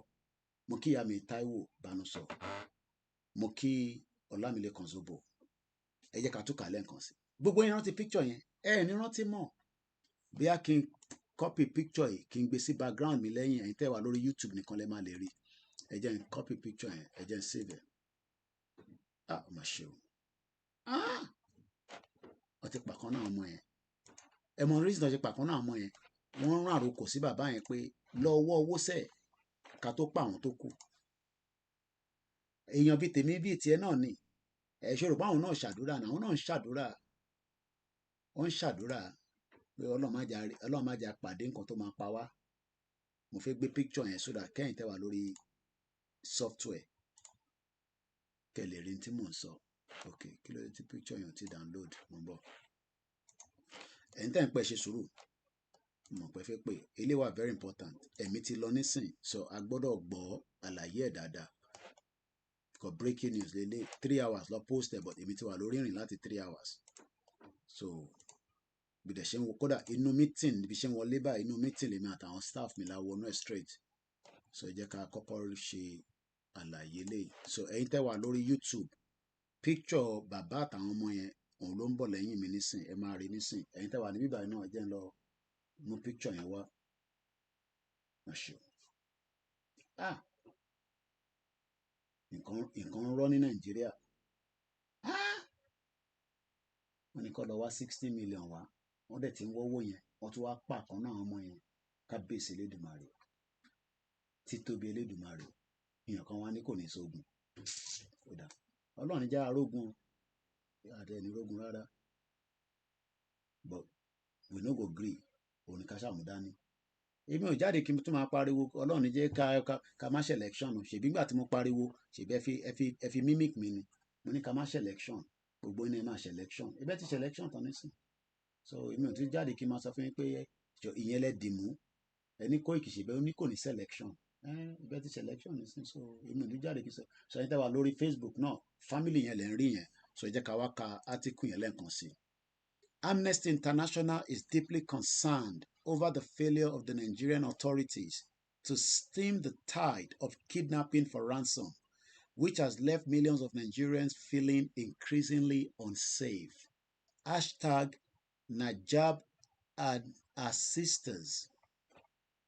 Speaker 2: Mo kí ìyá mi Táíwò Bánúsọ. Mo kí Ọlámilékan Sóbò. Ẹ jẹ́ ká tún kà lẹ́ẹ̀kan sí. Gbogbo yín rántí picture yẹn. Ẹ ní rántí mọ̀. Bí a kì í copy picture yìí kí n gbé sí background mi lẹ́yìn ẹ̀yin tẹ́ wà lórí YouTube nìkan lẹ́ máa lè rí. Ẹ jẹ́ n copy picture yẹn. Ẹ jẹ́ n save ẹ̀. Ó mà ṣe o. Wọ́n ti pàkan náà ọmọ yẹn. Ẹ mọ reason tó ṣe pàkan náà ọmọ yẹn. Wọ́n rán àròkò sí bàbá yẹn pé lọ wọ́ owó sẹ̀ ká tó pa àwọn tó kù. Èèyàn bíi tèmi bíi tiẹ̀ náà ni. Ẹ ṣòro pé àwọn náà ṣàdúrà náà àwọn náà ń ṣàdúrà. Wọ́n ń ṣàdúrà pé Ọlọ́run má jà pàdé nǹkan tó máa pa wá. Mo fẹ́ gbé picture yẹn sódà kẹ́yìn tẹ́ wà lórí software. Kẹ́ lè rí tí mò ń sọ. Ok, kí ló dé tí picture yẹn ti download? Mo ń bọ̀. Ẹ̀yin tẹ́ ń pẹ́ ṣe sùúrù. Mo pẹ́ fẹ́ pé ilé wa very important. Ẹ̀mí ti lọ nísìn so a gbọ́dọ̀ gbọ́ àlàyé ẹ̀ dáadáa. For breaking news lélẹ̀ 3 hours lọ post ẹ̀ but èmi ti wà lórí ìrìn láti 3 hours. So bí dẹ̀ ṣe ń wo kódà inú meeting níbi ṣe ń wọlé báyìí inú meeting lèmi àtàwọn staff mi la wọnú ẹ̀ straight. So ẹ jẹ́ ká kọ́kọ́ ṣe àlàyé lè. So ẹ̀yin tẹ́ wà lórí YouTube picture bàbá àtàwọn ọmọ yẹn òun ló ń bọ̀ lẹ́yìn mi nísìn ẹ máa rí nísìn ẹ̀yin tẹ́ wà níbí báyìí náà ẹ jẹ́ ń lọ mú picture yẹn wá. Nǹkan ń rọ́ ní Nàìjíríà. Wọ́n ní kó lọ wá 60 million wá wọ́n dẹ̀ ti ń wọ́wọ́ yẹn wọ́n tún wá pàkan náà ọmọ yẹn kábíyèsí Elédùmarè títóbi Elédùmarè èèyàn kan wá ní kò ní sógun. Ọlọ́run já arógun àti ẹni rógun rárá but we no go gree òun ni ká ṣàmúdání èmi ò jáde kí n tún máa pariwo ọlọ́run ní jẹ́ ká má ṣe election o ṣèbí nígbà tí mo pariwo ṣèbí ẹ fi mimic mi ni mo ní ká má ṣe election gbogbo iná ẹ máa ṣe election ẹ bẹ́ẹ̀ ti ṣe election tán nísìn so èmi ò tún jáde kí n máa sọ fún yín pé ìyẹn lẹ dì mú ẹni Koiki ṣèbẹ́ ó ní kò ní selection ibẹ̀ ti selection nísìn so èmi ò ní jáde kí n sọ ẹni tẹ́ wà lórí Facebook náà family yẹn lẹ́ ń rí yẹn so ẹ jẹ́ ká wá ka article yẹn lẹ́ẹ̀kan sí. Amnesty International is deeply concerned over the failure of the Nigerian authorities to stem the tide of kidnapping for ransom, which has left millions of Nigerians feeling increasingly unsafe. Hashtag Najab and our sisters.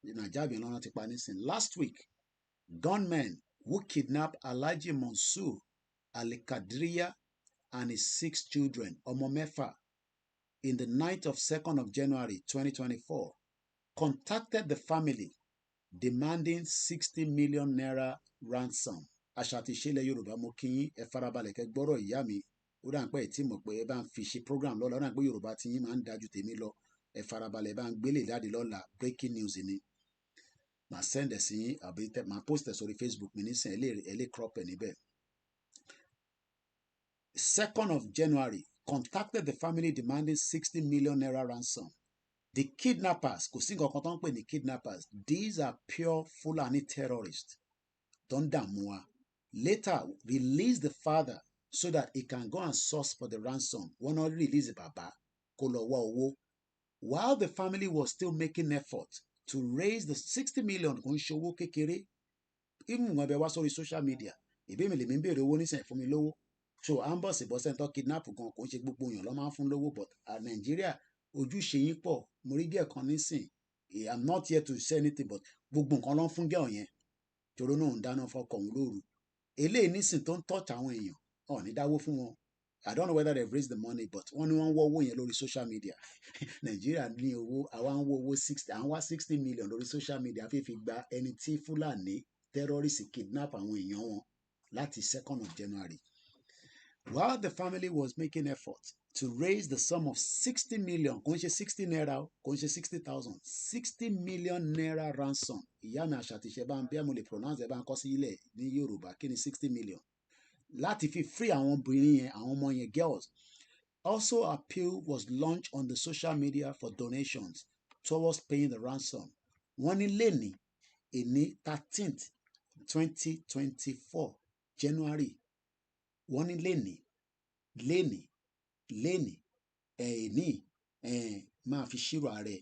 Speaker 2: Last week, gunmen who kidnapped Alhaji Mansour Al-Kadriya and his 6 children, Ọmọ mẹ́fà, in the night of 2nd of January 2024, contacted the family demanding 60 million naira ransom. Aṣàtìṣẹ́lẹ̀ Yorùbá mo kí yín ẹ farabalẹ̀ kẹ́ gbọ́rọ̀ ìyá mi ó dà ń pẹ́ tí mo pé ẹ bá ń fi ṣe program lọ́la ó dà ń pé Yorùbá tí yín máa ń dájú tèmi lọ ẹ farabalẹ̀ ẹ bá ń gbélé jáde lọ́la breaking news ni màá send ẹ̀ sí yín àbí màá post ẹ̀ sórí Facebook mi nísìnyí ẹ lè crop ẹ̀ níbẹ̀. 2nd of January contacted the family demanding 60 million naira ransom. The kidnappers, kò sí nǹkan kan tó ń pè ní kidnappers, these are pure Fulani terrorists. Tó ń dààmú wa. Later released the father so that he can go and source for the ransom. Wọ́n náà release bàbá kó lọ wá owó. While the family was still making effort to raise the 60 million kò ń ṣe owó kékeré. Even when they wá sórí social media, ìbí mi lè mi béèrè owó nísìnyí fún mi lówó. So à ń bọ̀ sí bọ́sẹ̀ tó kidnap gan kò ń ṣe gbogbo èèyàn ló máa ń fún lówó but Nàìjíríà ojúṣe yín pọ̀ mo rí díẹ̀ kan nísìn I'm not here to say anything but gbogbo nǹkan ló ń fún gẹ́ọ̀ yẹn tòró náà ń dáná fọkọ̀ òun lóru eléyìí nísìn tó ń touch àwọn èèyàn ọ̀ ní dáwó fún wọn I don't know whether they've raised the money but wọ́n ní wọ́n ń wọ́ owó yẹn lórí social media Nàìjíríà ní owó àwa ń wọ́ owó 60 à ń wá 60 million lórí social media fífi gba ẹni tí Fúlàní terrorist kidnap àwọn èèyàn wọn láti 2nd of January. While the family was making efforts to raise the sum of 60 million, kò ń ṣe 60 naira, kò ń ṣe 60,000, 60 million naira ransom. Ìyá mi àṣàtìṣe bá ń bí mo lè pronounce ẹ̀ bá ń kọ́ sí ilẹ̀ ní Yorùbá kí ni 60 million. Láti fi free àwọn obìnrin yẹn, àwọn ọmọ yẹn girls. Also appeal was launched on the social media for donations towards paying the ransom. Wọ́n ní lẹ́ni èní 13th 2024 January. Wọ́n ní lẹ́ni ẹ̀ẹ́nì máa fi ṣírò ààrẹ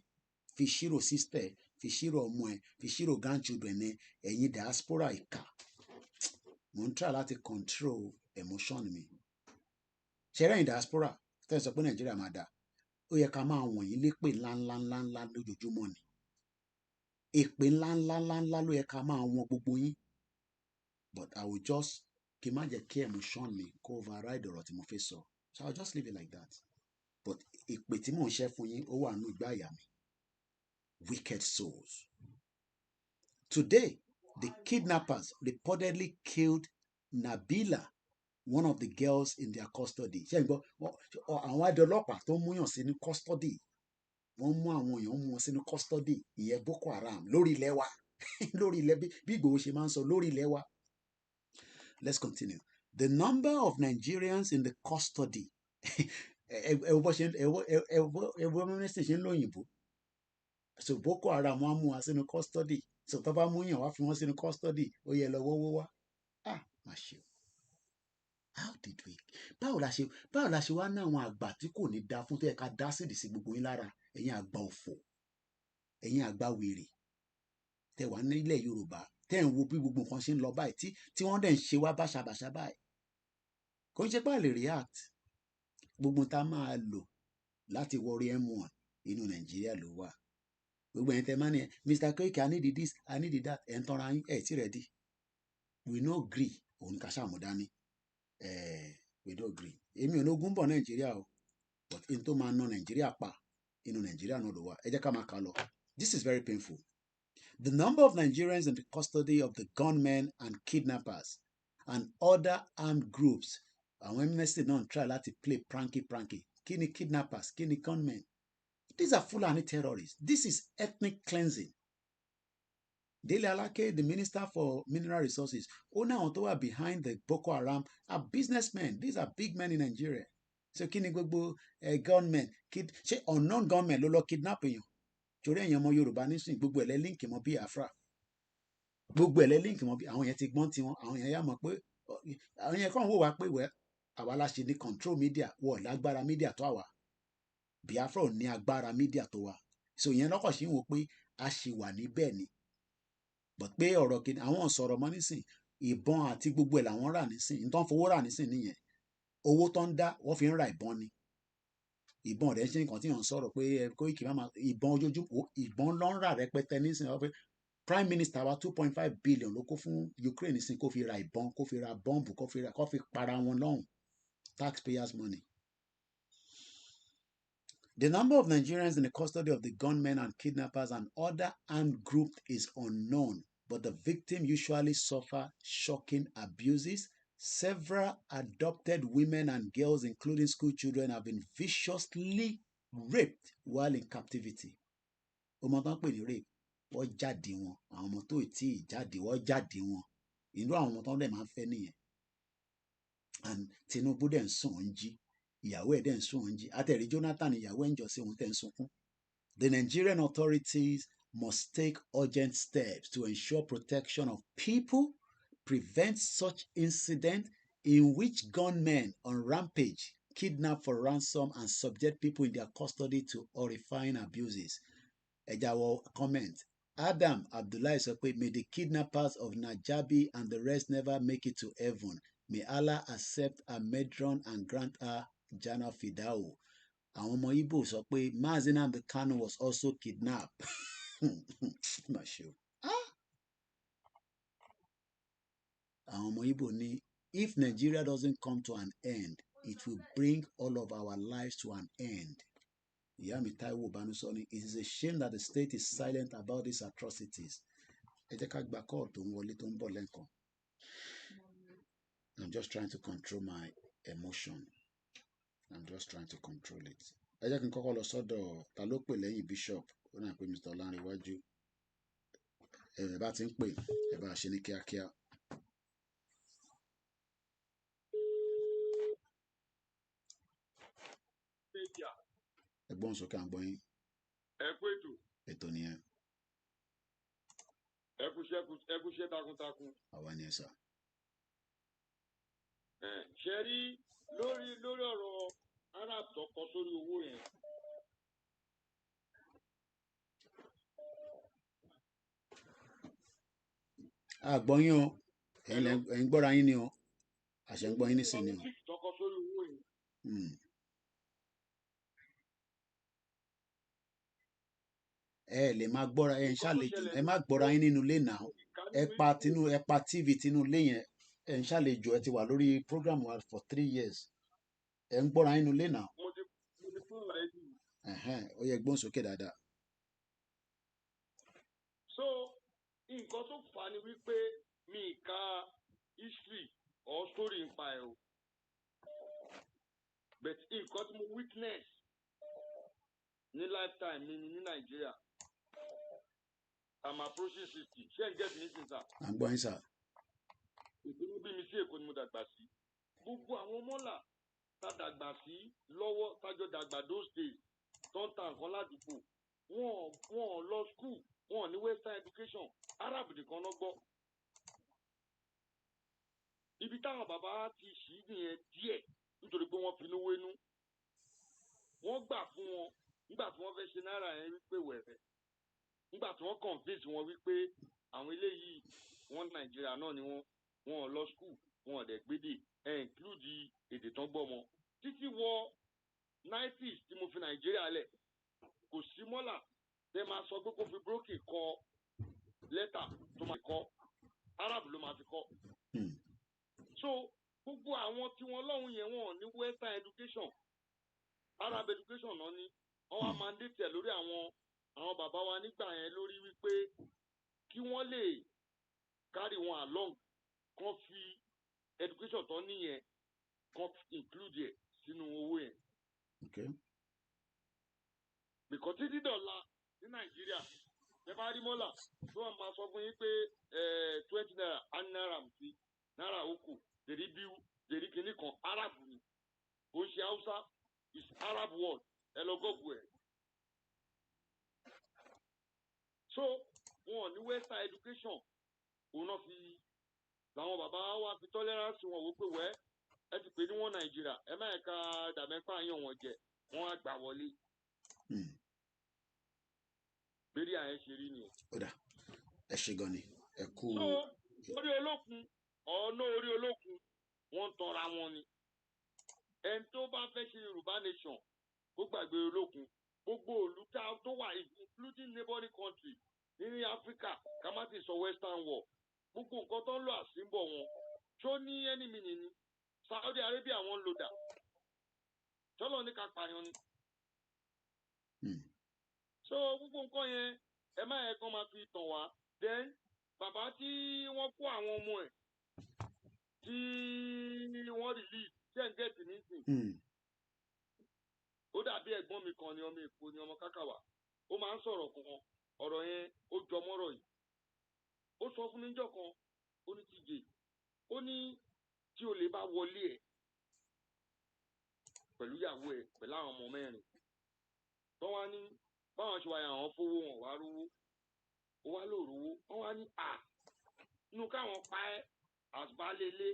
Speaker 2: fi ṣírò sister fi ṣírò ọmọ ẹ fi ṣírò grandchildren ẹ ẹ̀yin diaspora ìkà mo ń try láti control emotion mi ṣẹlẹ̀ ẹ̀yin diaspora tẹ́ ẹ sọ pé Nàìjíríà máa dà ó yẹ ká máa wọ̀nyí lépè ńláńláńláńlá lójoojúmọ́ ni èpè ńláńláńláńlá ló yẹ ká máa wọn gbogbo yín but I will just kí n má jẹ́ kí emotion mi kó override ọ̀rọ̀ tí mo fẹ́ sọ so I will just leave it like that but ìpè tí mò ń ṣẹ́ fún yín ó wà nínú ìgbà àyà mi wicked souls. Today the kidnappers reportedly killed Nabila, one of the girls in their custody. Ṣé ẹ gbọ́ àwọn adọlọ́pàá tó ń múyàn sínú custody wọ́n mú àwọn èèyàn mú wọn sínú custody ìyẹn Boko Haram lórí ilẹ̀ wa lórí ilẹ̀ bí Ìgbòho ṣe máa ń sọ lórí ilẹ̀ wa. Let's continue. The number of Nigerians in the custody so Boko Haram wọ́n mú wa sínú custody so tó bá mú yàn wá fi wọ́n sínú custody ó yẹ lọ wọ́wọ́ wá má ṣe o how did we báwo la ṣe wá ní àwọn àgbà tí kò ní da fún tó yẹ ká dá sídìí sí gbogbo yín lára ẹ̀yin àgbà òfò ẹ̀yin àgbà wèrè tẹ́ wà nílẹ̀ Yorùbá tẹ́ ń wo bí gbogbo nǹkan ṣe ń lọ báyìí tí wọ́n dẹ̀ ń ṣe wá báṣabàṣá báyìí kò ń ṣe pé a lè react gbogbo tá a máa lò láti wọrí M1 inú Nàìjíríà ló wà gbogbo ẹ̀yin tẹ́ máa ní Mr. Koiki I need this I need that ẹ̀ ń tanra yín ẹ̀ tí ready we no gree òun ká ṣàmúdání we no gree èmi ò ní ogun bọ̀ Nàìjíríà o but in tó máa ná Nàìjíríà pa inú Nàìjíríà náà ló wà ẹ jẹ́ ká máa kà lọ this is very painful. The number of Nigerians in the custody of the gunmen and kidnappers and other armed groups àwọn amnesty náà try láti play pranky kí ni kidnappers kí ni gunmen these are Fulani terrorists this is ethnic cleansing Dele Alake, the Minister for Mineral Resources, ó ní àwọn tó wà behind the Boko Haram are businessmen. These are big men in Nigeria. So kí ni gbogbo gunmen ṣé unknown gunmen ló lọ kidnap èèyàn? Torí ẹ̀yàn ọmọ Yorùbá nísìnyí gbogbo ẹ̀lẹ́ líǹkì mọ́ Biafra. Gbogbo ẹ̀lẹ́ líǹkì mọ́ bí àwọn yẹn ti gbọ́n tiwọn, àwọn yẹn yá mọ̀ pé àwọn yẹn kàn wò wá pé wẹ́ àwa la ṣe ní control media, wọ̀ lágbára media tó àwa. Biafra ò ní agbára media tó wa. So yẹn lọ́kọ̀ sí ń wò pé a ṣì wà níbẹ̀ ni. But pé ọ̀rọ̀ kìíní àwọn sọ̀rọ̀ mọ́ nísìn ìbọn àti gbogbo ẹ̀ làwọn rà nísìn nítorí fowó rà nísìn nìyẹn. Owó tó ń dá wọ́n fi ń ra ìbọn ni. Ìbọn rẹ̀ ṣe nǹkan tí wọ́n ń sọ̀rọ̀ pé Koiki máa ìbọn ojoojúmọ́ ìbọn ló ń rà rẹpẹtẹ nísìn wọ́n pé Prime Minister wa 2.5 billion ló kó fún Ukraine nísìn kó fi ra ìbọn, kó fi ra bọ́ǹbù, kó fi para wọn lọ́hùn. Taxpayers' money. The number of Nigerians in the custody of the gunmen and kidnappers and other armed groups is unknown, but the victims usually suffer shocking abuses. Several adopted women and girls, including school children, have been viciously raped while in captivity. Ọmọ tán pè ní rape, wọ́n jáde wọn. Àwọn ọmọ tó tí ì jáde, wọ́n jáde wọn. Irú àwọn ọmọ tán dẹ̀ máa ń fẹ́ nìyẹn. And Tinubu dẹ̀ ń sùn ń jí. Ìyàwó ẹ̀ dẹ̀ ń sùn ń jí. Àtẹ̀rí Jonathan ìyàwó ẹ̀ ń jọ sí òun tẹ̀ ń sunkún. The Nigerian authorities must take urgent steps to ensure protection of people, prevent such incidents in which gunmen on rampage kidnap for ransom and subject people in their custody to horrifying abuses. Ejawo comment. Adam Abdullahi sọ pé, may the kidnappers of Najabi and the rest never make it to heaven. May Allah accept her medron and grant her Jannah Fidao. Àwọn ọmọ Igbo sọ pé Mazi Nnamdi Kanu was also kidnapped. Má ṣe o. Àwọn ọmọ Igbo ní, if Nigeria doesn't come to an end, it will bring all of our lives to an end. Ìyá mi Táíwò Bánúsọ ní, it is a shame that the state is silent about these atrocities. Ẹ jẹ́ ká gba call tó ń wọlé tó ń bọ̀ lẹ́ǹkan. I'm just trying to control my emotion. I'm just trying to control it. Ẹ jẹ́ kí n kọ́kọ́ lọ sọ́dọ̀ ta ló pè lẹ́yìn Bishop. Ó náà pé Mr. Ọlánrewájú. Ẹ bá ti ń pè, ẹ bá ṣe ní kíákíá. Ẹgbọ́n sókè à ń gbọ́ yín.
Speaker 8: Ẹ kú ètò.
Speaker 2: Ètò nìyẹn.
Speaker 8: Ẹ kú iṣẹ́ takuntakun.
Speaker 2: Àwa ni ẹ sà.
Speaker 8: Ṣé rí lórí ọ̀rọ̀ Arab tó kọ sórí owó yẹn.
Speaker 2: A gbọ́ yín o. Ẹ̀yin gbọ́ra yín ni o. Àṣẹ ń gbọ́ yín nísìnyí o.
Speaker 8: Tó kọ sórí owó yẹn.
Speaker 2: Ẹ lè máa gbọ́ra ẹ ń ṣàlejò ẹ má gbọ́ra yín nínú ilé náà. Ẹ pa TV tinú ilé yẹn. Ẹ ń ṣàlejò ẹ ti wà lórí program wa for 3 years. Ẹ ń gbọ́ra yín nínú ilé náà.
Speaker 8: Mo ti fún ọ̀rẹ́ jù.
Speaker 2: Ó yẹ gbọ́n sókè dáadáa.
Speaker 8: So nǹkan tó fà á ni wípé mi ka history or story nípa ẹ̀ o. But nǹkan tí mo witness ní lifetime mi ní Nàìjíríà. I'm approaching 60. Ṣé ẹ̀ ń get me nísìnyí sà?
Speaker 2: À ń gbọ́ yín sà.
Speaker 8: Ìpinnu bí mi sí Èkó ni mo dàgbà sí. Gbogbo àwọn mọ́là tá dàgbà sí lọ́wọ́ tájọ dàgbà those days tó ń ta nǹkan ládùúgbò wọn lọ school wọn ní western education Arab nìkan náà gbọ́. Ibi táwọn bàbá ti ṣì nìyẹn díẹ̀ nítorí pé wọ́n fi lówó inú. Wọ́n gbà fún wọn nígbà tí wọ́n fẹ́ ṣe náírà yẹn wípé wẹ̀rẹ̀. Nígbà tí wọ́n convince wọn wípé àwọn eléyìí wọ́n Nàìjíríà náà ni wọ́n lọ school wọn dẹ̀ gbédè include èdè tán gbọ́ mọ́. Títí wọ 90s tí mo fi Nàìjíríà lẹ̀ kò sí mọ́là tẹ́ máa sọ pé kó fi brókì kọ lẹ́tà tó máa kọ Arab ló máa fi kọ. So gbogbo àwọn tí wọ́n lọ́hùn yẹn wọ́n ní western education Arab education náà ni wọ́n wá mandate ẹ̀ lórí àwọn bàbá wa nígbà yẹn lórí wípé kí wọ́n lè carry wọn along kan fi education tó níyẹn kan include ẹ̀ sínú owó yẹn.
Speaker 2: Okay.
Speaker 8: Because títí dọ̀la ní Nàìjíríà ẹ bá rí mọ́là tó wà máa sọ fún yín pé 20 naira á ní náírà sí náírà òkú dèrí bíu dèrí kìíní kan Arab ni kò ń ṣe Hausa is Arab word ẹ lọ gọ́gù ẹ̀. So wọn ò ní western education òun náà fi làwọn bàbá wa fi tolerance wọn wò pé wẹ́ ẹ ti pè ní wọn Nàìjíríà ẹ má ẹ̀ka dàmẹ́pà yàn wọ́n jẹ wọ́n á gbà wọlé. Bẹ́ẹ̀ni àyẹ̀ ṣe rí nìyẹn.
Speaker 2: Kódà ẹ ṣe gan ni ẹ kú.
Speaker 8: So orí olókun ọ̀nà orí olókun wọ́n ń tanra wọn ni. Ẹni tó bá fẹ́ ṣe Yorùbá nation kó gbàgbé olókun gbogbo olùkà tó wà including neighboring country ní Africa ká má ti sọ Western world gbogbo nǹkan tó ń lọ àsìnbọ̀ wọn tó ní enemy nìní Saudi Arabia wọn ń lò dà tọ́lọ́ ní ká pààyàn ni. So gbogbo nǹkan yẹn ẹ má yẹ kán máa fi tàn wá then bàbá tí wọ́n kó àwọn ọmọ ẹ̀ tí wọ́n release ṣe ń gẹ̀ẹ́tì nísìn. Ó dàbí ẹ̀gbọ́n mi kan ní ọmọ Èkó ní ọmọ Kákàwá ó máa ń sọ̀rọ̀ kan ọ̀rọ̀ yẹn ó jọmọ́rọ̀ yìí ó sọ fún mi níjọ́ kan ó ní TJ ó ní tí olè bá wọlé ẹ̀ pẹ̀lú ìyàwó ẹ̀ pẹ̀lú àwọn ọmọ mẹ́rin tó wá ní báwọn ṣe wáyà àwọn fowó wọn wá rówó ó wá lò rówó wọn wá ní inú káwọn pa ẹ́ àbálélé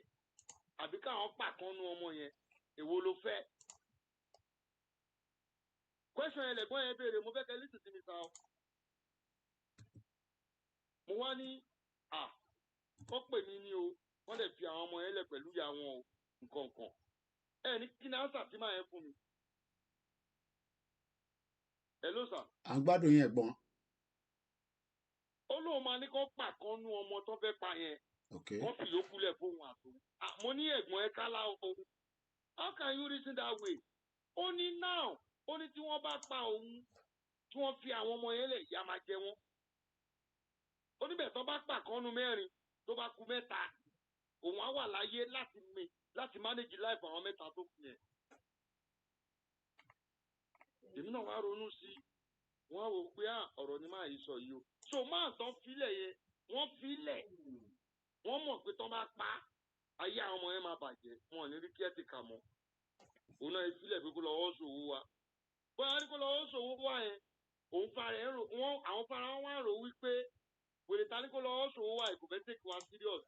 Speaker 8: àbí káwọn pàkánú ọmọ yẹn èwo ló fẹ́. Question yẹn lẹ̀gbọ́n yẹn béèrè mo fẹ́ kẹ́ lísì sí mi sá o. Mo wá ní kọ́ pè mí ní o wọ́n lè fi àwọn ọmọ yẹn lẹ̀ pẹ̀lú ìyá wọn o nǹkan kan ẹ ní kí ni ánsà tí máa yẹn fún mi. Hello sir.
Speaker 2: À ń gbádùn yẹn gbọ́n.
Speaker 8: Ó lóun máa ní kó pàkánú ọmọ tó fẹ́ pa yẹn. Wọ́n fi yòókù lẹ̀ fóun àtò. Mo ní ẹ̀gbọ́n ẹ kálá o. How can you reason that way? Ó ní now ó ní tí wọ́n bá pa òun tí wọ́n fi àwọn ọmọ yẹn lẹ̀ ìyá máa jẹ wọ́n. Ó níbẹ̀ tó bá pàkánú mẹ́rin tó bá kù mẹ́ta òun á wà láyé láti manage life àwọn mẹ́ta tó kù yẹn. Èmi náà wá ronú sí wọ́n á wò pé ọ̀rọ̀ ni máa yí sọ yìí o. So máa tán filẹ̀ yẹn wọ́n filẹ̀ wọ́n mọ̀ pé tán bá pa ayé àwọn ọmọ yẹn máa bàjẹ́ wọn ò ní rí kí ẹ ti kà mọ́. Òun náà filẹ̀ pé kó lọ wọ́ sòwò wa. Bóyá ní kó lọ wọ́ sòwò wa yẹn òun fara ẹ̀ àwọn fara wọn wá rò wípé wèrè ta ní kó lọ wọ́ sòwò wa kò fẹ́ take wa serious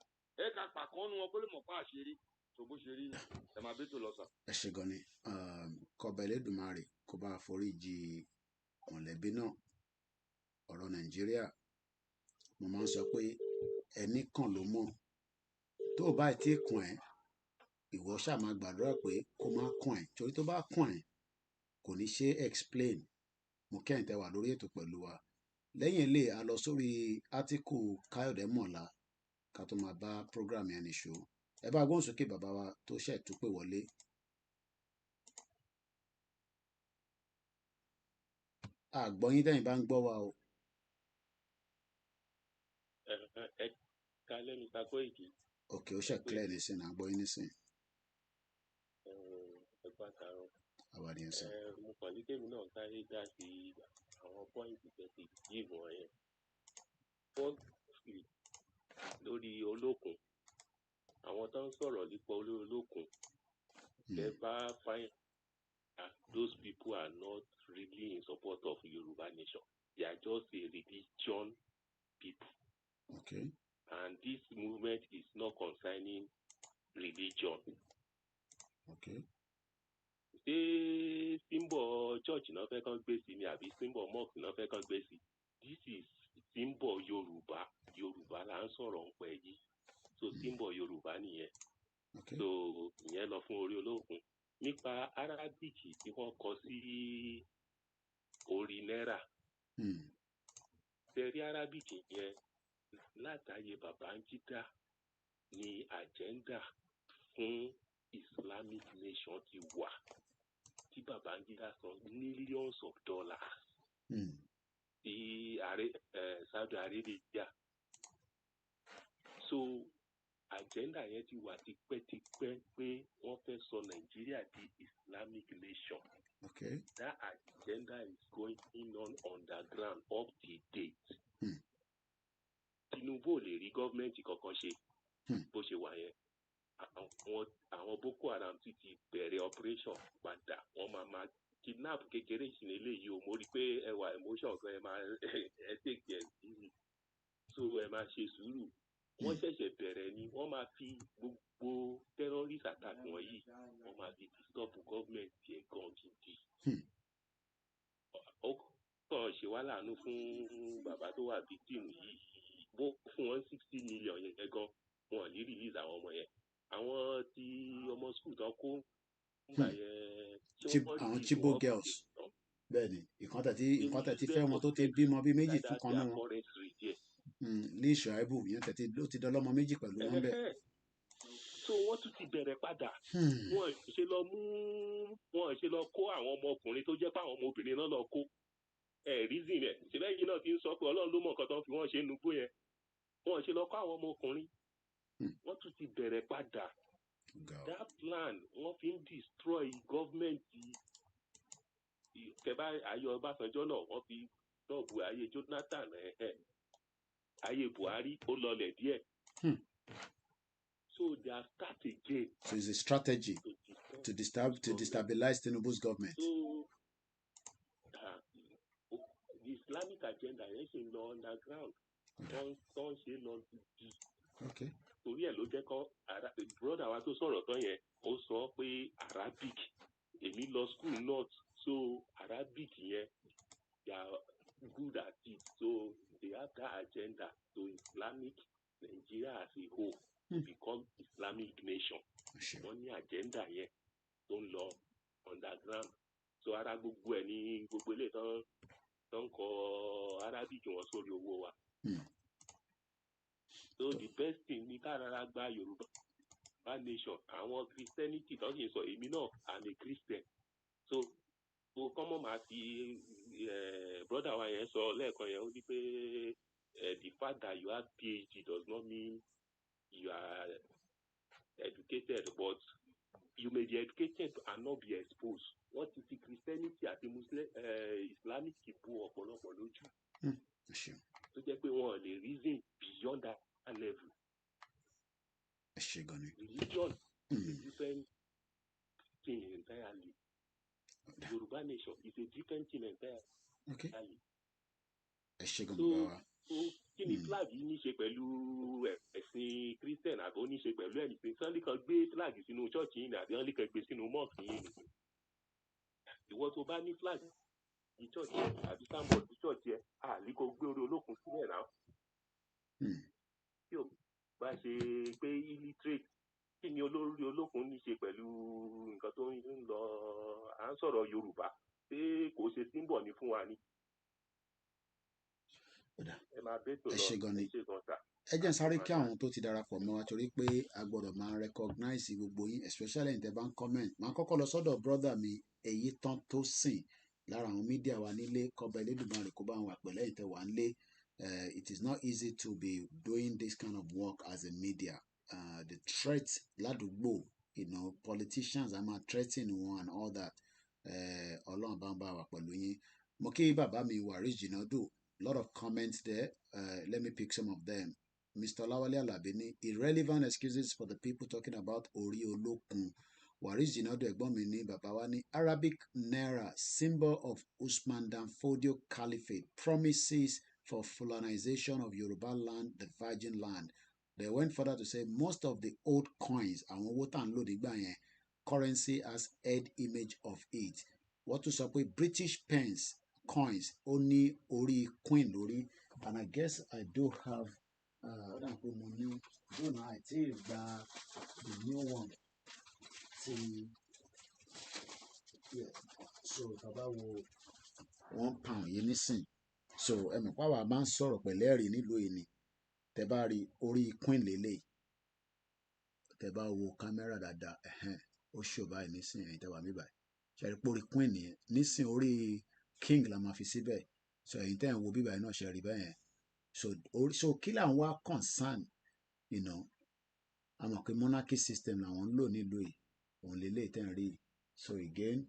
Speaker 8: ẹ̀ ká pàkánnu wọn kó lè mọ̀ pa àṣírí tó bó ṣe rí ni ẹ̀ máa bí tó lọ sà.
Speaker 2: Ẹ ṣe gan ni kọba Elédùmarè kó bá foríjì mọ̀lẹ́bí náà ọ̀rọ̀ Nàìjíríà mo máa ń sọ pé ẹnì kan ló mọ̀ tó o bá ti kún ẹ ìwọ ṣáà máa gbàdúrà pé kó má kún ẹ torí tó bá kún ẹ kò ní ṣe explain mo kẹ́hìn tẹ́ wà lórí ètò pẹ̀lú wa lẹ́yìn ilé a lọ sórí átíkù Káyọ̀dé Mọ̀lá ká tó máa bá program yẹn nìṣó ẹ bá gbóhùn sókè bàbá wa tó ṣẹ̀ tó pè wọlé. Àgbọ̀yìn tẹ́yìn bá ń gbọ́ wa o.
Speaker 9: Ẹ kálẹ́ mi ta Kóìkì.
Speaker 2: Ok ó ṣe clear nísìnyí àgbọ̀yìn nísìnyí.
Speaker 9: Ẹ bá karùn-ún.
Speaker 2: Àwàdí ẹ̀ sìn.
Speaker 9: Mo kàn ní kémi náà sáré dá sí àwọn pọ́ìntì tẹ̀sí yìí wọ̀nyẹn. Fọ́ọ̀sì lórí olókun àwọn tó ń sọ̀rọ̀ nípa olókun ẹ bá find those people are not really in support of Yoruba nation. They are just a religion people.
Speaker 2: Okay.
Speaker 9: And this movement is not concerning religion.
Speaker 2: Okay.
Speaker 9: Ṣé symbol church náà fẹ́ kàn gbé sí ni àbí symbol mosque náà fẹ́ kàn gbé sí? This is symbol Yoruba. Yoruba là ń sọ̀rọ̀ ń pẹ́ yìí. So symbol Yoruba nìyẹn.
Speaker 2: Okay.
Speaker 9: So ìyẹn lọ fún orí olókun. Nípa Arabic tí wọ́n kọ sí orí náírà. Tẹ̀rí Arabic yẹn látàyè Babangida ni agenda fún Islamic nation ti wà tí Babangida san millions of dollars sí Saudi Arabia. So agenda yẹn ti wà tipẹ́tipẹ́ pé wọ́n fẹ́ sọ Nàìjíríà di Islamic nation.
Speaker 2: Okay.
Speaker 9: That agenda is going on underground up to date. Tinubu ò lè rí gọ́ọ̀mẹ̀ntì kankan ṣe bó ṣe wà yẹn. Àwọn Boko Haram ti bẹ̀rẹ̀ operation padà, wọ́n máa kidnap kékeré sí nílé yìí o. Mo rí i pé ẹwà emotion kan ẹ máa ẹ take it easy, so ẹ máa ṣe sùúrù. Wọ́n ṣẹ̀ṣẹ̀ bẹ̀rẹ̀ ni, wọ́n máa fi gbogbo terrorist attack wọ̀nyí wọ́n máa fi disturb gọ́ọ̀mẹ̀ntì ẹ̀ gan gidi. Ó kàn ṣe wá láàánú fún bàbá tó wà victim yìí, bó fún wọn 60 million yẹn gan wọn ò ní release àwọn ọmọ yẹn. Àwọn tí ọmọ school tán kó nígbà yẹn
Speaker 2: àwọn Chibok girls bẹ́ẹ̀ ni ìkan tẹ̀tí fẹ́ wọn tó ti bímọ bí méjì fún kan náà wọn ní ìṣàìbù yẹn tẹ̀tí ló ti dọ́lọ́mọ méjì pẹ̀lú wọn bẹ́ẹ̀.
Speaker 9: So wọ́n tún ti bẹ̀rẹ̀ padà, wọ́n ṣe lọ kó àwọn ọmọkùnrin tó jẹ́ pé àwọn ọmọbìnrin náà lọ kó reason rẹ̀ ṣẹlẹ̀ yìí náà ti ń sọ pé Ọlọ́run ló mọ̀ nǹkan tó ń fi wọ́n ṣe nugbó yẹn. Wọ́n ṣe lọ kó àwọn ọmọkùnrin, wọ́n tún ti bẹ̀rẹ̀ padà. That plan wọ́n fi ń destroy government. Kẹ̀bá ayọ̀ Ọbásanjọ́ náà wọ́n fi dọ́ọ̀bù ayé Jonathan ayé Buhari ó lọlẹ̀ díẹ̀. So they are start again.
Speaker 2: So it's a strategy to destabilize Tinubu's government.
Speaker 9: So the Islamic agenda yẹn ṣe ń lọ underground. Tó ń ṣe lọ gidi. Torí ẹ̀ ló jẹ́ kọ́ brother wa tó sọ̀rọ̀ tán yẹn ó sọ pé Arabic, èmi lọ school north, so Arabic yẹn they are good at it, so they have that agenda to Islamic Nigeria as a whole to become Islamic nation. Wọ́n ní agenda yẹn tó ń lọ underground. So ara gbogbo ẹ̀ ní gbogbo ilé tó ń kọ Arabic wọn sórí owó wa. So the best thing ní ká rárá gba Yorùbá nation. Àwọn Christianity tó ń sọ èmi náà I'm a Christian. So kọ́mọ́ máa fi brother wa yẹn sọ lẹ́ẹ̀kan yẹn ó ní pé the fact that you have PhD does not mean you are educated, but you may be educated and not be exposed. Wọ́n ti fi Christianity àti Islamic bo ọ̀pọ̀lọpọ̀ lójú. Tó jẹ́ pé wọn ò lè reason beyond that level. Religion is a different thing entirely. Yoruba nation is a different thing entirely. So kí ni flag yìí ní ṣe pẹ̀lú ẹ̀sìn Christian àbí ó ní ṣe pẹ̀lú ẹ̀sìn Sunday kan gbé flag sínú church yìí ni àbí wọ́n lè kàn gbé sínú mosque yìí ni. Ìwọ tó bá ní flag ní church yẹn àbí sáńbọ̀d ní church yẹn àlè kò gbé orí olókùn sílẹ̀ náà. Tí o bá ṣe pé illiterate, kí ni olórí olókùn ní ṣe pẹ̀lú nǹkan tó ń lọ à ń sọ̀rọ̀ Yorùbá pé kò ṣe símbọ̀ ní fún wa ni. Ẹ máa bẹ́ tó lọ ẹ ṣe gan ta.
Speaker 2: Ẹ jẹ́ n sáré kí àwọn tó ti darapọ̀ mọ́ wa torí pé a gbọ́dọ̀ máa recognize gbogbo yín especially ní tẹ́ bá ń comment. Màá kọ́kọ́ lọ sọ́dọ̀ brother mi Èyítán tó sìn lára àwọn mídíà wa nílé kọ́ba Elédùmarè kó bá wọn wà pẹ̀lẹ́ ìtẹ́ wà nílé. It is not easy to be doing this kind of work as a media. The threat ládùúgbò, politicians are ma threatening wọn and all that. Ọlọ́run bá ń bá wa pẹ̀lú yín. Mo kí bàbá mi Waris Jinadu. Lot of comments there. Let me pick some of them. Mr. Lawale Alabini, irrelevant excuses for the people talking about Ori Olokun. Waris Jinadu ẹ̀gbọ́n mi ní bàbá wa ní Arabic Naira, symbol of Usman Dan Fodio Caliphate, promises for Fulanization of Yoruba land, the Virgin land. They went further to say most of the old coins, àwọn owó tá ń lò nígbà yẹn, currency has head image of it. Wọ́n tún sọ pé British pence coins ó ní orí queen lórí, and I guess I do have I think the new one. Yeah. So bàbá wo £1 yìí nísìn. So ẹ mọ̀ pàwọ́ máa ń sọ̀rọ̀ pẹ̀lẹ́ ẹ̀rí nílùú yìí ni. Tẹ́ bá rí orí queen lélẹ̀, tẹ́ bá wo kámẹ́rà dáadáa, ó ṣò báyìí nísìn ẹ̀yìn tẹ́ wà mí báyìí. Ṣe rí pé orí queen nìyẹn. Nísìn orí king la máa fi síbẹ̀. So ẹ̀yin tẹ́ ẹ̀ ń wo bíbáyìí náà ṣe rí bẹ́ẹ̀. So kí là ń wá concern, a mọ̀ pé monarchy system làwọn ń lò nílùú yìí. Òun lélẹ̀ tẹ́ ń rí. So again,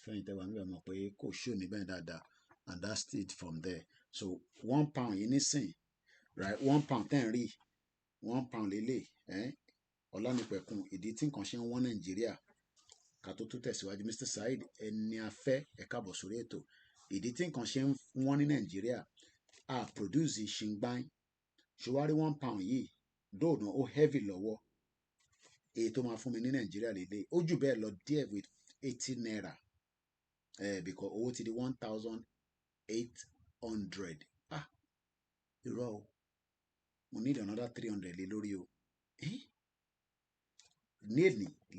Speaker 2: fẹ́yìn tẹ́ wà mí báyìí mọ̀ pé kò ṣò níbẹ̀ dáadáa. And that's it from there. So £1 yìí nísìn. right? £1 10 rí £1 lélẹ̀ Ọlánìpẹ̀kun ìdí tí nǹkan ṣe ń wọ́n Nàìjíríà ká tó tún tẹ̀síwájú Mr. Saheed ẹni afẹ́ ẹ káàbọ̀ sórí ètò ìdí tí nǹkan ṣe ń wọ́n ní Nàìjíríà a produce ṣìngbáń ṣùwárí £1 yìí dóònà ó heavy lọ́wọ́ èyí tó máa fún mi ní Nàìjíríà lélẹ̀ ó jù bẹ́ẹ̀ lọ díẹ̀ with 80 naira because owó ti di 1,800 irọ́ o mo need another 300 lé lórí o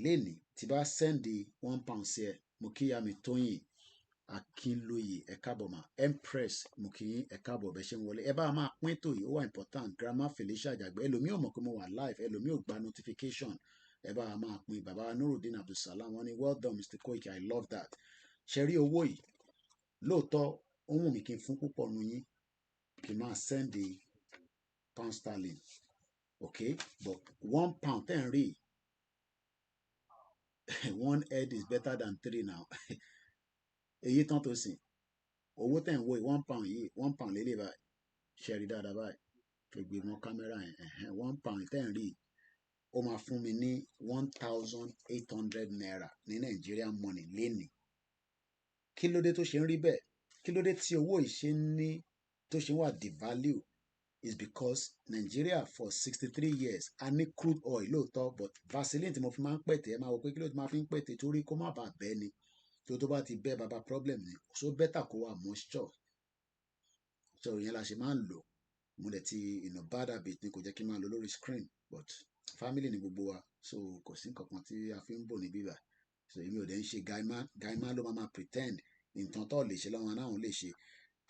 Speaker 2: lẹ́nì tí bá sẹ́ndì £1 sí ẹ mo kíyà mi Tóyìn Akínlóye ẹ káàbọ̀ mà Empress mo kí yín ẹ káàbọ̀ bẹ́ ṣe ń wọlé ẹ bá máa pín ètò yìí ó wà important Grandma Felicia Àjàgbé ẹlòmíì ò mọ̀ pé mo wà live ẹlòmíì ò gba notification ẹ bá máa pín bàbá Nurudeen Abdulsalam wọ́n ní well done Mr. Koiki I love that ṣe rí owó yìí lóòótọ́ ó wù mí kí n fún púpọ̀ nu yín kí n máa sẹ́ndì pound sterling okay but £1 10 rí one head is better than 3 now èyí tán tó sìn owó tẹ̀ ń wo £1 yìí £1 lélẹ̀ báyìí ṣẹ́rí dáadáa báyìí fi gbé mọ́ kámẹ́rà yẹn £1 tẹ̀ ń rí ó máa fún mi ní 1,800 naira ní Nigerian money lénìí kí ló dé tó ṣe ń rí bẹ́ẹ̀ kí ló dé tí owó yìí ṣe ń ní tó ṣe ń wà devalue is because Nigeria for 63 years a ní crude oil lóòótọ́ but Vaseline tí mo fi máa ń pètè ẹ máa wò pé kí ló ti máa fi ń pètè torí kó má bàa bẹ́ ni tó bá ti bẹ́ baba problem ni so better kó wà moisture so ìyẹn la ṣe máa ń lò mo dẹ̀ ti bad habit ni kò jẹ́ kí n máa lò lórí screen but family ni gbogbo wa so kò sí nǹkan kan tí a fi ń bò ní bíbà so èmi ò dẹ̀ ń ṣe gaima ló máa pretend nǹkan tó lè ṣe lọ́wọ́ náà lè ṣe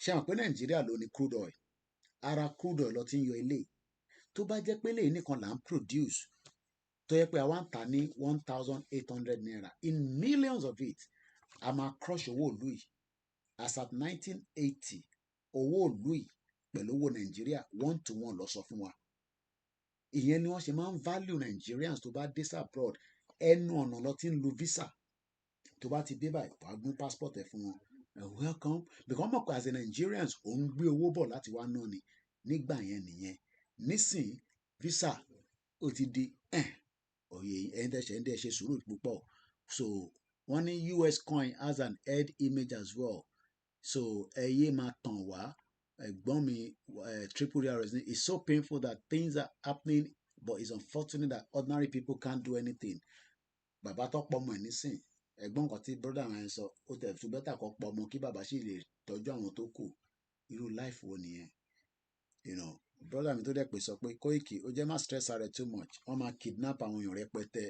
Speaker 2: ṣé àwọn pé Nàìjíríà ló ní crude oil ara crude oil lọ ti ń yọ ilé tó bá jẹ́ pé eléyìí nìkan là ń produce tó yẹ pé àwa ń tà ní 1,800 naira in millions of it a máa crush owó ìlú yìí as at 1980 owó ìlú yìí pẹ̀lú owó Nàìjíríà 1 to 1 lọ sọ fún wa ìyẹn ni wọ́n ṣe máa ń value Nigerians tó bá dé sí abroad ẹnu ọ̀nà lọ ti ń lo visa tó bá ti dé báyìí wàá gún passport ẹ fún wọn welcome because mọ̀ pé as a Nigerians ò ń gbé owó bọ̀ láti wá náà ni nígbà yẹn nìyẹn nísìn visa ó ti di òye ẹ̀yin tẹ̀sẹ̀ ń dẹ̀ ṣe sùúrù púpọ̀ so wọ́n ní US coin has an head image as well so ẹyẹ máa tàn wá ẹ̀gbọ́n mi triple rs ni it's so painful that things are happening but it's unfortunate that ordinary people can't do anything bàbá tó pọ̀ ọmọ ẹ̀ nísìn ẹ̀gbọ́n kan tí brother rẹ̀ ń sọ ó tẹ̀ tún bẹ́tà kọ́ pọ̀ ọmọ kí bàbá sì lè tọ́jú àwọn tó kù irú life wo nìyẹn brother mi tó dẹ̀ pè sọ pé Koiki ó jẹ́ má stress ara too much wọ́n máa kidnap àwọn èèyàn rẹpẹtẹ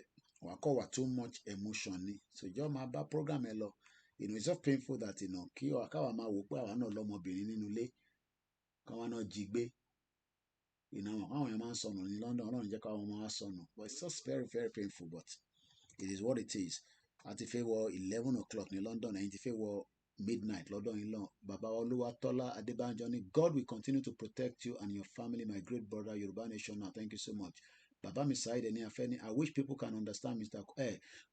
Speaker 2: wà kọ́ wà too much emotion ni ṣèjọ́ máa bá program ẹ lọ it's just painful that kí káwa máa wò pé àwa náà lọ́mọbìnrin nínú ilé káwa náà jí gbé àwọn èèyàn máa ń sọnù ní London ọlọ́run jẹ́ káwọn ọmọ wa sọnù but it's just very very painful but it is what it is àti fẹ́ wọ 11 o'clock ní London ẹ̀yin ti fẹ́ wọ midnight lọ́dọ̀ yín lọ bàbá Olúwatọ́lá Adébánjọ ní God will continue to protect you and your family my great brother Yorùbá nation now thank you so much bàbá mi Saheed ẹni afẹ́ ni I wish people can understand Mr.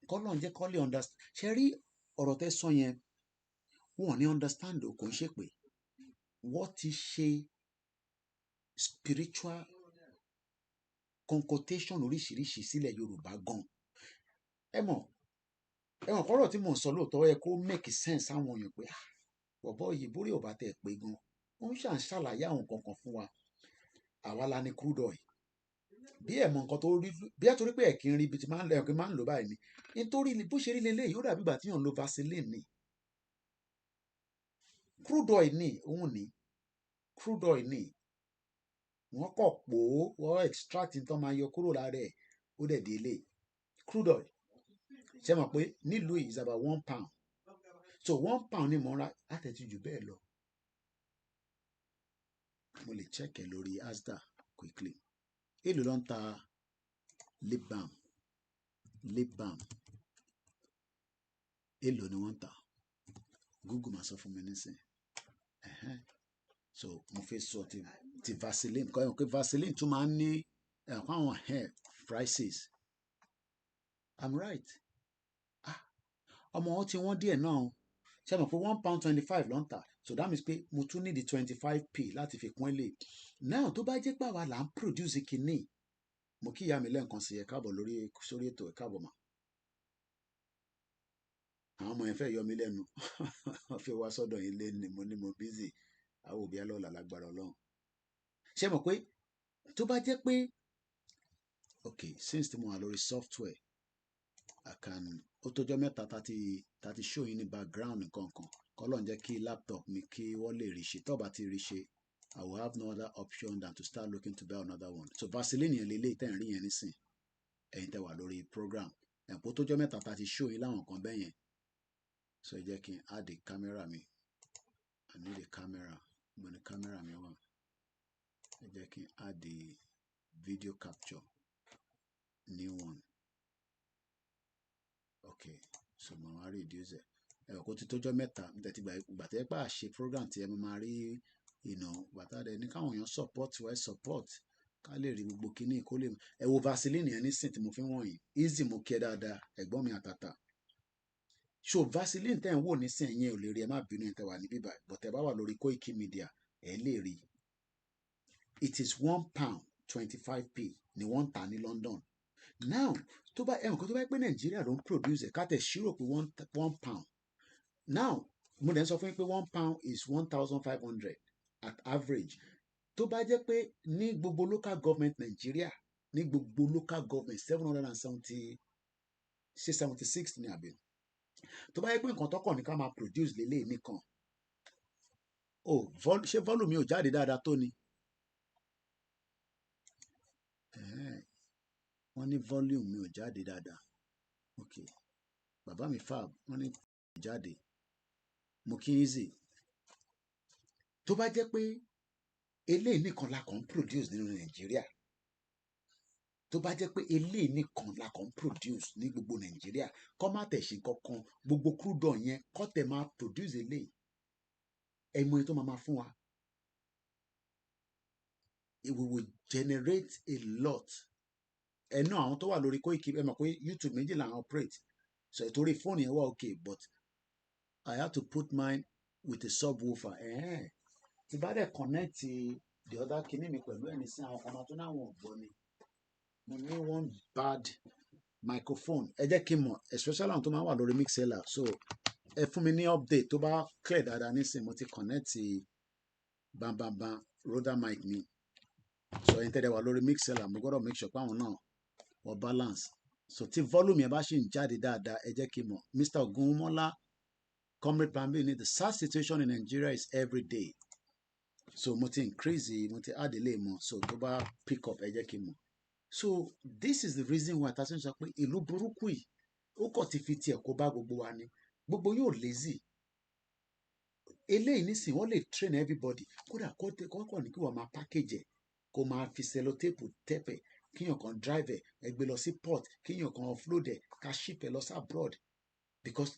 Speaker 2: kọ́lọ̀ ń jẹ́ kọ́lẹ̀ understand ṣe rí ọ̀rọ̀ tẹ́ sọ yẹn wọn ní understand o kò ń ṣe pé wọ́n ti ṣe spiritual connotation oríṣiríṣi sílẹ̀ Yorùbá gan ẹ mọ̀ kọ́rọ̀ tí mò ń sọ lóòótọ́ yẹ kó make sense àwọn èèyàn pé bọ̀bọ̀ yìí bórí ò bá tẹ̀ pé gan ó ń ṣàlàyé àwọn kankan fún wa àwa la ní crude oil bí ẹ̀ mọ̀ nǹkan tó rí bí ẹ̀ torí pé ẹ̀ kí n rí ibi tí máa ń lò báyìí ni nítorí bó ṣe rí leléyìí ó dàbí ìgbà tí yàn ń lo Vaseline ni crude oil ni òun ni crude oil ni wọ́n kọ̀ pò ó wọ́n extract tó máa yọ kúrò lára ẹ̀ ó dẹ̀ délé crude oil ṣe mọ̀ pé nílùú yìí is about £1 so £1 ni mo ń ra àtẹ̀tí jù bẹ́ẹ̀ lọ mo lè check ẹ lórí Asda quickly èlò ló ń ta lip balm èlò ni wọ́n ń ta Google máa sọ fún mi nísìn so mo fi sọ ti Vaseline kọ́ ẹ̀ pé Vaseline tún máa ń ní àwọn hair prices I'm right ọmọ wọn ti wọ́n díẹ̀ náà ṣe mọ̀ pé £1.25 ló ń tà so that means pé mo tún need 25p láti fi kún èlé. Now tó bá jẹ́ pé àwa là ń produce kìíní, mo kí ìyá mi lẹ́ẹ̀kan sí ẹ káàbọ̀ sórí ètò ẹ káàbọ̀ mà. Àwọn ọmọ yẹn fẹ́ yọ mí lẹ́nu wọ́n fẹ́ wá sọ́dọ̀ yín lé ní mo busy àwọn òbí alọ́ọ̀lá lágbára Ọlọ́run. Ṣé mọ̀ pé tó bá jẹ́ pé okay since tí mo wà lórí software I can ó tójọ́ mẹ́ta tá ti show yín ní background nǹkan kan kọ́lọ́n jẹ́ kí laptop mi kí wọ́n lè rí ṣe tó bá ti rí ṣe I will have no other option than to start looking to buy another one. So Vaseline yẹn lélẹ́yìí tẹ̀ ń rí yẹn nísìn ẹ̀yin tẹ̀ wà lórí program ẹ̀pọ̀ tójọ́ mẹ́ta tá ti show yín láwọn kan bẹ́ẹ̀ yẹn. So ẹ jẹ́ kí n add the camera mi. I need a camera. Mo ní camera mi wà. Ẹ jẹ́ kí n add the video capture. New one. Okay. So mo máa reduce ẹ̀. Ẹ̀kọ́ ti tójọ́ mẹ́ta nítorí ìgbà tẹ́ pé àṣe program tí ẹ máa rí bàtà rẹ̀ ní káwọn èèyàn support ká lè rí gbogbo kíní kó lè ẹ wo Vaseline yẹn nísìn tí mo fi wọ̀nyí easy mo kí ẹ dáadáa ẹ̀gbọ́n mi àtàtà. So Vaseline tẹ́ ń wò nísìn yẹn ò lè rí ẹ má bínú ẹ tẹ́ wà ní bíbá but ẹ bá wà lórí koikimedia ẹ lè rí. It is £1.25p ni wọ́n ń tà ní London. Now tó bá ẹ̀wọ̀n kan tó bá pé Nàìjíríà ló ń produce ẹ̀ ká tẹ̀ ṣírò pé £1. Now mo dẹ̀ ń sọ fún yín pé £1 is 1,500 at average. Tó bá jẹ́ pé ní gbogbo local government Nàìjíríà ní gbogbo local government 776 ní àbẹ̀. Tó bá yẹ pé nǹkan tọkàn ní ká máa produce lélẹ̀ nìkan ṣé volume mi ò jáde dáadáa tó ni wọ́n ní volume mi ò jáde dáadáa ok bàbá mi fab wọ́n ní jáde mo kí easy. Tó bá jẹ́ pé eléyìí nìkan la kàn ń produce nínú Nàìjíríà tó bá jẹ́ pé eléyìí nìkan la kàn ń produce ní gbogbo Nàìjíríà kọ́ má tẹ̀ ṣe kankan gbogbo crude oil yẹn kọ́ tẹ̀ máa produce eléyìí ẹ̀mọ yẹn tó máa fún wa it will generate a lot. Ẹnu àwọn tó wà lórí Koiki ẹ mọ̀ pé YouTube méjì là ń operate so ìtorí fóònù yẹn wà okay but I had to put mine with a subwoofer tí bá dẹ̀ connect the other kinní mi pẹ̀lú ẹni sí àwọn kan máa tó náà wọ̀n gbọ́ ni mo ní one bad microphone ẹ jẹ́ kí n mọ̀ especially àwọn tó máa wà lórí mixella so ẹ fún mi ní update tó bá clear dáadáa nísìnyí mo ti connect bambambam roda mic mi so ẹ̀yin tẹ́lẹ̀ wà lórí mixella mo gbọ́dọ̀ make sure pé àwọn náà wọ́n balance so tí volume yẹn bá ṣì ń jáde dáadáa ẹ jẹ́ kí n mọ̀ Mr. Ogunmola comrade Pambi ní the sad situation in Nigeria is every day so mo ti increase mo ti add ilé mọ̀ so tó bá pick up ẹ jẹ́ kí n mọ̀. So this is the reason why ta ṣe ń sọ pé ìlú burúkú yìí ó kàn ti fi tiẹ̀ kó bá gbogbo wa ni gbogbo yóò lazy eléyìí nísìnyí wọ́n lè train everybody kódà kọ́kọ́ ní kí wọ́n máa package ẹ̀ kó máa fi sellotape tẹ́pẹ̀ kíyàn kan drive ẹ̀ gbé lọ sí port kíyàn kan offload ẹ̀ ká ship ẹ̀ lọ sí abroad because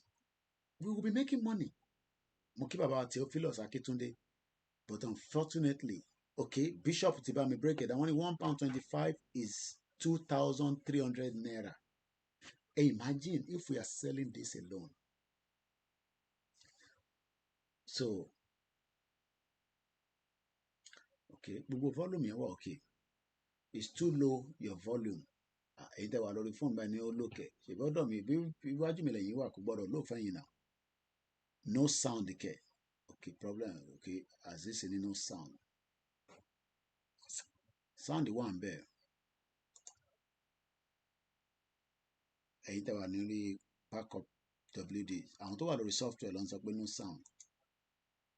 Speaker 2: we will be making money. Mo kí bàbá wa Theophilus Akitunde but unfortunately okay Bishop ti bá mi break it down wọ́n ní £1.25 is 2,300 naira. Imagine if we are selling this alone. So okay gbogbo volume yẹn wà okay it's too low your volume èyí tẹ́ wà lórí fóònù báyìí ní ó lókè ṣèbọ́dọ̀ mi bí iwájú mi lẹ́yìn wà kó gbọ́dọ̀ ló fẹ́yìn náà no sound kẹ okay problem okay as this ní no sound wà ń bẹ̀ èyí tẹ́ wà lórí backup WD àwọn tó wà lórí software ló ń sọ pé no sound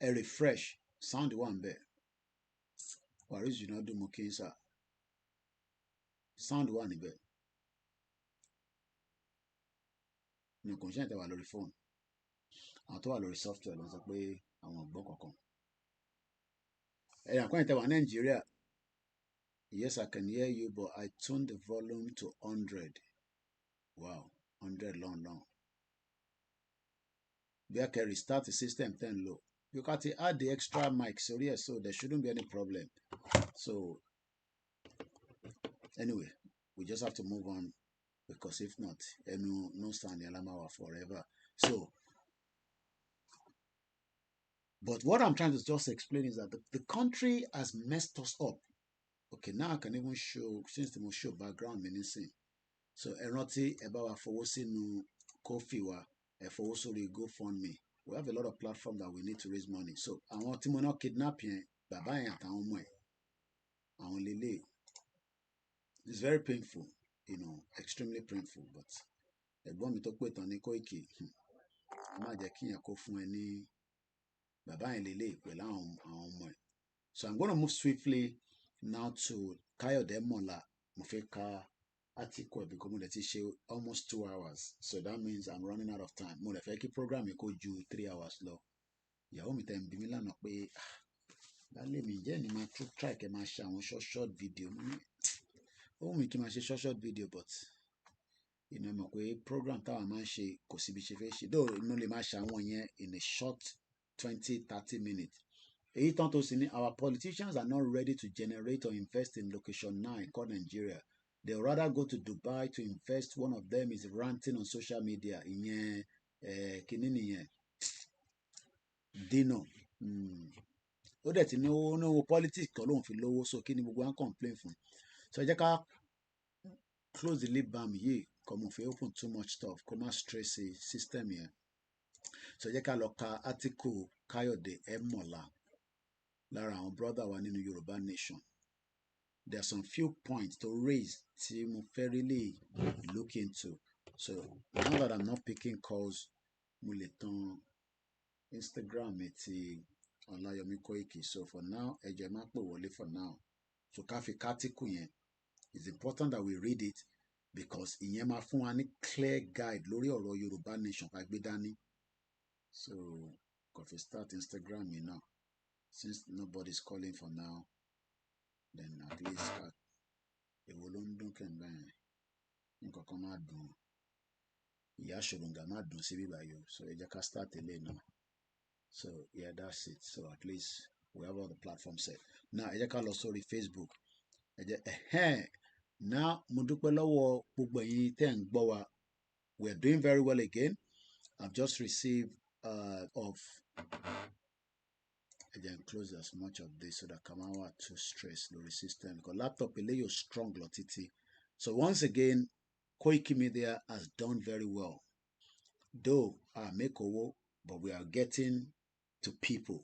Speaker 2: ẹ refresh sound wà ń bẹ̀ wàrí jùlọ dùn mọ́ kí n sà sound wà níbẹ̀ ní kò ń ṣe ìtẹ́wà lórí fóònù àwọn tó wà lórí software ló ń sọ pé àwọn ọ̀gbọ́n kankan ẹ̀yà kan ìtẹ́wà Nàìjíríà yes I can hear you but I tuned the volume to 100 wow 100 long bí a kẹ́ restart the system 10 low you can add the extra mic sórí ẹ̀ so there shouldn't be any problem so anyway we just have to move on because if not no sound yẹn la máa wà forever so But what I'm trying to just explain is that the country has messed us up. Okay, now I can even show, since the most show background menacing. So ẹ rántí ẹ bá wa fowó sínú Ko-fi wa, ẹ fowó sórí GoFundMe. We have a lot of platforms that we need to raise money. So àwọn tí mo náà kidnap yẹn, bàbá yẹn àtàwọn ọmọ ẹ̀, àwọn lélẹ̀. It's very painful, extremely painful. But ẹ̀gbọ́n mi tó pè tán ní Koiki, ẹ má jẹ́ kí yẹn kó fún ẹ ní bàbá yẹn lélẹ̀ pẹ̀lú àwọn ọmọ ẹ̀. So I'm going to move swiftly now to Kayode Mola. Mo fẹ́ ka article because mo lè ti ṣe almost 2 hours. So that means I'm running out of time. Mo lè fẹ́ kí program mi kó ju 3 hours lọ. Ìyàwó mi tẹ̀ ń bi mí lánàá pé lálẹ́ mi jẹ́ ni máa try kẹ́ máa ṣe àwọn short video. Ó wù mí kí n máa ṣe short video but mọ̀ pé program táwa máa ń ṣe kò síbi ṣe fẹ́ ṣe. Though mo lè máa ṣe àwọn yẹn in a short 20-30 minutes. Èyí tán tó sì ní our politicians are not ready to generate or invest in location 9 called Nigeria. They would rather go to Dubai to invest. One of them is ranting on social media. Ìyẹn kìíní nìyẹn Dino. Ó dẹ̀ ti ní owó politics kan lóun fi lówó so kí ni gbogbo wa ń complain fún. So ẹ jẹ́ ká close the lip balm yìí kò mo fi open too much stuff kò má stress the system yẹn. So ẹ jẹ́ ká lọ ka article Kayode Mola lára àwọn brother wa nínú Yoruba Nation. There are some few points to raise tí mo fẹ́ really look into. So now that I'm not picking calls, mo lè tan Instagram mi ti Olayomi Koiki. So for now, ẹ jẹ́ má pè wọlé for now. So ká fi article yẹn. It's important that we read it because ìyẹn máa fún wa ní clear guide lórí ọ̀rọ̀ Yoruba Nation ká gbé dání. So kò fi start Instagram mi náà. Since nobody's calling for now, then at least èwo ló ń dún kẹ̀mbẹ́ yẹn nǹkan kan máa dùn ìyá ṣòròǹgà máa dùn síbí báyìí so ẹ jẹ́ ká start eléyìí náà. So yeah, that's it. So at least we have all the platforms set. Now ẹ jẹ́ ká lọ sórí Facebook. Ẹ jẹ́ now mo dúpẹ́ lọ́wọ́ gbogbo ẹ̀yin tẹ́ ń gbọ́ wa. We are doing very well again. I've just received of again close as much of this so that Kamawa too stress lórí system because laptop eléyìí strong lọ títí. So once again, koikimedia has done very well. Though I make owó, but we are getting to people.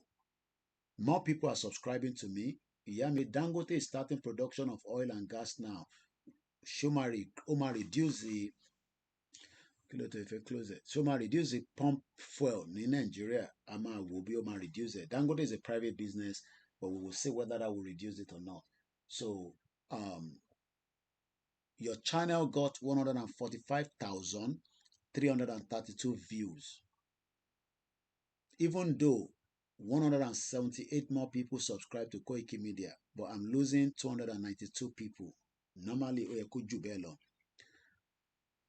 Speaker 2: More people are subscribing to me. Iyami Dangote is starting production of oil and gas now. Shomari reduce the reduce the pump fuel in Nigeria. Ama will be reduce it. Dangote is a private business, but we will see whether that will reduce it or not. So your channel got 145,332 views. Even though 178 more people subscribe to Koiki Media, but I'm losing 292 people. Normally,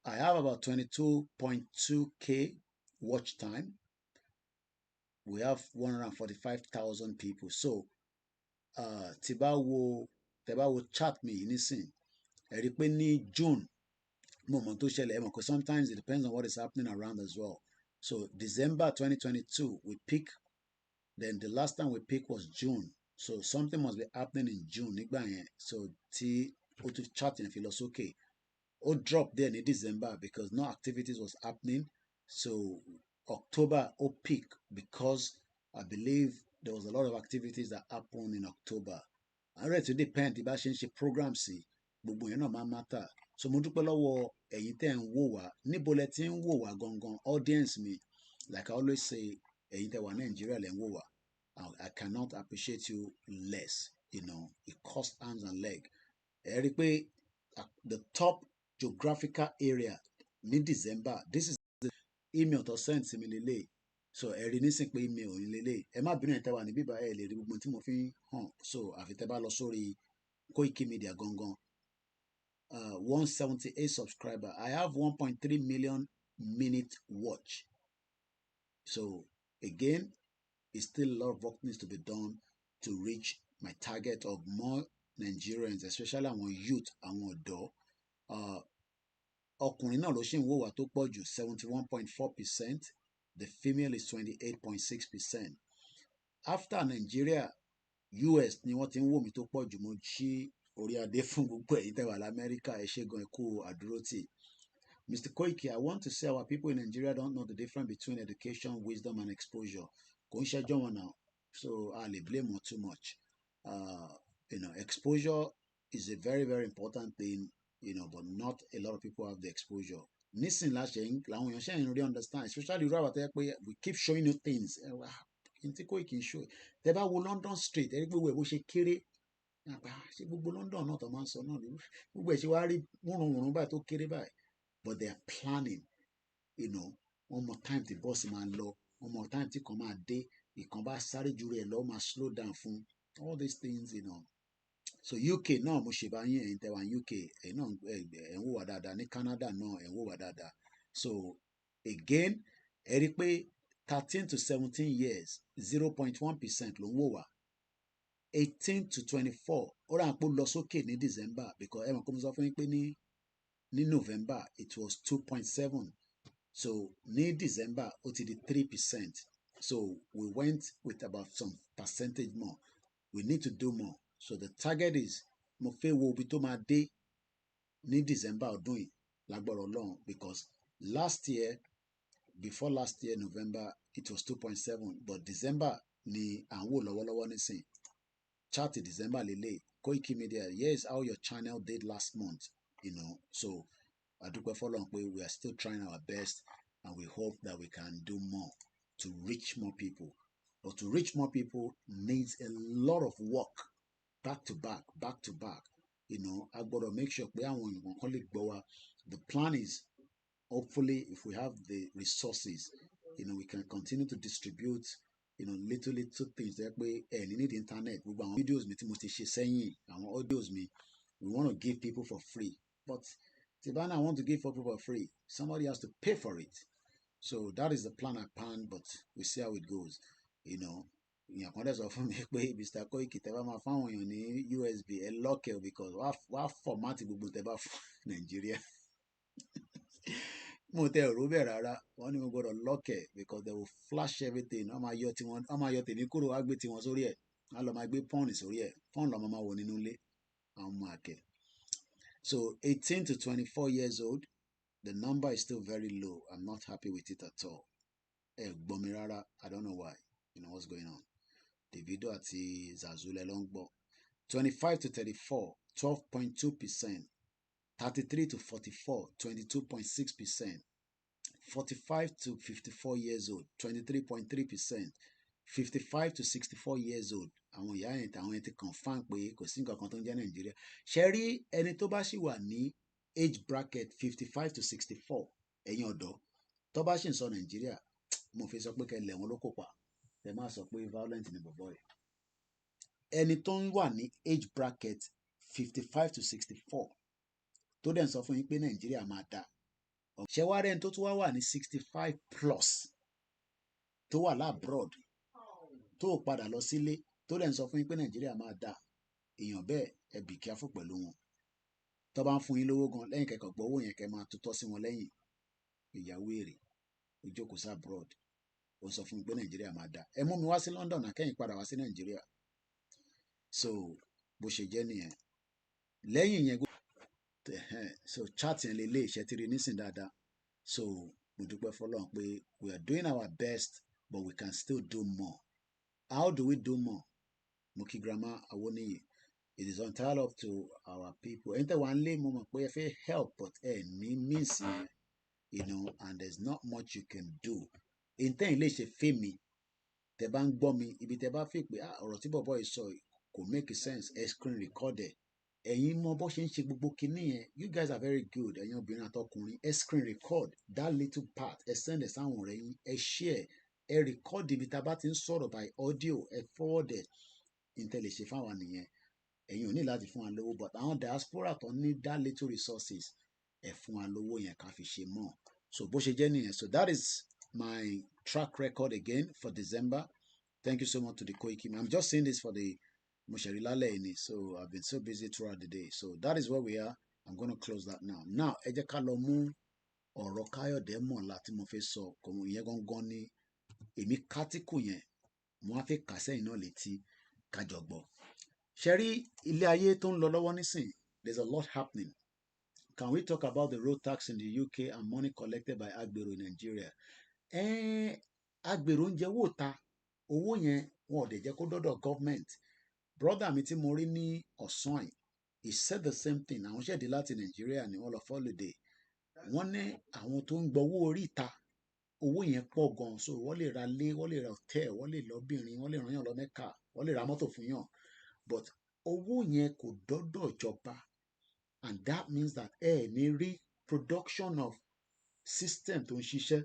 Speaker 2: I have about 22.2K watch time. We have 145,000 people. So, tẹ́ bá wo chat me nísìn, ẹ rí pé ní June, mo mọ̀ tó ṣẹlẹ̀, ẹ mọ̀, because sometimes it depends on what is happening around as well. So, December 2022, we pick. Then the last time we picked was June. So something must be happening in June. Nígbà yẹn. So tí ó tún chat yẹn fi lọ sókè. Ó drop there in December because no activities was happening. So October ó peak because I believe there was a lot of activities that happened in October. I read to depend bá ṣe ń ṣe program sí gbogbo yẹn náà máa matter. So mo dúpẹ́ lọ́wọ́ ẹ̀yin tẹ́ ń wò wá. Níbo lẹ ti ń wò wá gangan? Audience mi, like I always say, ẹ̀yin tẹ́ wà Nàìjíríà lẹ ń wò wá. I cannot appreciate you less. It costs arms and leg. Ẹ rí pé the top geographical area ní December, this is the email tó send sí mi lélẹ̀. So ẹ rí nísìn pé email ò ní lélẹ̀. Ẹ má bínú ẹ̀ tẹ́ wà ní bíbá ẹ̀ lè rí gbogbo tí mo fi hàn. So àfi tẹ́ bá lọ sórí Koiki Media gangan. 178 subscriber. I have 1.3 million minute watch. So again, it's still a lot of work needs to be done to reach my target of more Nigerians, especially àwọn youth, àwọn ọ̀dọ́. Ọkùnrin náà ló ṣì ń wò wá tó pọ̀ jù 71.4%. The female is 28.6%. after Nigeria US ni wọ́n ti ń wò mí tó pọ̀ jù mo ṣí orí adé fún gbogbo ẹ̀yin tẹ́ wà l'Amẹ́ríkà ẹ ṣé gan ẹ kú àdúrótì. Mr. Koiki, I want to say our people in Nigeria don't know the difference between education, wisdom, and exposure. Kò ń ṣẹjọ́ wọn náà, so I lè blame wọn too much. Exposure is a very, very important thing, but not a lot of people have the exposure. Nísìn làwọn èèyàn ṣe ń really understand, especially irú àwọn àtẹ́yẹ pé we keep showing you things. Kí n tí Koiki ń show ẹ̀. Tẹ́ bá wo London Street, ẹ rí pé bó ṣe kéré. Ṣé gbogbo London náà tó máa ń sọ náà ni? Gbogbo ẹ̀ ṣe wá rí wúrunwùrun báyìí tó kéré báyìí. But they are planning, one more time tí bọ́ọ̀sì máa lọ, one more time tí kan máa dé, ìkan bá sáré ju rẹ̀ lọ, máa slow down fún all these things, So UK náà mo ṣe bá yín ẹ̀yin tẹ́ wà ní UK, ẹ̀yin náà ẹ̀ ń wò wá dáadáa, ní Canada náà ẹ̀ ń wò wá dáadáa. So again, ẹ rí pé 13 to 17 years, 0.1% ló ń wò wá. 18 to 24, ó rà ń pò lọ sókè ní December because ẹ mọ̀ pé mo sọ fún yín pé ní November it was 2.7, so ní December ó ti di 3%, so we went with about some percentage more. We need to do more, so the target is mo fẹ́ wo ibi tó máa dé ní December ọdún yìí lágbára Ọlọ́run, because before last year November it was 2.7, but December ni à ń wò lọ́wọ́lọ́wọ́ nísìn. Chart December lele KOKIMEDIA, here's how your channel did last month. So adúpẹ́ fọ́lọ́run pé we are still trying our best and we hope that we can do more to reach more people. But to reach more people needs a lot of work, back to back. I gotta make sure pé àwọn èèyàn kan lè gbọ́ wa. The plan is, hopefully, if we have the resources, we can continue to distribute, little things that pé need internet. Gbogbo àwọn videos mi tí mo ti ṣe sẹ́yìn, àwọn audios mi, we want to give people for free. But Tibana, I want to give for people for free. Somebody has to pay for it. So that is the plan I planned, but we see how it goes. Ìyàn kan dẹ̀ sọ fún mi pé Mr. Koiki tẹ́ bá máa fáwọn èèyàn ní USB ẹ lọ́kẹ̀ because wàá format gbogbo tẹ́ bá fún Nàìjíríà. Mo tẹ ọ̀rọ̀ bẹ́ẹ̀ rárá, wọ́n ní mo gbọ́dọ̀ lọ́kẹ̀ because they will flash everything. Wọ́n máa yọ tèmi kúrò, wá gbé tiwọn sórí ẹ̀. Wọ́n lọ máa gbé pọ́ùn sórí ẹ̀. Pọ́ùn lọ́mọ máa wọ nínú ilé. Àwọn ọmọ àkẹ́. So 18 to 24 years old, the number is still very low. I'm not happy with it at all. Gbọ́ mi rárá, I don't know why. What's going on. Davido àti Zazule ló ń gbọ́. 25 to 34, 12.2%. 33 to 44, 22.6%. 45 to 54 years old, 23.3%. 55 to 64 years old, àwọn ìyá yẹn tàwọn yẹn ti confirm pé kò sí nǹkan kan tó ń jẹ́ Nàìjíríà. Ṣé rí ẹni tó bá ṣì wà ní age bracket 55 to 64, ẹ̀yin ọ̀dọ́ tó bá ṣì ń sọ Nàìjíríà, mo fi sọ pé kẹ́ lẹ̀ wọ́n ló kópa. Ẹ má sọ pé violent ni bọ̀bọ̀ yìí. Ẹni tó ń wà ní age bracket 55 to 64 tó dẹ̀ ń sọ fún yín pé Nàìjíríà máa dà. Ṣé wá rẹ́ni tó tún wà ní 65 plus tó wà lábroad tó padà lọ sílé tó dẹ̀ ń sọ fún yín pé Nàìjíríà máa dà. Èèyàn bẹ́ẹ̀ ẹ be careful pẹ̀lú wọn. Tó bá ń fún yín lówó gan lẹ́yìn kẹ́kọ̀ọ́ gbọ́ owó yẹn kẹ́ máa tutọ́ sí wọn lẹ́yìn. Ìyàwó èrè ó jókòó sí abroad ó sọ fún mi pé Nàìjíríà máa dà. Ẹ mú mi wá sí London àkẹ́yìn padà wá sí Nàìjíríà. So bó ṣe jẹ́ nìyẹn. Lẹ́yìn yẹn so chat yẹn lè lé iṣẹ́ tí rí nísìn dáadáa. So mo dúpẹ́ fọlọ́run pé we are doing our best but we can still do more. How do we do more? Mo kí grandma Awoniyi. It is entirely up to our people. Ẹ̀yin tẹ́ wà ń lé mo mọ̀ pé ẹ fẹ́ help but ẹ ní means yẹn, and there's not much you can do. Ìtẹ́yìn lè ṣe fẹ́ mi tẹ́ bá ń gbọ́ mi ibi tẹ́ bá fi pé ọ̀rọ̀ tí bọ̀bọ̀ yìí sọ kò make sense ẹ screen record ẹ̀. Ẹ̀yin mọ bó ṣe ń ṣe gbogbo kinní yẹn. You guys are very good. Ẹ̀yin obìnrin àtọkùnrin ẹ screen record that little part ẹ send ẹ sáwọn ọ̀rẹ́ yín ẹ share ẹ record ibi tá a bá ti ń sọ̀rọ̀ by audio ẹ forward ẹ̀. Ìtẹ́ lè ṣe fáwọn nìyẹn. Ẹ̀yin ò ní láti fún wa lówó but àwọn diaspora tó ní that little resources ẹ fún wa lówó yẹn ká fi ṣe mọ́. So bó ṣe jẹ́ nìyẹn. So that is my track record again for December. Thank you so much to the Koiki. I'm just saying this for the Mosherilale ini. So I've been so busy throughout the day. So that is where we are. I'm going to close that now. Now, ẹ jẹ́ ká lọ mú ọ̀rọ̀ Káyọ̀dé Mọ̀lá tí mo fẹ́ sọ. Kò ìyẹn gangan ni èmi kátìkù yẹn mo wá fẹ́ kà sẹ́yìn náà létí kájọ gbọ́. Ṣé rí ilé ayé tó ń lọ lọ́wọ́ nísìn, there's a lot happening. Can we talk about the road tax in the UK and money collected by agbero in Nigeria? Agbero ń jẹ owó ta, owó yẹn wọn ò dẹ̀ jẹ́ kó dọ́dọ̀ government. Brother mi tí mo rí ní ọ̀sán yìí, he said the same thing. Àwọn ṣẹ̀dí láti Nigeria ní all of holiday. Wọ́n ní àwọn tó ń gbowó orí ìta, owó yẹn pọ̀ gan, so wọ́n lè ra lé, wọ́n lè ra hotel, wọ́n lè lọ́bìnrin, wọ́n lè ràn yàn lọ Mẹ́kà, wọ́n lè ra mọ́tò fún yàn, but owó yẹn kò dọ́dọ̀ ìjọba, and that means that ní rí production of system tó ń ṣiṣẹ́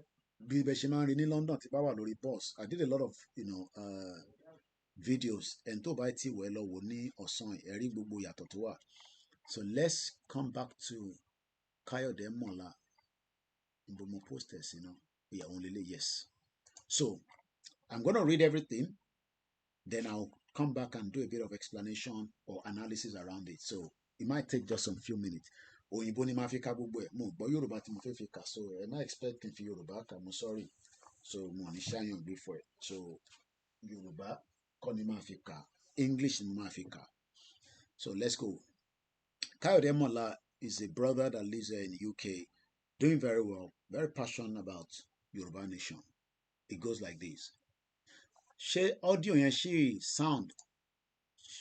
Speaker 2: bí bẹ́ẹ̀ ṣe máa ń rí ní London tí bá wà lórí bus. I did a lot of videos, and tó bá ti wẹ̀ lọ wò ní ọ̀sán ẹ̀ rí gbogbo yàtọ̀ tó wà. So let's come back to Kayode Mola. Ibo mo post ẹ̀ sí náà. Ìyàwó lélẹ̀, yes. So I'm going to read everything, then I'll come back and do a bit of explanation or analysis around it. So it might take just some few minutes. Òyìnbó ni máa fi ka gbogbo ẹ̀. Mo gbọ́ Yorùbá tí mo fẹ́ fi kà, so am I expecting fi Yorùbá kà? Mo sorry. So mo ní ṣáyàn gbé for it. So Yorùbá kọ́ ni máa fi kà, English ni máa fi kà. So let's go. Kayode Mola is a brother that lives here in the UK, doing very well, very passionate about Yoruba nation. It goes like this. Ṣé audio yẹn ṣì sound?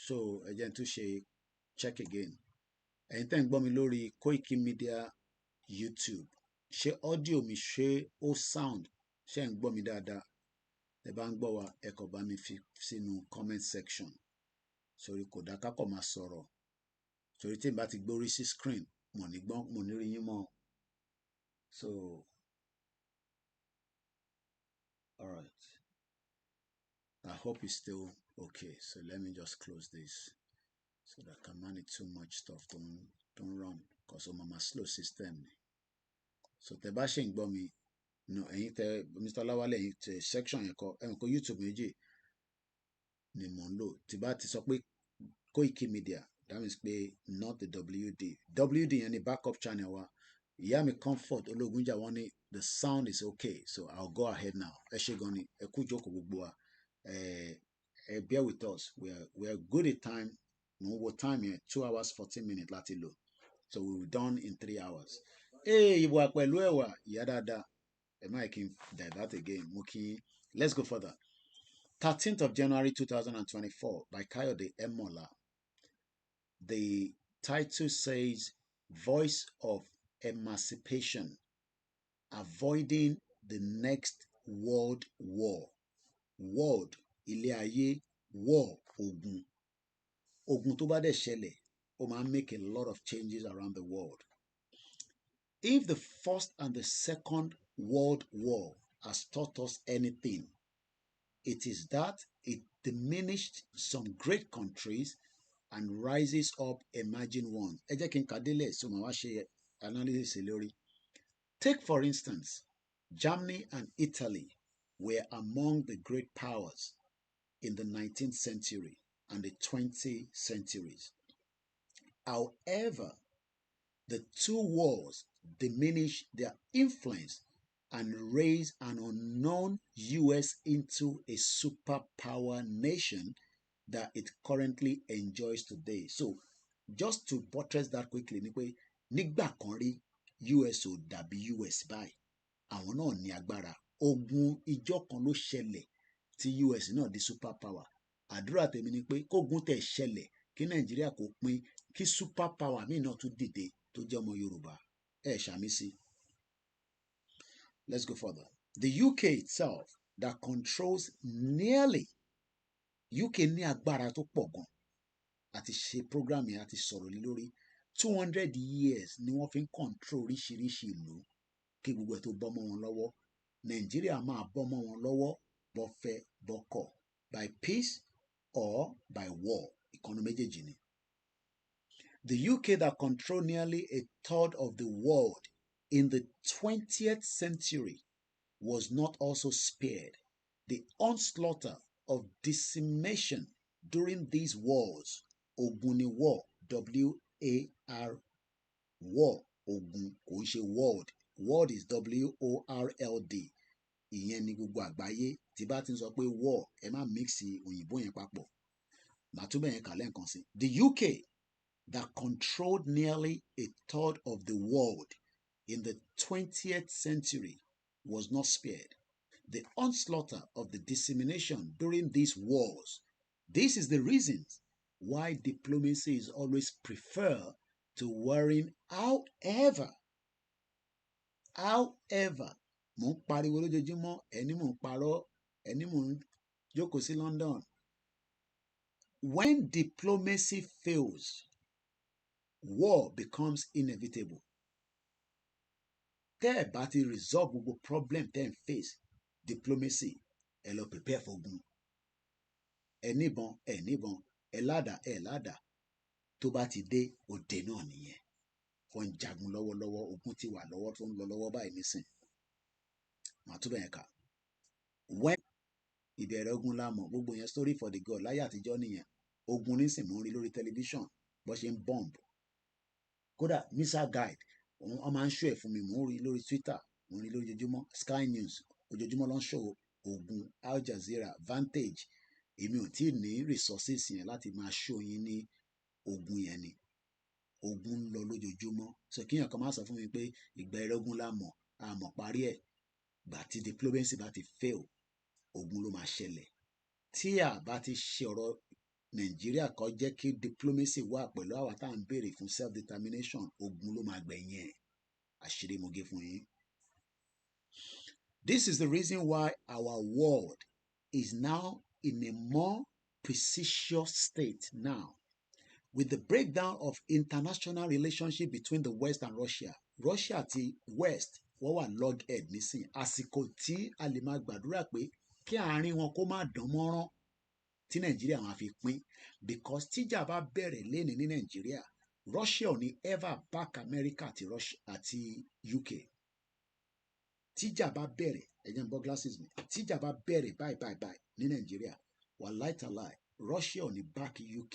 Speaker 2: So ẹ jẹ́ n tún ṣe check again. Ẹ̀yin tẹ́ ń gbọ́ mi lórí koikimedia YouTube. Ṣé audio mi ṣé ó sound? Ṣé ń gbọ́ mi dáadáa? Ẹ bá ń gbọ́ wa, ẹ kàn bá mi fi sínú comment section. Sórí kò dá ká kọ̀ máa sọ̀rọ̀. Sórí tí n bá ti gbórí sí screen, mo ní rí yín mọ́. So, all right. I hope it's still okay. So let me just close this so that I can manage too much stuff. Don't run, because I'm a slow system. So tẹ́ bá ṣe ń gbọ́ mi, no, ẹ̀yin tẹ́ Mr. Lawale, ẹ̀yin tẹ́ section yẹn kọ YouTube méjì ni mò ń lò. Tí bá ti sọ pé koikimedia, that means pé not the WD. WD yẹn ni backup channel wa. Ìyá mi Comfort Ológunjà wọ́n ní the sound is okay, so I'll go ahead now. Ẹ ṣé gan ni, ẹ kú jókòó gbogbo wa. Bear with us. We are good at time. Mo wo time here 2 hours 14 minutes láti lò. So we were done in 3 hours. Ìwà pẹ̀lú ẹ̀wà ìyá dáadáa. Am I can divert again? Muki. Let's go further. 13th of January 2024 by Kayode Mola. The title says Voice of Emancipation, Avoiding the Next World War. World, ilé ayé, war, ogun. Ogun tó bá dẹ̀ ṣẹlẹ̀, ó máa make a lot of changes around the world. If the First and the Second World War has taught us anything, it is that it diminished some great countries and rises up emerging ones. Ẹ jẹ́ kí n kà délẹ̀, so màá wá ṣe analysis lórí. Take for instance, Germany and Italy were among the great powers in the 19th century and the 20th centuries. However, the two wars diminished their influence and raised an unknown US into a superpower nation that it currently enjoys today. So, just to buttress that quickly, ni pé nígbà kan rí US ò dàbí US báyìí. Àwọn náà ní agbára. Ogun ìjọ kan ló ṣẹlẹ̀ tí US náà di superpower. Àdúrà tèmi ni pé kógun tẹ̀ ṣẹlẹ̀ kí Nàìjíríà kó pín kí superpower míì náà tún dìde tó jẹ́ ọmọ Yorùbá. Ẹ ṣàmì sí. Let's go further. The UK itself that controls nearly UK ní agbára tó pọ̀ gan. Àti ṣe program yẹn àti sọ̀rọ̀ lé lórí 200 years ni wọ́n fi ń control oríṣiríṣi ìlú kí gbogbo ẹ̀ tó bọ́ mọ́ wọn lọ́wọ́. Nàìjíríà máa bọ́ mọ́ wọn lọ́wọ́ bọ́fẹ́ bọ́kọ̀, by peace or by war. Ìkànnì méjèèjì ni. The UK that controlled nearly a third of the world in the 20th century was not also spared. The onslaught of decimation during these wars, Ogun ni war, W-A-R, war, Ogun, kò ń ṣe world. World is W-O-R-L-D. ìyẹn ni gbogbo àgbáyé tí bá ti ń sọ pé war ẹ má mix òyìnbó yẹn papọ̀ màá tún bẹ̀yẹn kà lẹ́ǹkan sí. The UK that controlled nearly a third of the world in the 20th century was not spared. The onslaught of the dissemination during these wars. This is the reason why diplomacy is always preferred to warring. However, mo ń pariwo lójoojúmọ́ ẹni mo ń parọ́ ẹni mo ń jókòó sí London. When diplomacy fails, war becomes inevitable. Tẹ́ ẹ̀ bá ti resolve gbogbo problem tẹ́ ẹ̀ ń face diplomacy ẹ lọ prepare fógun. Ẹ níbọn ẹ níbọn ẹ ládàá ẹ ládàá tó bá ti dé òde náà nìyẹn. Wọ́n ń jagun lọ́wọ́lọ́wọ́ ogun ti wà lọ́wọ́ tó ń lọ lọ́wọ́ báyìí nísìn. Màá túbọ̀ yẹn kà. When ìbẹ̀rẹ̀ ogun la mọ̀ gbogbo yẹn story for the god láyé àtijọ́ nìyẹn. Ogun nísìn mò ń rí lórí tẹlifíṣàn bó ṣe ń bomb. Kódà missile guide wọ́n máa ń ṣó ẹ̀ fún mi mò ń rí lórí Twitter mò ń rí lórí ojoojúmọ́ Sky News ojoojúmọ́ ló ń ṣó ogun Al Jazeera Vantage èmi ò tí ì ní resources yẹn láti máa ṣó yín ní ogun yẹn ni ogun ń lọ lójoojúmọ́ so kíyàn kan máa sọ fún mi pé ìgbà ẹ̀rọ ogun la mọ̀ àmọ̀ parí ẹ̀ gbà tí diplomacy bá ti fail ogun ló máa ṣẹlẹ̀ tí a bá ti ṣe ọ̀rọ̀ Nàìjíríà kó jẹ́ kí diplomacy wà pẹ̀lú àwa tá à ń béèrè fún self determination ogun ló máa gbẹ̀yìn ẹ̀ àṣírí mo gé fún yín. This is the reason why our world is now in a more precarious state now. With the breakdown of international relationship between the West and Russia, Russia àti West wọ́n wà loghead nísìn àsìkò tí a lè máa gbàdúrà pé kí àárín wọn kó má dán mọ́rán tí Nàìjíríà máa fi pín because tíjà bá bẹ̀rẹ̀ lénìí ní Nàìjíríà Russia ò ní ever back America àti UK tíjà bá bẹ̀rẹ̀ ẹ̀jẹ̀ ń bọ́ glasses mi tíjà bá bẹ̀rẹ̀ báyìí ní Nàìjíríà wàláì tàláì Russia ò ní back UK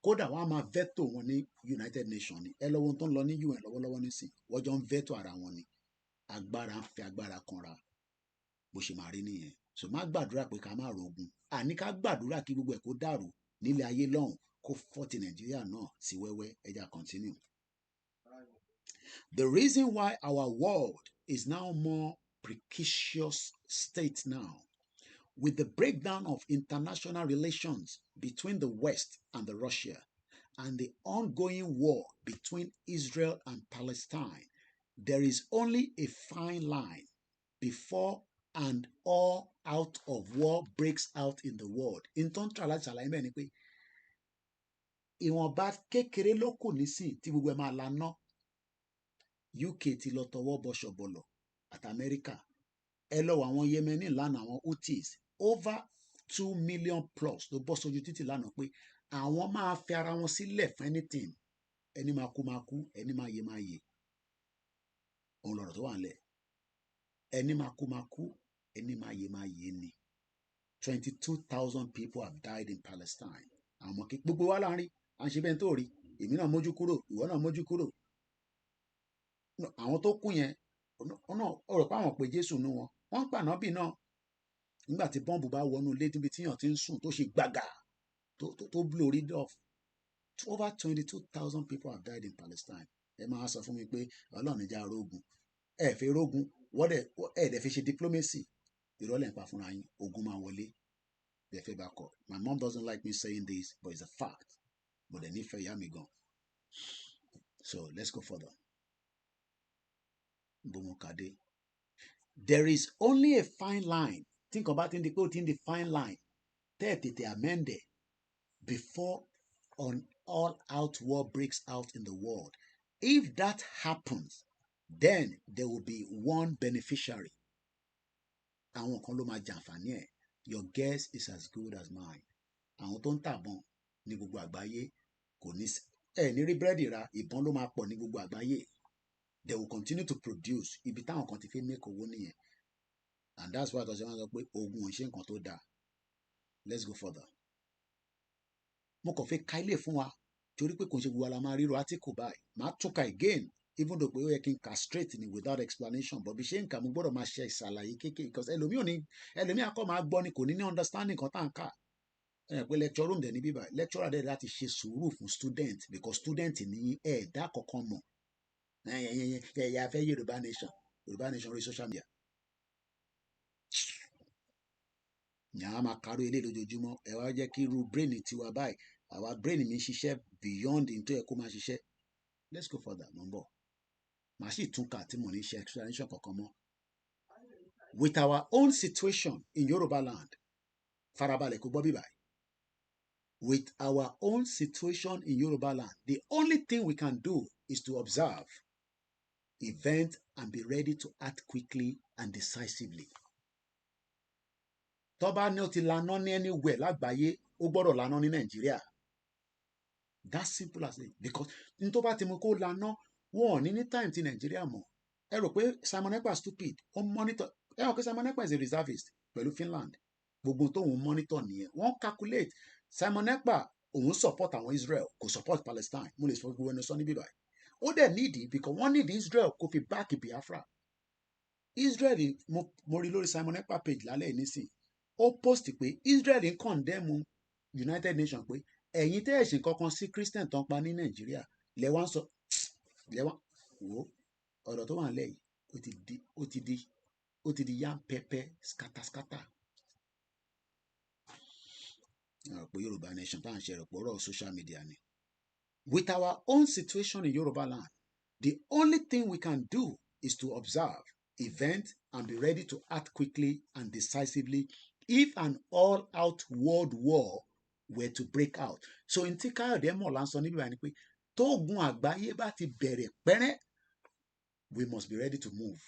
Speaker 2: kódà wọn a máa veto wọn ní United Nations ni ẹ lọ́wọ́ tó ń lọ ní UN lọ́wọ́lọ́wọ́ nísìn wọ́n jọ ń veto ara wọn ni agbára ń fi agbára kanra bó ṣe máa rí nìyẹn so má gbàdúrà pé ká má rogun àní ká gbàdúrà kí gbogbo ẹ̀ kó dàrú nílé ayé lọ́hùn kó fọ́tì Nàìjíríà náà sí wẹ́wẹ́ ẹja continue. The reason why our world is now more precarious state now with the breakdown of international relations between the West and the Russia and the ongoing war between Israel and Palestine, there is only a fine line before and all out of war breaks out in the world. In tó ń tà láti ṣàlàyé mẹ́rin pé ìwọ̀nba kékeré ló kù nísìn tí gbogbo ẹ̀ máa laná. UK ti lọ tọwọ́ bọ ṣọ̀bọ̀lọ̀ àti Amẹ́ríkà. Ẹ lọ wọ àwọn Yemeni lánàá àwọn Houthis over 2 million plus ló bọ́ sójú títì lánàá pé àwọn máa fi ara wọn sílẹ̀ fún anything ẹni máa kú ẹni máa yè òun lọ̀rọ̀ tó wà nílẹ̀ ẹni máa kú ẹni máa yè ni 22,000 people have died in Palestine àwọn ọmọ kí gbogbo wa láàrin à ń ṣe bẹ́ẹ̀ tó rí èmi náà mójú kúrò ìwọ náà mójú kúrò àwọn tó kú yẹn ọ̀rọ̀ pé àwọn pé Jésù nú wọn wọ́n ń pàná bì náà nígbà tí bọ́ǹbù bá wọnú ilé níbi tíyàn ti ń sùn tó ṣe gbàgà tó blow rid off over 22,000 people have died in Palestine ẹ máa sọ fún mi pé Ọlọ́run ìjà rogun ẹ fẹ́ rogun ẹ dẹ̀ fi ṣe diplomacy ìrọ̀lẹ́ nípa fúnra yín ogun máa wọlé ẹ fẹ́ bá kọ my mom doesn't like me saying this but it's a fact but ẹ nífẹ̀ẹ́ ìyá mi gan so let's go further. Bomokade. There is only a fine line. Think about in the fine line. Tètè amende before an all-out war breaks out in the world. If that happens, then there will be one beneficiary. Àwọn kan ló máa jàǹfààní ẹ̀. Your guess is as good as mine. Àwọn tó ń tàbọn ní gbogbo àgbáyé kò ní ní rí búrẹ́dì ra ìbọn ló máa pọ̀ ní gbogbo àgbáyé. They will continue to produce. Ibi táwọn kan ti fi make owó nìyẹn. And that's why àtọ̀sẹ̀ wọn sọ pé ogun ò ń ṣe nǹkan tó dáa. Let's go further. Mo kàn fẹ́ ka ilé fún wa torí pé kò ń ṣe gbogbo ala máa ríro átíkù báyìí. Màá túnka again even though pé ó yẹ kí n kà straight ni without explanation but bí ṣe ń kà mo gbọ́dọ̀ máa ṣe ìṣàlàyé kékeré because ẹlòmíì akọ́ máa gbọ́ ni kò ní ní understanding kan tá à ń kà pé lecture room dẹ̀ ní bíbá lecturer dẹ̀ láti ṣe sùúrù fún student because student ní ẹ̀ẹ́dá kankan mọ̀ ẹ̀yà fẹ́ Yorùbá nation orí social media yàrá máa kárò ilé lójoojúmọ́ ẹ wá jẹ́ kí irú brain tiwa báyìí àwa brain mi ṣiṣẹ́ beyond ní tó yẹ kó máa ṣiṣẹ́ let's go further mo ń bọ̀ màá sì tún kà tí mo ní ṣe explanation kankan mọ́ with our own situation in Yoruba land farabalẹ̀ kó gbọ́ bí báyìí with our own situation in Yoruba land the only thing we can do is to observe event and be ready to act quickly and decisively. Tó bá ní ó ti laná ní anywhere lágbàáyé ó gbọ́dọ̀ laná ní Nàìjíríà that simple as it because n tó bá ti mú kó laná wọn ò ní time ti Nàìjíríà mọ̀ ẹ rò pé Simon Ekpa stupid ó monitor ẹ rò pé Simon Ekpa is a reservist pẹ̀lú Finland gbogbo tóun monitor nìyẹn wọ́n calculate Simon Ekpa òun support àwọn Israel kò support Palestine mo lè sọ gbogbo ẹni sọ níbí báyìí ó dẹ̀ nídìí because wọ́n nídìí Israel kó fi back Biafra Israel mo rí lórí Simon Ekpa page lálẹ́ yìí nísìn ó post pé Israel ń condemn United Nations pé ẹ̀yin tẹ́ ẹ̀ ṣe kankan sí Christian tó ń pa ní Nàìjíríà lẹ́wà ń sọ lẹ́wà wò ọ̀rọ̀ tó wà nílẹ̀ yìí ó ti di yam pẹpẹ skata. Pé Yorùbá nation tá à ń ṣe rẹ̀ pọ̀rọ̀ social media ni. With our own situation in Yoruba land, the only thing we can do is to observe, event, and be ready to act quickly and decisively if an all-out world war were to break out. So n tí Káyọ̀dé mọ̀ là ń sọ níbí wà ní pé tógun àgbáyé bá ti bẹ̀rẹ̀ pẹ́rẹ́ we must be ready to move.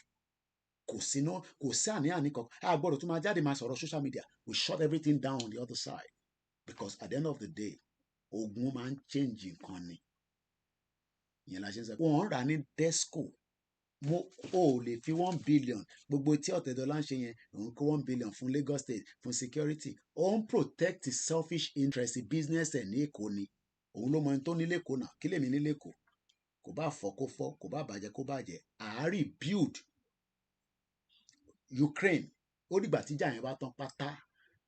Speaker 2: Kò sí àní-àní kan a gbọ́dọ̀ tún máa jáde máa sọ̀rọ̀ social media we shut everything down on the other side because at the end of the day ogun máa ń change nǹkan ni ìyẹn la ṣe ń sọ wọ́n rà ní desco o lè fi 1 billion gbogbo tí Ọ̀tẹ̀dọ́lá ń ṣe yẹn òun kó 1 billion fún Lagos State fún security òun protect selfish interest business ẹ̀ ní Èkó ni òun ló mọ ẹni tó ní lẹ́kọ̀ọ́ náà kí lèmi ní lẹ́kọ̀ọ́ kò bá fọ́ kó fọ́ kò bá bàjẹ́ kó bàjẹ́ àárí build Ukraine ó dìgbà tíjà yẹn bá tán pátá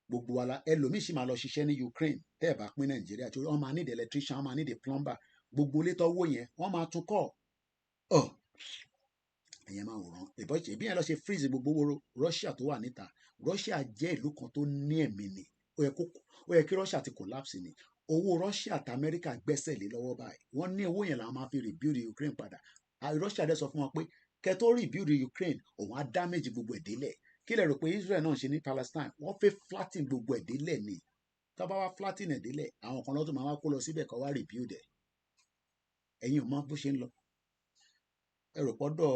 Speaker 2: gbogbo wa la ẹlòmíì sì máa lọ ṣiṣẹ́ ní Ukraine tẹ́ ẹ̀ bá pín Nàìjíríà torí wọ́n máa need electrician wọ́n máa need plumber gbogbo ilé tọ́wọ́ yẹn wọ́n máa tún kọ́ ẹ̀yẹn máa wòran ìbí yẹn lọ ṣe freeze gbogbo owó Russia tó wà níta Russia jẹ́ ìlú kan tó ní ẹ̀mí ni ó yẹ kí Russia ti collapse ni owó Russia àti America gbẹ́sẹ̀ lé lọ́wọ́ báyìí wọ́n ní owó yẹn làwọn máa fi rebuild Ukraine padà Russia dẹ̀ sọ fún wọn pé kẹ́ tó rebuild Ukraine òun á damage gbogbo ẹ̀ délẹ̀ kí lẹ rò pé Israel náà ṣe ní Palestine wọ́n fẹ́ flatten gbogbo ẹ̀ délẹ̀ ni tó bá wá flatten ẹ̀ délẹ̀ àwọn kan lọ́tún máa wá kó lọ síbẹ̀ kó wá rebuild ẹ̀ ẹ̀yin ò mọ bó ṣe ń lọ ẹ rò pọ́dọ̀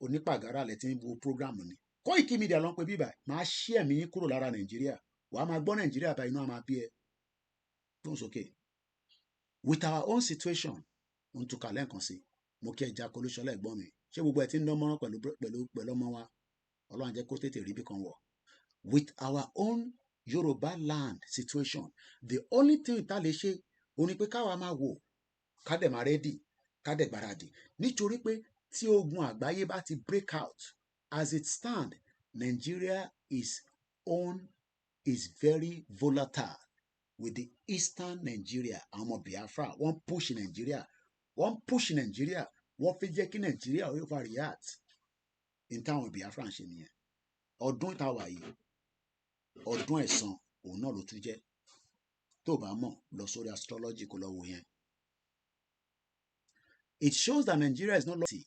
Speaker 2: onípàgárà lẹ ti ń wo program ni koikimedia ló ń pe bíbà máa ṣí ẹ̀mí yín kúrò lára Nàìjíríà wàá máa gbọ́ Nàìjíríà bá inú àmà bí ẹ tó ń sókè with our own situation ń tukà lẹ́ẹ̀kan sí mo kí ẹja kolúṣọlá ẹ̀gbọ́n mi ṣé gbogbo ẹ ti ń dán mọ́rán pẹ̀lú ọmọ wa Ọlọ́run jẹ́ kó tètè rí bí kan wọ̀ with our own Yoruba land situation the only thing tá lè ṣe òun ni pé káwa máa wò ká dẹ̀ máa rẹ́dì ká dẹ̀ gbáradì nítorí pé tí ogun àgbáyé bá ti break out as it stand Nigeria is very volatile with the eastern Nigeria àwọn ọmọ Biafra wọ́n push Nigeria wọ́n fẹ́ jẹ́ kí Nigeria overreact ní táwọn Biafra ń ṣe nìyẹn ọdún ìtawà yìí ọdún ẹ̀san òun náà ló tún jẹ́ tó bá mọ̀ lọ sórí astrology kó lọ wò yẹn. It shows that Nigeria is not loyalty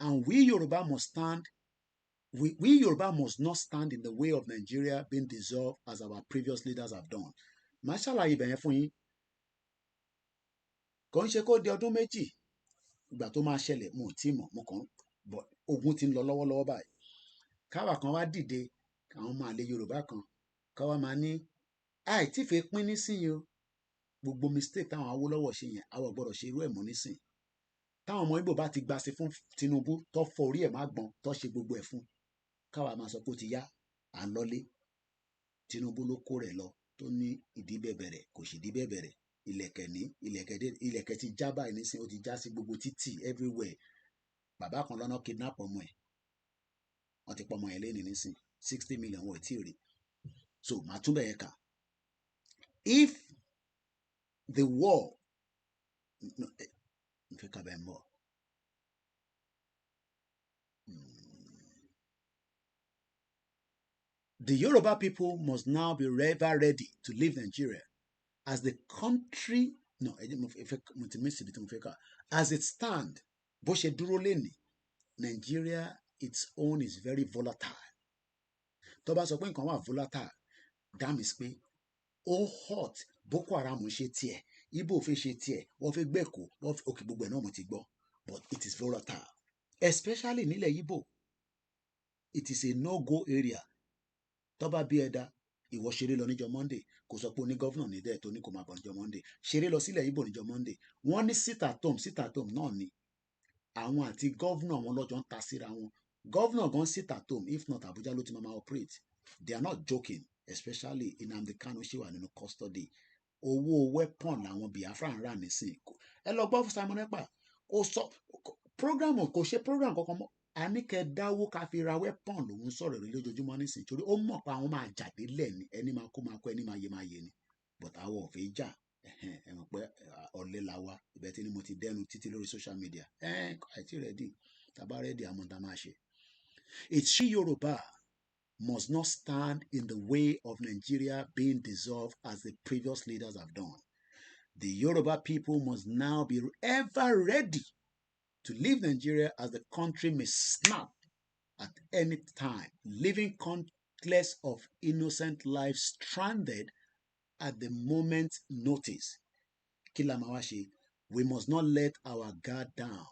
Speaker 2: and we Yoruba must not stand in the way of Nigeria being dissolved as our previous leaders have done. Màá ṣàlàyé ibẹ̀ yẹn fún yín kò ń ṣe kó di ọdún méjì ìgbà tó máa ṣẹlẹ̀ mo ò tí mọ̀ mo kàn bọ̀ ogun ti ń lọ lọ́wọ́lọ́wọ́ báyìí káwa kan wá dìde àwọn ọmọ àlè Yorùbá kan káwa máa ní àìtífẹ́ pín nísìnyí o gbogbo mistake táwọn Awólọ́wọ̀ ṣe yẹn àwọn gbọ́dọ̀ ṣe irú ẹ̀ mọ́ nísìn táwọn ọmọ Ìgbò bá ti gbàṣẹ fún Tinubu tó fọ orí ẹ̀ má gbọ́n tó ṣe gbogbo ẹ̀ fún káwa máa sọ pé ó ti yá à ń lọlé Tinubu ló kó rẹ̀ lọ tó ní ìdíbẹ̀bẹ̀rẹ̀ kò sì díbẹ̀bẹ̀rẹ̀ ilẹ̀kẹ̀ ti já báyìí nísìn ó ti já sí gbogbo títì everywhere bàbá kan lọ́nà kidnap ọmọ ẹ̀ wọ́n ti pọ̀ ọmọ ẹ̀ lẹ́ni nísìn 60 million wọ́n ti rí so màá tún bẹ̀yẹ kà if the war no, n fẹ́ kà bẹ́ẹ̀ mọ́ the Yoruba people must now be ever ready to leave Nigeria as the country no as it stand bó ṣe dúró lẹ́ni Nigeria its own is very volatile tó bá sọ pé nǹkan wà volatile that means pé ó hot Boko Haram ṣe tiẹ̀ Igbo fẹ́ ṣe tiẹ̀ wọ́n fẹ́ gbẹ̀kọ́ wọ́n fi òkè gbogbo ẹ̀ náà mo ti gbọ́ but it is volatile especially nílẹ̀ Igbo it is a no-go area tó bá bí ẹ̀dá ìwọ ṣeré lọ níjọ́ Monday kò sọ pé oní gọ́vnà ní dẹ́ẹ̀ tó ní kò máa bọ̀ níjọ́ Monday ṣeré lọ sílẹ̀ Igbo níjọ́ Monday wọ́n ní sit at home náà ni àwọn àti gọ́vnà wọn lọ́jọ́ ń ta síra wọn gọ́vnà gan sit at home if not Abuja ló ti máa operate they are not joking especially Nnamdi Kanu ṣì wà nínú custody owó weapon làwọn Biafra ń rà nísìn ẹ lọ gbọ́ Simon Ekpa kò sọ program kò ṣe program kankan mọ́ a ní kẹ́ dáwó ká fi ra weapon lòun sọ̀rọ̀ rí lójoojúmọ́ nísìn torí ó mọ̀ pé àwọn máa jáde lẹ́ni ẹni máa kó ẹni máa yé ni but àwọn ò fẹ́ jà ẹ mọ̀ pé ọ̀lẹ la wa ibẹ̀ tí ni mo ti dẹnu títí lórí social media àìtí rẹ́dì tàbá rẹ́dì àmọ́ tá máa ṣe. It's she Yoruba must not stand in the way of Nigeria being dissolved as the previous leaders have done. The Yoruba people must now be ever ready to leave Nigeria as the country may snap at any time, leaving countless of innocent lives stranded at the moment's notice. Kilamawashi, we must not let our guard down,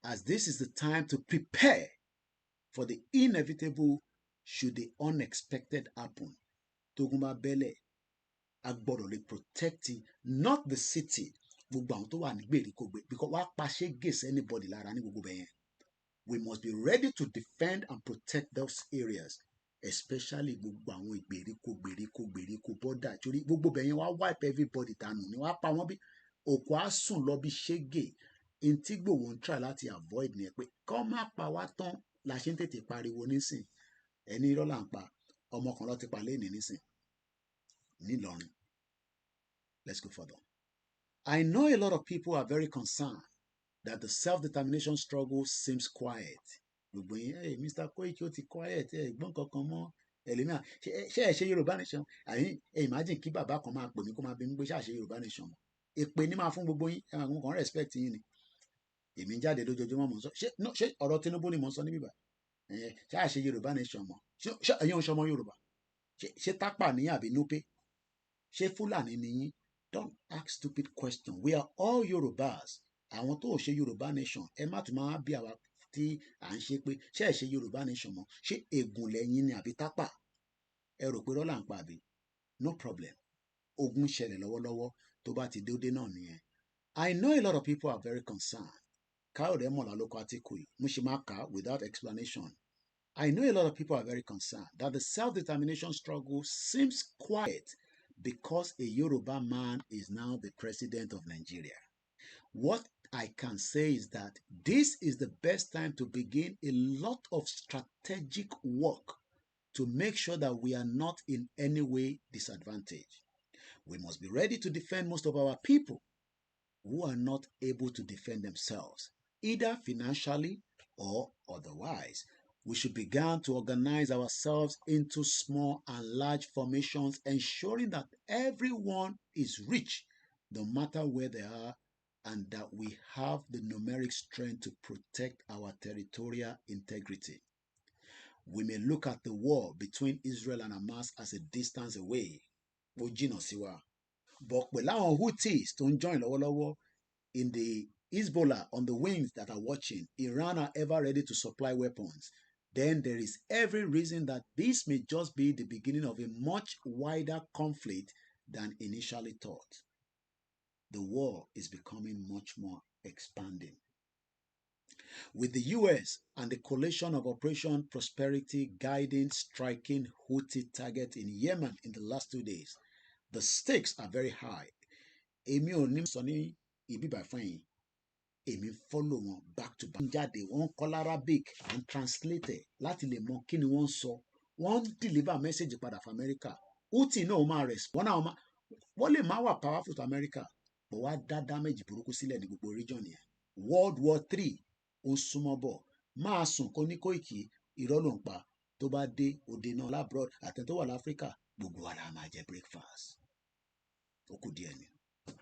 Speaker 2: as this is the time to prepare for the inevitable should the unexpected happen. Toguma Bele, agbọ́dọ̀ lè protect not the city, gbogbo àwọn tó wà ní gbèríko gbé, because wàá pàṣẹ gèsè anybody lára ní gbogbo bẹ́yẹn. We must be ready to defend and protect those areas, especially gbogbo àwọn gbèríko border torí gbogbo bẹ́yẹn wàá wipe everybody dànù ni wàá pa wọ́n bí òkú á sùn lọ bí ṣégè ntí gbòòwò ń try láti avoid ni ẹ pé kọ́ má pa wá tán la ṣe ń tètè pariwo nísìn ẹni irọ́ là ń pa ọmọ kan ló ti pa lẹ́nìí nísìn nílọrin. Let's go further. I know a lot of people are very concerned that the self-determination struggle seems quiet. Gbogbo yín Mr. Koiki ó ti quiet gbọ́n kankan mọ́ ẹlẹ́mìà ṣe Yorùbá nation àyìn imagine kí bàbá kan máa pè mí kó máa bí mi pé ṣáà ṣe Yorùbá nation mọ́ èpè ní máa fún gbogbo yín àwọn kan respect yín ni èmi ń jáde lójoojúmọ́ mò ń sọ ṣé ọ̀rọ̀ Tinubu ni mò ń sọ níbí bá ṣáà ṣe Yorùbá nation mọ́ ṣé ẹ̀yin ò ṣọmọ Yorùbá ṣé tápà ní àbí núpé ṣé Fúlàní ni yín. Don't ask stupid questions. We are all Yorùbás. Àwọn tó ò ṣe Yorùbá nation ẹ má tún máa bí àwa tí à ń ṣe pé ṣé ẹ ṣe Yorùbá nation mọ́ ṣé ègùn lẹ́yìn ni àbí tápà ẹ rò pé rọ́là ń pa àbí no problem ogun ṣẹlẹ̀ lọ́wọ́lọ́wọ́ tó bá ti dé náà nìyẹn. I know a lot of people are very concerned. Káyọ̀dé mọ̀lá ló kọ àtíkù yìí mo ṣe máa kà á without explanation. I know a lot of people are very concerned that the self-determination struggle seems quiet because a Yoruba man is now the president of Nigeria. What I can say is that this is the best time to begin a lot of strategic work to make sure that we are not in any way disadvantaged. We must be ready to defend most of our people who are not able to defend themselves, either financially or otherwise. We should begin to organize ourselves into small and large formations, ensuring that everyone is rich, no matter where they are, and that we have the numeric strength to protect our territorial integrity. We may look at the war between Israel and Hamas as a distance away, but pẹ̀lú àwọn Houthis tó ń join lọ́wọ́lọ́wọ́ in the Hezbollah on the wings that are watching, Iran are ever ready to supply weapons. Then there is every reason that this may just be the beginning of a much wider conflict than initially thought. The war is becoming much more expanding. With the US and the coalition of Operation Prosperity guiding striking Houthi targets in Yemen in the last 2 days, the stakes are very high. Èmi ò ní sọ ní ibi bá fún yín. èmi follow wọn back to back. jáde wọ́n kọ́ l'Arabic and translate ẹ̀ láti lè mọ kí ni wọ́n ń sọ. Wọ́n ń deliver message padà fún America. Houthi náà máa respond. Wọ́n lè má wà powerful to America, but wá dá damage burúkú sílẹ̀ ní gbogbo region yẹn. World War III ó súnmọ́ bọ̀. Máa sùn kó ní Kóìkì irọ́ ló ń pa. Tó bá dé òde náà labroad àtẹ̀ tó wà láfíríkà gbogbo wa la máa jẹ breakfast. Ó kù díẹ̀ ni.